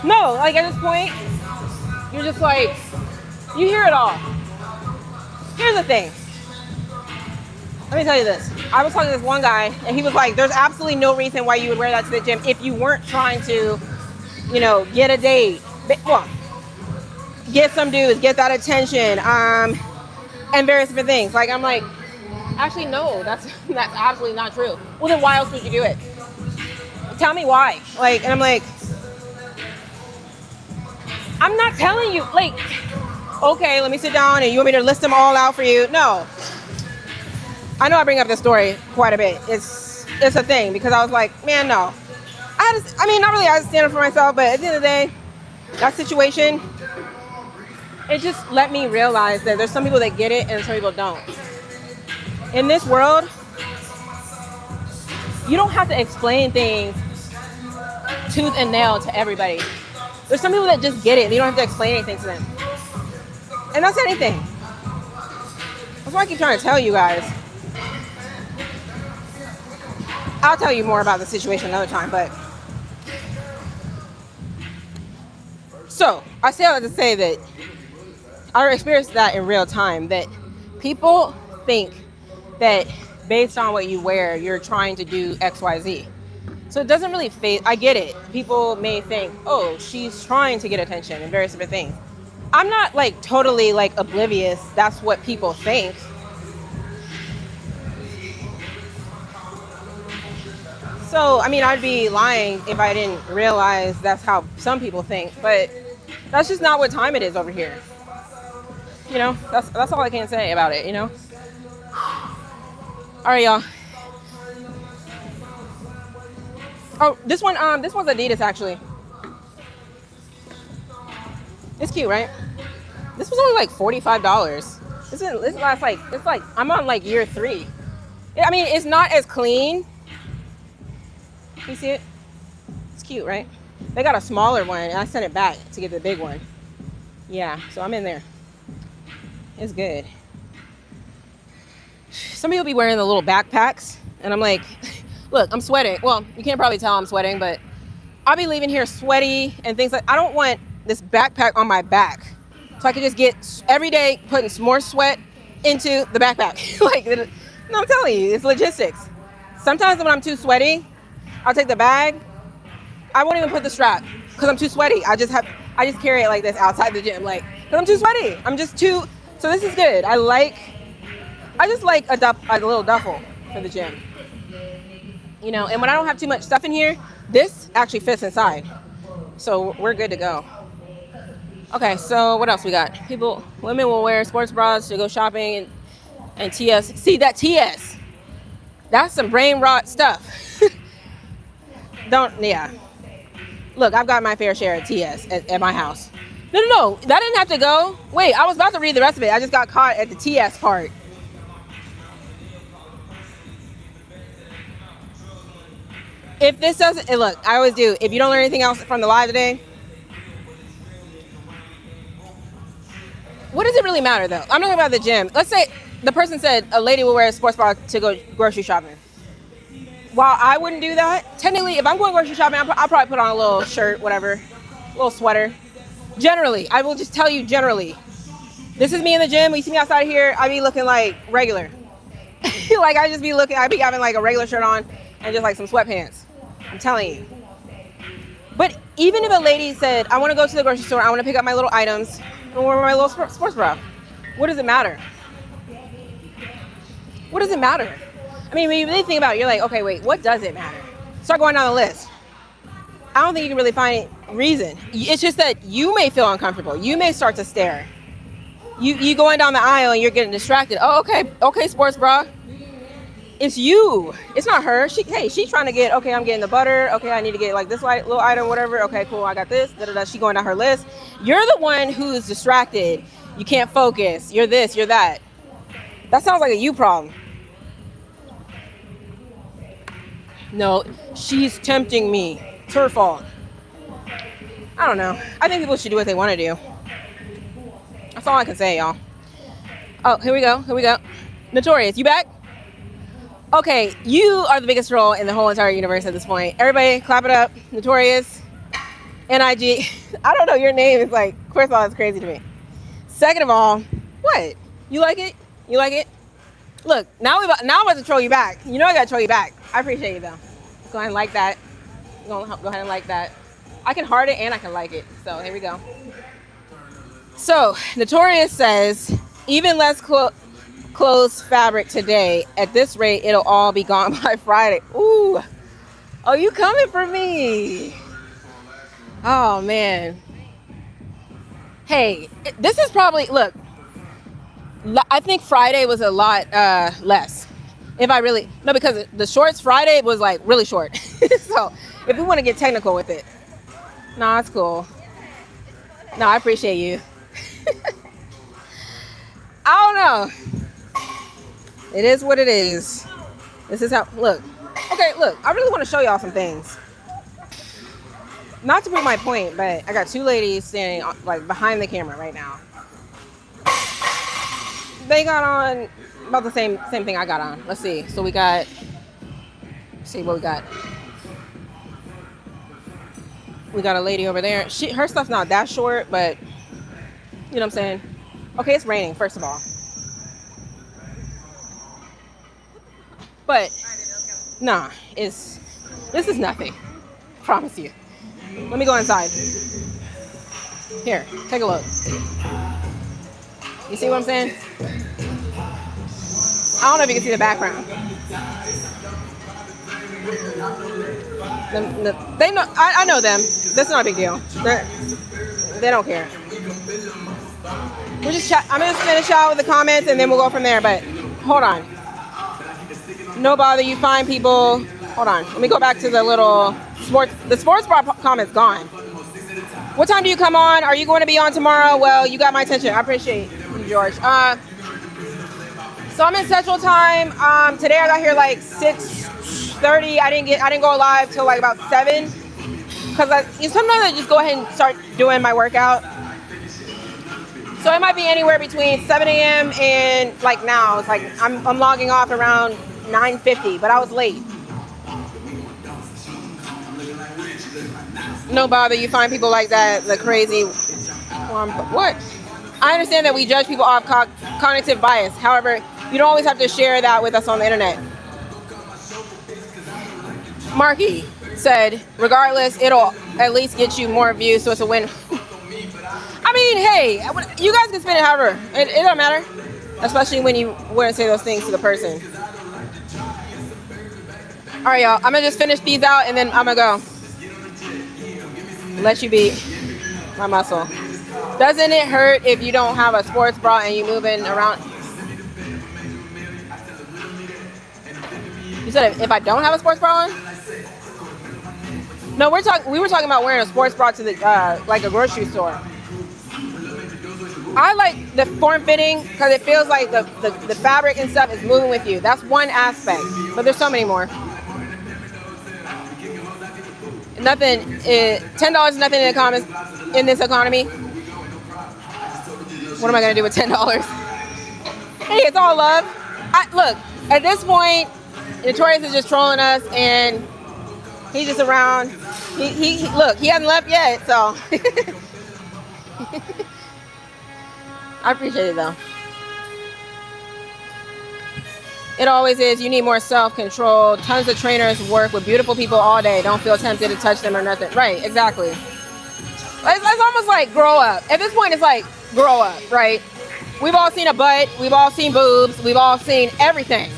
no, like at this point, you're just like, you hear it all. Here's the thing. Let me tell you this. I was talking to this one guy, and he was like, there's absolutely no reason why you would wear that to the gym if you weren't trying to, you know, get a date. Well, get some dudes, get that attention, and various different things. Like, I'm like, actually, no, that's absolutely not true. Well, then why else would you do it? Tell me why. Like, and I'm like, I'm not telling you, like, okay, let me sit down and you want me to list them all out for you? No. I know I bring up this story quite a bit. It's a thing because I was like, man, no. Not really I had to stand up for myself, but at the end of the day, that situation, it just let me realize that there's some people that get it and some people don't. In this world, you don't have to explain things tooth and nail to everybody. There's some people that just get it. You don't have to explain anything to them. And that's anything. That's why I keep trying to tell you guys. I'll tell you more about the situation another time, but. So, I say all that to say that I experienced that in real time, that people think that based on what you wear, you're trying to do X, Y, Z. So it doesn't really phase. I get it. People may think, oh, she's trying to get attention and various different things. I'm not like totally like oblivious. That's what people think. So, I mean, I'd be lying if I didn't realize that's how some people think, but that's just not what time it is over here. You know, that's all I can say about it, you know? All right, y'all. Oh, this one's Adidas, actually. It's cute, right? This was only like $45. This lasts like, it's like, I'm on like year 3. I mean, it's not as clean. You see it? It's cute, right? They got a smaller one, and I sent it back to get the big one. Yeah, so I'm in there. It's good. Some people be wearing the little backpacks, and I'm like Look, I'm sweating. Well, you can't probably tell I'm sweating, but I'll be leaving here sweaty and things like. I don't want this backpack on my back, so I can just get every day putting some more sweat into the backpack. Like, no, I'm telling you, it's logistics. Sometimes when I'm too sweaty, I'll take the bag. I won't even put the strap because I'm too sweaty. I just carry it like this outside the gym, like, because I'm too sweaty. I'm just too. So this is good. I just like a little duffel for the gym. You know, and when I don't have too much stuff in here, this actually fits inside. So we're good to go. Okay, so what else we got? Women will wear sports bras to go shopping and TS. See, that TS, that's some brain rot stuff. Yeah. Look, I've got my fair share of TS at my house. No, that didn't have to go. Wait, I was about to read the rest of it. I just got caught at the TS part. If this doesn't, look, I always do. If you don't learn anything else from the live today, what does it really matter though? I'm not talking about the gym. Let's say the person said a lady will wear a sports bra to go grocery shopping. While I wouldn't do that, technically, if I'm going grocery shopping, I'll probably put on a little shirt, whatever, a little sweater. Generally, I will just tell you generally. This is me in the gym. When you see me outside here, I be looking like regular. Like I be having like a regular shirt on and just like some sweatpants. I'm telling you. But even if a lady said, I want to go to the grocery store, I want to pick up my little items, and wear my little sports bra, what does it matter? What does it matter? I mean, when you really think about it, you're like, okay, wait, what does it matter? Start going down the list. I don't think you can really find a reason. It's just that you may feel uncomfortable. You may start to stare. You going down the aisle and you're getting distracted. Oh, okay, sports bra. It's you. It's not her. She's trying to get, okay, I'm getting the butter. Okay, I need to get like this little item, whatever. Okay, cool, I got this. Da-da-da. She going down her list. You're the one who's distracted. You can't focus. You're this, you're that. That sounds like a you problem. No, she's tempting me. It's her fault. I don't know. I think people should do what they want to do. That's all I can say, y'all. Oh, here we go. Notorious, you back? Okay, you are the biggest troll in the whole entire universe at this point. Everybody, clap it up. Notorious. NIG. I don't know, your name is like, first of all, it's crazy to me. Second of all, what? You like it? You like it? Look, now I'm about to troll you back. You know I gotta troll you back. I appreciate you though. Go ahead and like that. Go ahead and like that. I can heart it and I can like it. So here we go. So Notorious says, even less clothes fabric today. At this rate, it'll all be gone by Friday. Ooh. Oh, you coming for me? Oh man. Hey, this is probably, look, I think Friday was a lot less. Because the shorts Friday was like really short. So if we want to get technical with it, no, it's cool. No, I appreciate you. I don't know. It is what it is. This is how, look. Okay, look, I really want to show y'all some things. Not to prove my point, but I got two ladies standing like behind the camera right now. They got on about the same thing I got on. Let's see. So let's see what we got. We got a lady over there. Her stuff's not that short, but you know what I'm saying? Okay, it's raining, first of all. But nah, this is nothing. I promise you. Let me go inside. Here, take a look. You see what I'm saying? I don't know if you can see the background. They know. I know them. That's not a big deal. They don't care. I'm gonna finish out with the comments and then we'll go from there. But hold on. No bother. You find people. Hold on. Let me go back to the little sports. The sports bar comment's gone. What time do you come on? Are you going to be on tomorrow? Well, you got my attention. I appreciate you, George. So I'm in Central Time. Today I got here like 6:30. I didn't go live till like about 7. Because sometimes I just go ahead and start doing my workout. So it might be anywhere between 7 a.m. and like now. It's like I'm logging off around 9:50, but I was late. No bother. You find people like that, the crazy. What? I understand that we judge people off cognitive bias. However, you don't always have to share that with us on the internet. Marky said, regardless, it'll at least get you more views, so it's a win. I mean, hey, you guys can spin it however. It don't matter. Especially when you wouldn't say those things to the person. All right, y'all. I'm going to just finish these out, and then I'm going to go. Let you beat my muscle. Doesn't it hurt if you don't have a sports bra and you moving around? You said if I don't have a sports bra on? No, we were talking about wearing a sports bra to the like a grocery store. I like the form fitting because it feels like the fabric and stuff is moving with you. That's one aspect, but there's so many more. Nothing. $10 is nothing in the comments in this economy. What am I gonna do with $10? Hey, it's all love. Look, at this point, Notorious is just trolling us, and he's just around. He look, he hasn't left yet, so. I appreciate it though. It always is. You need more self-control. Tons of trainers work with beautiful people all day. Don't feel tempted to touch them or nothing. Right, exactly. It's almost like grow up. At this point, it's like grow up, right? We've all seen a butt. We've all seen boobs. We've all seen everything.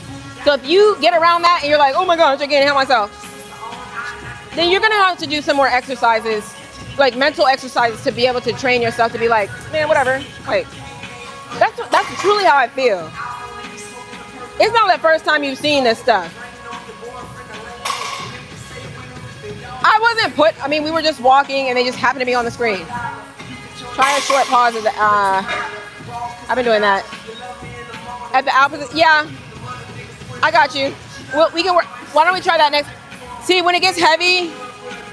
So if you get around that and you're like, oh my gosh, I can't help myself, then you're going to have to do some more exercises, like mental exercises, to be able to train yourself to be like, man, whatever. Like, that's truly how I feel. It's not the first time you've seen this stuff. I mean, we were just walking and they just happened to be on the screen. Try a short pause. I've been doing that. At the opposite, yeah, I got you. Well, we can work. Why don't we try that next? See, when it gets heavy,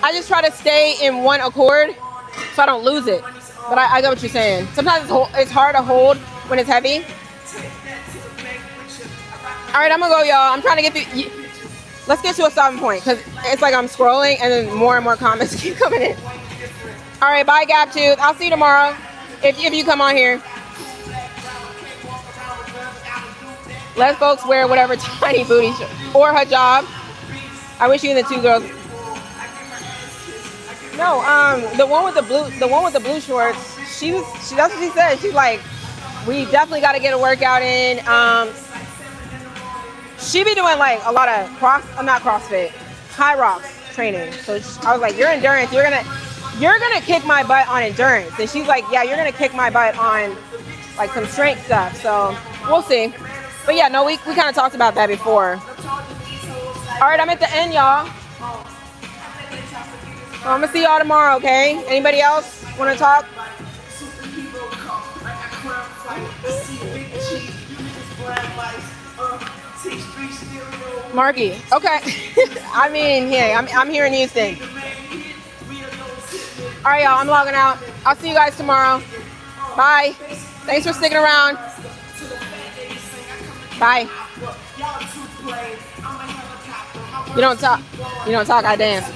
I just try to stay in one accord so I don't lose it. But I get what you're saying. Sometimes it's hard to hold when it's heavy. All right, I'm gonna go, y'all. I'm trying to get through. Let's get to a stopping point because it's like I'm scrolling and then more and more comments keep coming in. All right, bye, Gap Tooth. I'll see you tomorrow if you come on here. Let folks wear whatever tiny booty or hijab. I wish you and the two girls. No, the one with the blue shorts. That's what she said. She's like, we definitely got to get a workout in. She be doing like a lot of not CrossFit, high rocks training. So I was like, your endurance, you're gonna kick my butt on endurance. And she's like, yeah, you're gonna kick my butt on like some strength stuff. So we'll see. But yeah, no, we kind of talked about that before. All right, I'm at the end, y'all. So I'm gonna see y'all tomorrow, okay? Anybody else want to talk? Marky, okay. I mean, yeah, I'm here in Houston. All right, y'all, I'm logging out. I'll see you guys tomorrow. Bye. Thanks for sticking around. Bye. You don't talk, I dance.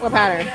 What pattern?